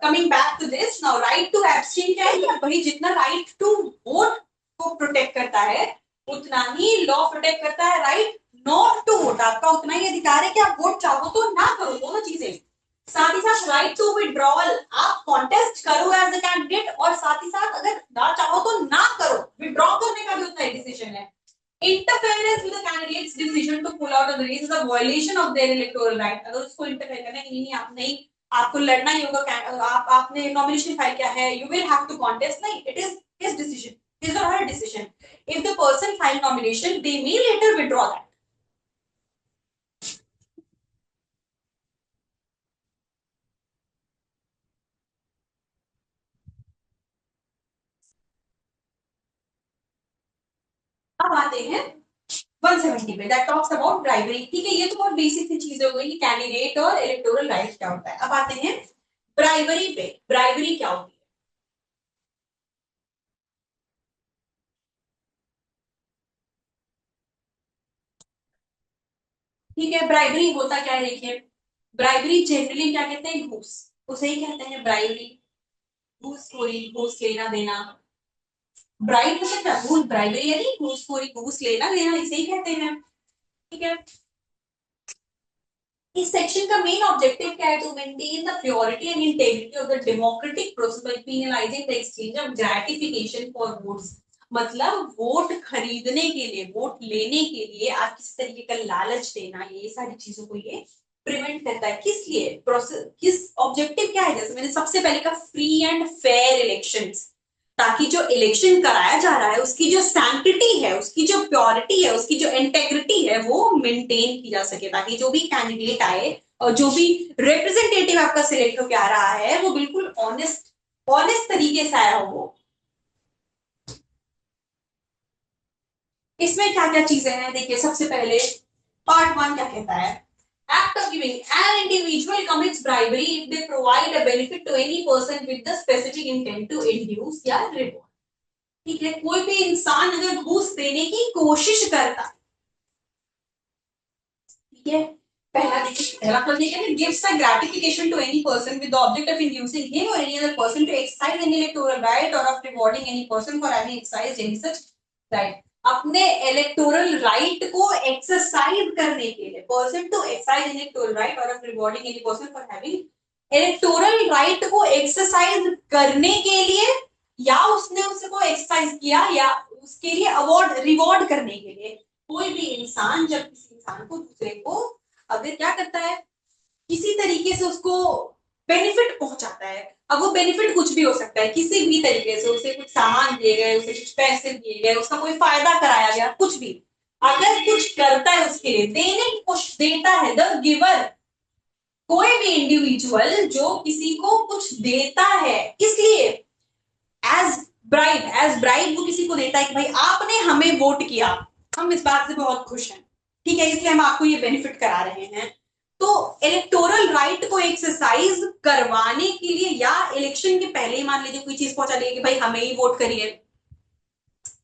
coming back to this now, right to abstain क्या है, भाई जितना right to vote को protect करता है उतना ही लॉ प्रोटेक्ट करता है राइट नॉट टू वोट। आपका उतना ही अधिकार है कि आप वोट चाहो तो ना करो, दोनों चीजें। साथ ही साथ राइट टू विड्रॉवल, आप कॉन्टेस्ट करो एज अ कैंडिडेट, और साथ ही साथ अगर ना चाहो तो ना करो, विड्रॉ करने का भी उतना ही डिसीजन है। Interference with the candidate's decision to pull out of the race is a violation of their electoral right। अगर उसको इंटरफेयर करना है, नहीं आप नहीं, आपको लड़ना ही होगा, आपने नॉमिनेशन फाइल किया है, you will have to contest, नहीं, it is his decision, his or her decision। If the person file nomination, they may later withdraw that। अब आते हैं 170 पे, दैट टॉक्स अबाउट ब्राइबरी, ठीक है। ये तो बहुत बेसिक सी चीजें हो गई कि कैंडिडेट और इलेक्टोरल राइट क्या होता है। अब आते हैं ब्राइबरी पे, ब्राइबरी क्या होती है, ठीक है। ब्राइबरी होता क्या है, देखिए, ब्राइबरी जनरली क्या कहते हैं, घूस, उसे ही कहते हैं ब्राइबरी, घूसखोरी, घूस लेना देना। ब्राइब मतलब क्या, घूस, ब्राइबरी यानी घूसखोरी, घूस लेना देना, इसे ही कहते हैं, ठीक है। इस सेक्शन का मेन ऑब्जेक्टिव क्या है, to maintain the purity and integrity of the democratic process by penalising the exchange of gratification for votes. मतलब वोट खरीदने के लिए, वोट लेने के लिए आप किसी तरीके का लालच देना, ये सारी चीजों को ये प्रिवेंट करता है। किस लिए, प्रोसेस, किस ऑब्जेक्टिव क्या है, जैसे मैंने सबसे पहले का फ्री एंड फेयर इलेक्शंस, ताकि जो इलेक्शन कराया जा रहा है उसकी जो सैंक्टिटी है, उसकी जो प्योरिटी है, उसकी जो इंटेग्रिटी है वो मेंटेन की जा सके, ताकि जो भी कैंडिडेट आए और जो भी रिप्रेजेंटेटिव आपका सिलेक्ट होकर आ रहा है वो बिल्कुल ऑनेस्ट, ऑनेस्ट तरीके से आया हो वो। इसमें क्या क्या चीजें हैं, देखिए सबसे पहले पार्ट 1 क्या कहता है, act of giving, an individual commits bribery if they provide a benefit to any person with the specific intent to induce या reward, ठीक है। कोई भी इंसान अगर घूस देने की कोशिश करता, ठीक है, पहला देखिए, पहला क्वेश्चन है, gives a gratification to any person with the object of inducing him or any other person to exercise any electoral right or of rewarding any person for having exercised any such right। अपने electoral right को exercise करने के लिए, person to exercise electoral right और of rewarding any person for having electoral right को exercise करने के लिए, या उसने उसको एक्सरसाइज किया, या उसके लिए अवार्ड रिवॉर्ड करने के लिए। कोई भी इंसान जब किसी इंसान को, दूसरे को अगर क्या करता है, किसी तरीके से उसको बेनिफिट पहुंचाता है, अब वो बेनिफिट कुछ भी हो सकता है, किसी भी तरीके से, उसे कुछ सामान दिए गए, उसे कुछ पैसे दिए गए, उसका कोई फायदा कराया गया, कुछ भी, अगर कुछ करता है उसके लिए, देने की कोशिश, देता है, द गिवर, कोई भी इंडिविजुअल जो किसी को कुछ देता है, इसलिए एज ब्राइब वो किसी को देता है कि भाई आपने हमें वोट किया, हम इस बात से बहुत खुश हैं, ठीक है, इसलिए हम आपको ये बेनिफिट करा रहे हैं। तो इलेक्टोरल राइट को एक्सरसाइज करवाने के लिए, या इलेक्शन के पहले ही मान लीजिए कोई चीज पहुंचा दी कि भाई हमें ही वोट करिए,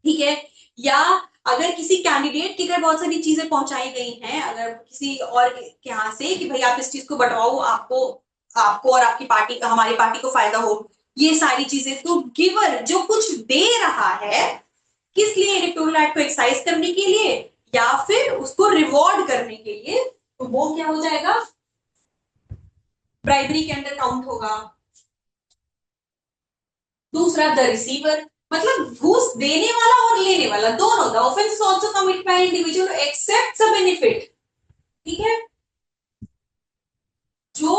ठीक है, या अगर किसी कैंडिडेट की अगर बहुत सारी चीजें पहुंचाई गई हैं, अगर किसी और के यहाँ से कि भाई आप इस चीज को बंटवाओ, आपको आपको और आपकी पार्टी का, हमारी पार्टी को फायदा हो, ये सारी चीजें। तो गिवर जो कुछ दे रहा है किस लिए, इलेक्टोरल राइट को एक्सरसाइज करने के लिए या फिर उसको रिवॉर्ड करने के लिए, तो वो क्या हो जाएगा, ब्राइबरी के अंडर काउंट होगा। दूसरा द रिसीवर, मतलब घूस देने वाला और लेने वाला दोनों, the offence is also committed by individual except the benefit. ठीक है, जो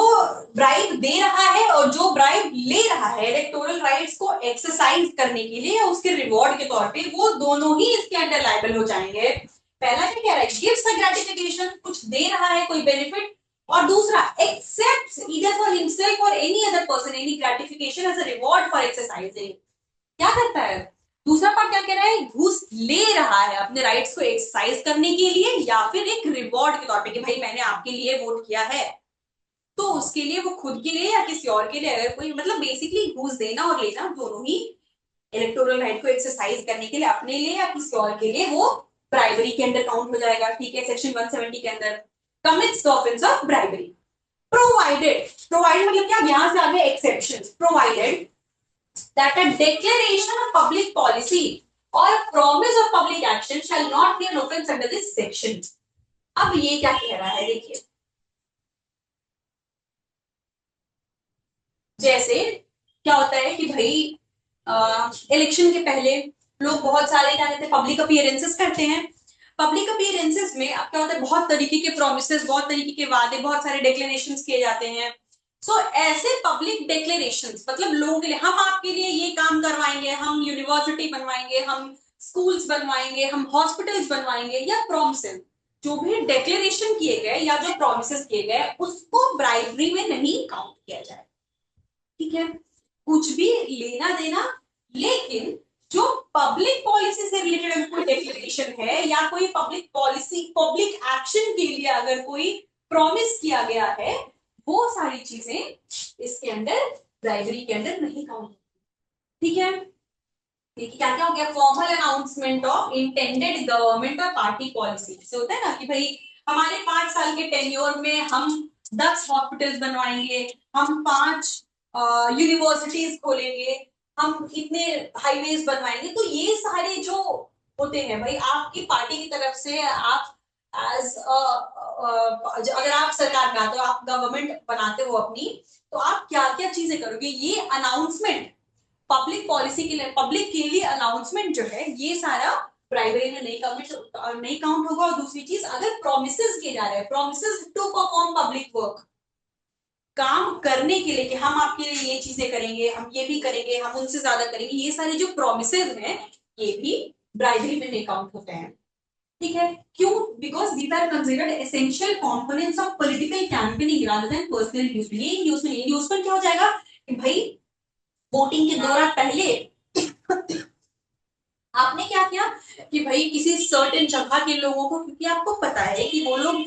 ब्राइब दे रहा है और जो ब्राइब ले रहा है इलेक्टोरल राइट्स को एक्सरसाइज करने के लिए या उसके रिवॉर्ड के तौर पे, वो दोनों ही इसके अंडर लायबल हो जाएंगे। पहला क्या कह रहा है, गिव्स अ ग्रेटिफिकेशन, कुछ दे रहा है कोई बेनिफिट, और दूसरा एक्सेप्ट्स ईदर फॉर हिमसेल्फ और any other person any gratification as a reward for exercising. क्या करता है, दूसरा पार्ट क्या कह रहा है, घूस ले रहा है अपने राइट्स को एक्सरसाइज करने के लिए या फिर एक रिवॉर्ड के तौर पे कि भाई मैंने आपके लिए वोट किया है, तो उसके लिए वो खुद के लिए या किसी और के लिए अगर कोई, मतलब बेसिकली घूस देना और लेना दोनों ही इलेक्टोरल राइट को एक्सरसाइज करने के लिए अपने लिए या किसी और के लिए, वो ब्राइबरी के अंडर काउंट हो जाएगा। ठीक है, सेक्शन 170 के अंदर commits the offence of bribery. Provided, provided मतलब क्या, यहां से आगे exceptions, provided that a declaration of public policy or promise of public action shall not be an offense under this section। अब ये क्या कह रहा है, देखिए, जैसे क्या होता है कि भाई इलेक्शन के पहले लोग बहुत सारे क्या कहते हैं पब्लिक अपीयरेंसेस करते हैं। पब्लिक अपीयरेंसेस में अब क्या होता है, बहुत तरीके के प्रोमिसेस, बहुत तरीके के वादे, बहुत सारे डिक्लेरेशंस किए जाते हैं। सो ऐसे पब्लिक डिक्लेरेशंस मतलब लोगों के लिए, हम आपके लिए ये काम करवाएंगे, हम यूनिवर्सिटी बनवाएंगे, हम स्कूल्स बनवाएंगे, हम हॉस्पिटल्स बनवाएंगे, या प्रोमिसेस, जो भी डिक्लेरेशन किए गए या जो प्रोमिसेस किए गए उसको ब्राइबरी में नहीं काउंट किया जाए। ठीक है, कुछ भी लेना देना, लेकिन जो पब्लिक पॉलिसी से रिलेटेड कोई डिक्लेरेशन है या कोई पब्लिक पॉलिसी पब्लिक एक्शन के लिए अगर कोई प्रॉमिस किया गया है, वो सारी चीजें इसके अंदर ब्राइबरी के अंदर नहीं काउंट। ठीक है, क्या क्या हो गया, formal announcement of intended government और पार्टी पॉलिसी से होता है ना कि भाई हमारे 5 साल के टेन्योर में हम 10 हॉस्पिटल्स बनवाएंगे, हम 5 यूनिवर्सिटीज खोलेंगे, हम इतने हाईवेज बनवाएंगे। तो ये सारे जो होते हैं भाई आपकी पार्टी की तरफ से, आप एज अगर आप सरकार में आते हो, आप गवर्नमेंट बनाते हो अपनी, तो आप क्या क्या चीजें करोगे, ये अनाउंसमेंट पब्लिक पॉलिसी के लिए, पब्लिक के लिए अनाउंसमेंट जो है, ये सारा प्राइवेट में नहीं काउंट होगा। और दूसरी चीज, अगर प्रोमिसेस किए जा रहे हैं, promises to perform public work, काम करने के लिए कि हम आपके लिए ये चीजें करेंगे, हम ये भी करेंगे, हम उनसे ज्यादा करेंगे, ये सारे जो प्रोमिसेस हैं ये भी ब्राइबरी में नहीं काउंट होते हैं। ठीक है, क्यों, because these are considered essential components of political campaigning rather than personal inducement. ये इंड्यूसमेंट क्या हो जाएगा कि भाई वोटिंग के दौरान पहले आपने क्या किया कि भाई किसी सर्टेन जगह के लोगों को, क्योंकि आपको पता है कि वो लोग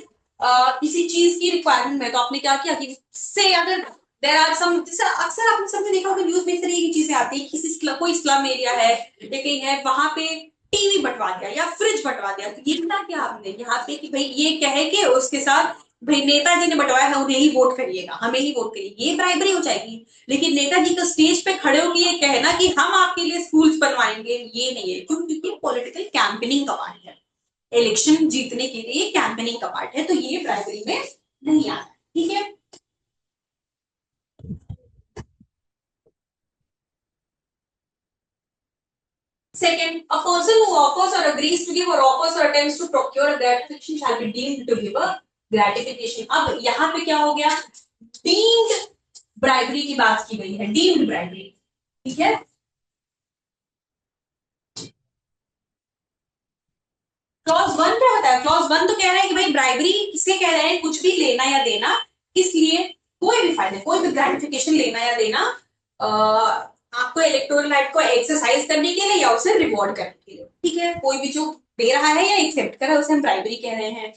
किसी चीज की रिक्वायरमेंट में, तो आपने क्या किया कि से अगर देर आर सम, जैसे अक्सर आपने सबने देखा होगा न्यूज में इस तरह की चीजें आती है, किसी कोई स्लम एरिया है लेकिन है, वहां पे टीवी बंटवा दिया या फ्रिज बंटवा दिया। तो ये था क्या आपने यहाँ पे कि भाई ये कहे के उसके साथ भाई नेताजी ने बंटवाया है उन्हें ही वोट करिएगा, हमें ही वोट करिए, ये ब्राइबरी हो जाएगी। लेकिन नेताजी को स्टेज पे खड़े होकर ये कहना कि हम आपके लिए स्कूल्स बनवाएंगे, ये नहीं है। क्यों, क्योंकि पॉलिटिकल कैंपेनिंग का पार्ट है, इलेक्शन जीतने के लिए कैंपेनिंग का पार्ट है, तो ये ब्राइबरी में नहीं आता। ठीक है, second, a person who offers or agrees to give or offers or attempts to procure a gratification shall be deemed to give a gratification। अब यहाँ पे क्या हो गया, deemed ब्राइबरी की बात की गई है, डीम्ड ब्राइबरी। ठीक है, क्लॉज 1 क्या होता है, क्लॉज 1 तो कह रहा है कि भाई ब्राइबरी किसके कह रहे हैं, कुछ भी लेना या देना, किस लिए, कोई भी फायदे, कोई भी ग्रेटिफिकेशन लेना या देना आपको इलेक्टोरल राइट को एक्सरसाइज करने के लिए या उसे रिवॉर्ड करने के लिए। ठीक है, कोई भी जो दे रहा है या एक्सेप्ट कर रहा है उसे हम ब्राइबरी कह रहे हैं।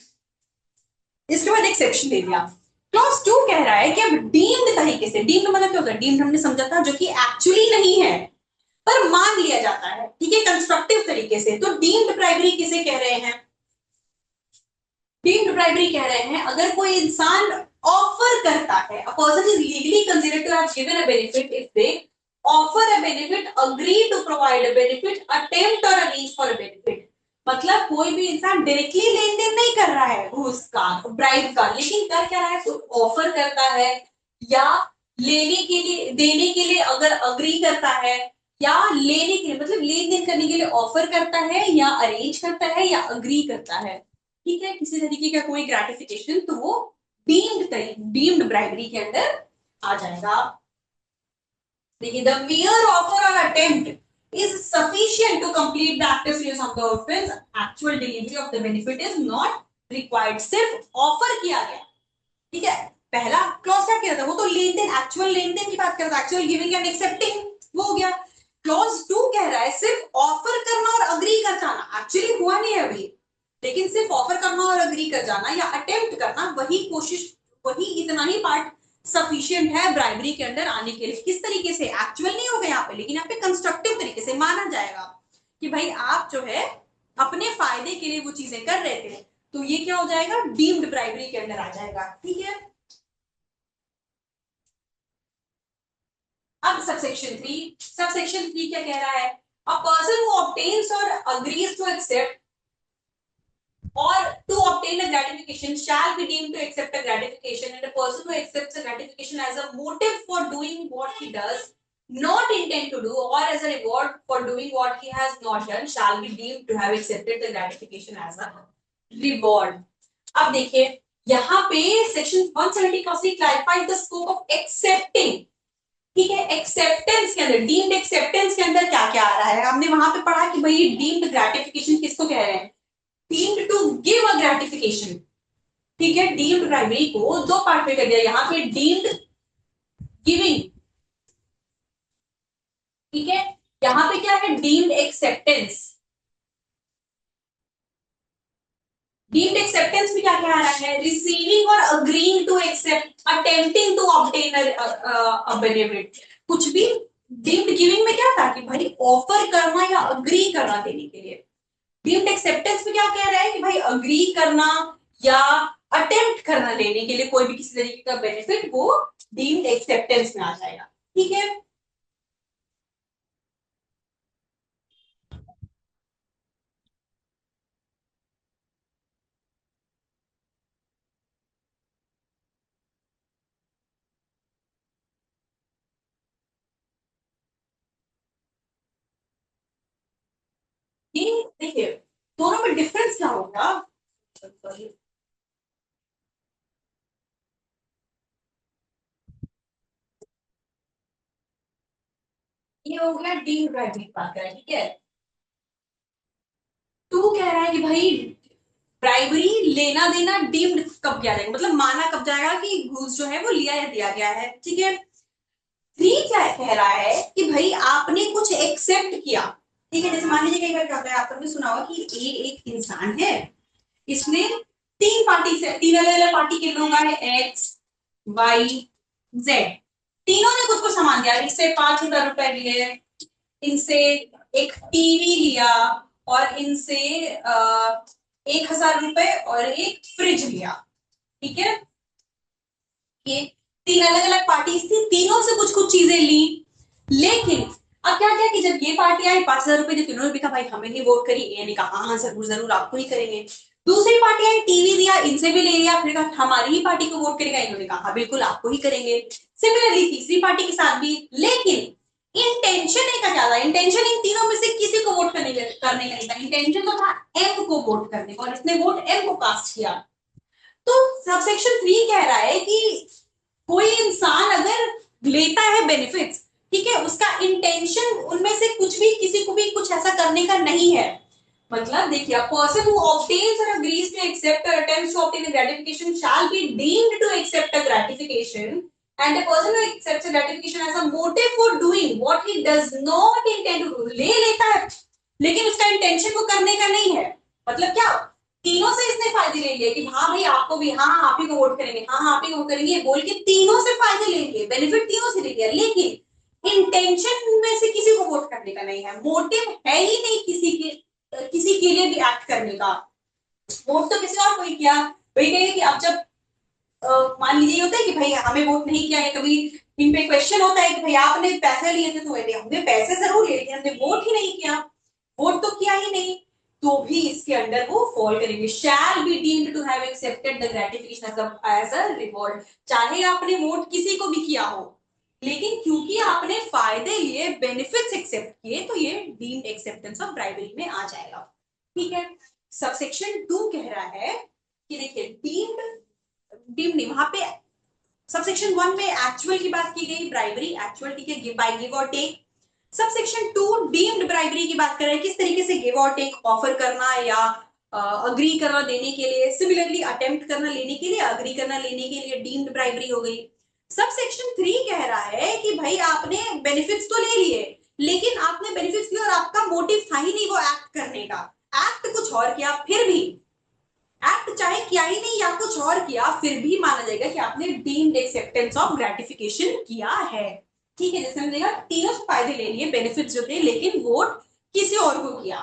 इसके बाद एक सेक्शन दे दिया, क्लॉज 2 कह रहा है कि अब डीम्ड तरीके से, डीम्ड मतलब क्या होता है, डीम्ड हमने समझा था जो कि एक्चुअली नहीं है पर मान लिया जाता है, ठीक है, कंस्ट्रक्टिव तरीके से। तो डीम्ड ब्राइबरी किसे कह रहे हैं, डीम्ड ब्राइबरी कह रहे हैं अगर कोई इंसान ऑफर करता है, a person is legally considered to have given a benefit if they offer a benefit, agree to provide a benefit, attempt और अरेंज फॉर अ बेनिफिट। मतलब कोई भी इंसान डायरेक्टली लेन देन नहीं कर रहा है उसका ब्राइब का, लेकिन कर क्या रहा है, तो ऑफर करता है, या लेने के लिए देने के लिए अगर अग्री करता है, या लेने के लिए मतलब लेन देन करने के लिए ऑफर करता है, या अरेंज करता है, या अग्री करता है, ठीक है, किसी तरीके का कोई ग्रेटिफिकेशन, तो वो डीम्ड ब्राइबरी के अंदर आ जाएगा। देखिए, द मियर ऑफर और attempt is sufficient to complete the active use of the offence, actual delivery of the benefit is not required. सिर्फ ऑफर किया गया, ठीक है, पहला क्लॉज क्या कह रहा था, वो तो लेन देन, एक्चुअल लेन देन की बात कर रहा था, एक्चुअल गिविंग एंड एक्सेप्टिंग, वो हो गया। क्लॉज 2 कह रहा है सिर्फ ऑफर करना और अग्री कर जाना, एक्चुअली हुआ नहीं है अभी, लेकिन सिर्फ ऑफर करना और अग्री कर जाना या अटेम्प्ट करना, वही कोशिश, वही इतना ही पार्ट सफिशिएंट है ब्राइबरी के अंदर आने के लिए। किस तरीके से, एक्चुअल नहीं होगा यहाँ पे, लेकिन यहाँ पे कंस्ट्रक्टिव तरीके से माना जाएगा कि भाई आप जो है अपने फायदे के लिए वो चीजें कर रहे थे, तो ये क्या हो जाएगा, डीम्ड ब्राइबरी के अंदर आ जाएगा, ठीक है। अब सबसेक्शन 3 क्या कह रहा है, अ पर्सन हु ऑब्टेन्स और agrees to accept or to obtain a gratification shall be deemed to accept a gratification, and a person who accepts a gratification as a motive for doing what he does not intend to do, or as a reward for doing what he has not done, shall be deemed to have accepted the gratification as a reward। अब देखिए यहाँ पे section 170 closely clarifies the scope of accepting, ठीक है, acceptance के अंदर, deemed acceptance के अंदर क्या क्या आ रहा है, हमने वहां पे पढ़ा कि भाई डीम्ड ग्रेटिफिकेशन किसको कह रहे हैं, deemed to give a gratification, ठीक है, डीम्ड प्राइमरी को दो पार्ट में कर दिया, यहाँ पे डीम्ड गिविंग, ठीक है, यहाँ पे क्या है, डीम्ड एक्सेप्टेंस। डीम्ड एक्सेप्टेंस में क्या क्या आ रहा है, रिसीविंग और agreeing to accept, attempting to obtain a benefit, कुछ भी। डीम्ड गिविंग में क्या था कि भाई ऑफर करना या अग्री करना देने के लिए। डीम्ड एक्सेप्टेंस में क्या कह रहा है कि भाई अग्री करना या अटेम्प्ट करना लेने के लिए कोई भी किसी तरीके का बेनिफिट, वो डीम्ड एक्सेप्टेंस में आ जाएगा, ठीक है। ये देखिए दोनों में डिफरेंस क्या होगा, ये हो गया डीम्ड राइटिंग बात कर, ठीक है। तू कह रहा है कि भाई ब्राइबरी लेना देना डीम्ड कब किया जाएगा, मतलब माना कब जाएगा कि घूस जो है वो लिया या दिया गया है, ठीक है। थ्री क्या कह रहा है कि भाई आपने कुछ एक्सेप्ट किया, ठीक है, जैसे मान लीजिए कई बार क्या होता है, आपने सुना होगा कि एक इंसान है, इसने तीन पार्टी से, तीन अलग अलग पार्टी के लोग आए, एक्स वाई जेड, तीनों ने कुछ कुछ सामान दिया, इससे 5,000 रुपए लिए, इनसे एक टीवी लिया, और इनसे 1,000 रुपए और एक फ्रिज लिया, ठीक है। ये तीन अलग अलग पार्टीज थी, तीनों से कुछ कुछ चीजें ली, लेकिन अब क्या क्या कि जब ये पार्टी आई, 5,000 रुपए जो तीनों ने भी कहा भाई हमें नहीं वोट करी, ये ने कहा हाँ जरूर जरूर आपको ही करेंगे। दूसरी पार्टी आई, टीवी दिया, इनसे भी ले लिया, फिर कहा हमारी ही पार्टी को वोट करेगा, इन्होंने कहा हाँ, बिल्कुल आपको ही करेंगे। सिमिलरली तीसरी पार्टी के साथ भी, लेकिन इंटेंशन का क्या था, इंटेंशन इन तीनों में से किसी को वोट करने का नहीं था, इंटेंशन तो था एम को वोट करने का, और इसने वोट एम को कास्ट किया। तो सबसेक्शन 3 कह रहा है कि कोई इंसान अगर लेता है बेनिफिट्स, ठीक है, उसका इंटेंशन उनमें से कुछ भी, किसी को भी कुछ ऐसा करने का नहीं है। मतलब देखिए, a person who obtains or agrees to accept or attempts to obtain a gratification shall be deemed to accept a gratification, and a person who accepts a gratification as a motive for doing what he does not intend to do, ले लेता है लेकिन उसका intention को करने का नहीं है। मतलब क्या, तीनों से इसने फायदे ले लिए कि हाँ भाई आपको भी, हाँ हाँ आप ही को वोट करेंगे, हाँ हाँ आप ही को वोट करेंगे, बोल के तीनों से फायदे ले लिए, बेनिफिट तीनों से ले लिया, लेकिन इंटेंशन में से किसी को वोट करने का नहीं है, मोटिव है ही नहीं किसी के लिए भी एक्ट करने का। वोट तो किसी और को ही किया, वही कहेंगे कि अब जब मान लीजिए होता है कि भाई हमें वोट नहीं किया है, कभी इन पे क्वेश्चन होता है कि भाई आपने पैसे लिए थे तो हमने पैसे जरूर लिए लेकिन हमने वोट ही नहीं किया, वोट तो किया ही नहीं, तो भी इसके अंडर वो फॉल करेंगे। Shall be deemed to have accepted the gratification as a reward. चाहे आपने वोट किसी को भी किया हो, लेकिन क्योंकि आपने फायदे लिए, बेनिफिट्स एक्सेप्ट किए, तो ये डीम्ड एक्सेप्टेंस ऑफ ब्राइबरी में आ जाएगा। ठीक है। सबसेक्शन 2 कह रहा है कि देखिए डीम्ड नहीं, वहां पे सबसेक्शन 1 में एक्चुअल की बात की गई, ब्राइबरी एक्चुअल, ठीक है, बाय गिव और टेक। सबसेक्शन 2 डीम्ड ब्राइबरी की बात कर रहे हैं, किस तरीके से गिव और टेक, ऑफर करना या अग्री करना देने के लिए, सिमिलरली अटेम्प्ट करना लेने के लिए, अग्री करना लेने के लिए, डीम्ड ब्राइबरी हो गई। सबसेक्शन 3 कह रहा है कि भाई आपने बेनिफिट्स तो ले लिए, लेकिन आपने बेनिफिट्स लिए और आपका मोटिव था ही नहीं वो एक्ट करने का, एक्ट कुछ और किया, फिर भी एक्ट चाहे किया ही नहीं या कुछ और किया, फिर भी माना जाएगा कि आपने डीम्ड एक्सेप्टेंस ऑफ ग्रेटिफिकेशन किया है। ठीक है, जैसे हमने देखा तीनों से फायदे ले लिए, बेनिफिट्स जो थे, लेकिन वोट किसी और को किया।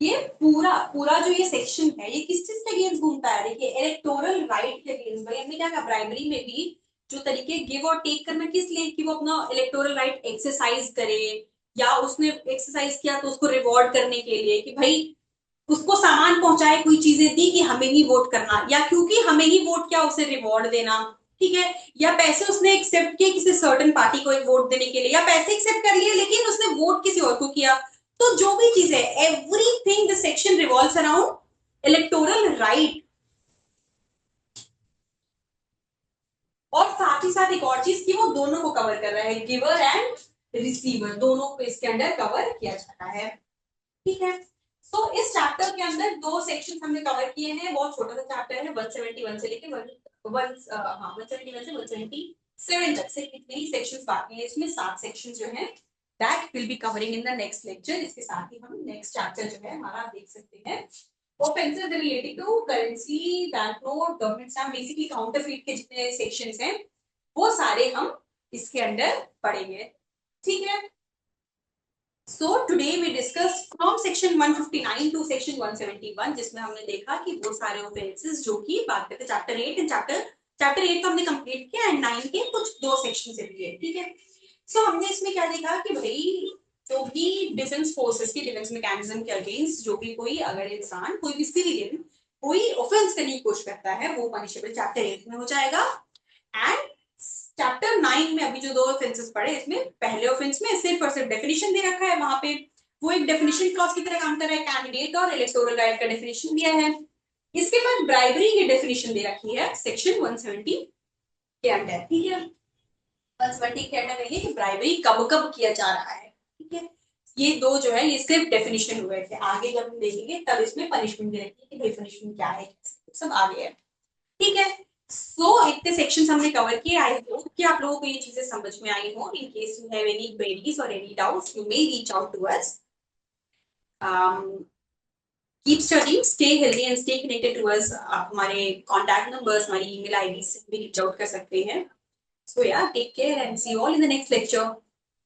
ये पूरा पूरा जो ये सेक्शन है, ये किस चीज के अगेंस्ट घूमता है? देखिए इलेक्टोरल राइट के अगेंस्ट। भाई हमने क्या कहा, ब्राइबरी में भी जो तरीके गिव और टेक करना किस लिए, कि वो अपना इलेक्टोरल राइट एक्सरसाइज करे, या उसने एक्सरसाइज किया तो उसको रिवॉर्ड करने के लिए, कि भाई उसको सामान पहुंचाए, कोई चीजें दी कि हमें ही वोट करना, या क्योंकि हमें ही वोट किया उसे रिवॉर्ड देना। ठीक है। या पैसे उसने एक्सेप्ट किए किसी सर्टन पार्टी को एक वोट देने के लिए, या पैसे एक्सेप्ट कर लिए लेकिन उसने वोट किसी और को किया। तो जो भी चीज है, everything the section revolves around electoral right. और साथ ही साथ एक और चीज की वो दोनों को कवर कर रहा है, गिवर एंड रिसीवर, दोनों को इसके अंदर कवर किया जाता है। ठीक है। तो इस चैप्टर के अंदर दो सेक्शन हमने कवर किए हैं, बहुत छोटा सा चैप्टर है, 171 से लेके 171 से 177 तक से कितने ही सेक्शंस बाकी हैं, इसमें 7 सेक्शन जो हैं that will be covering in the next lecture. इसके साथ ही हम नेक्स्ट चैप्टर जो है हमारा देख सकते हैं, offences related to currency, bank note, government stamp, basically counterfeit के जितने सेक्शंस हैं वो सारे हम इसके अंदर पढ़ेंगे। ठीक है। So today we discussed from section 159 to section 171, जिसमें हमने देखा कि वो सारे ऑफेंसेस जो कि बात करते चैप्टर 8 एंड चैप्टर 8 तो हमने कंप्लीट किया एंड 9 के कुछ दो सेक्शन से लिए। ठीक है। सो हमने इसमें क्या देखा कि भाई जो भी डिफेंस फोर्सेस की डिफेंस मैकेनिज्म के अगेंस्ट जो भी कोई अगर इंसान, कोई भी सिविलियन कोई ऑफेंस करने की कोशिश करता है, वो पनिशेबल चैप्टर 8 में हो जाएगा। एंड चैप्टर 9 में अभी जो दो ऑफेंसेस पढ़े, इसमें पहले ऑफेंस में सिर्फ और सिर्फ डेफिनेशन दे रखा है, वहां पे वो एक डेफिनेशन क्लॉज की तरह काम कर रहा है, कैंडिडेट और इलेक्टोरल राइट का डेफिनेशन दिया है। इसके बाद ब्राइबरी की डेफिनेशन दे रखी है सेक्शन 170 के अंदर। ठीक है। 170 के अंदर कहिए कि ब्राइबरी कब कब किया जा रहा है। ठीक है। ये दो जो है ये सिर्फ डेफिनेशन हुए थे, आगे जब हम देखेंगे तब इसमें पनिशमेंट दे रखी है कि डेफिनेशन क्या है, सब आगे है। ठीक है। सो इतने सेक्शंस हमने कवर किए, आई होप कि आप लोगों को ये चीजें समझ में आई हो। In case you have any queries और any doubts you may reach out to us. Keep studying, stay healthy and stay connected to us. आप हमारे कॉन्टैक्ट नंबर्स, हमारी ईमेल आईडी से भी रीच आउट कर सकते हैं। So yeah take care and see you all in the next lecture.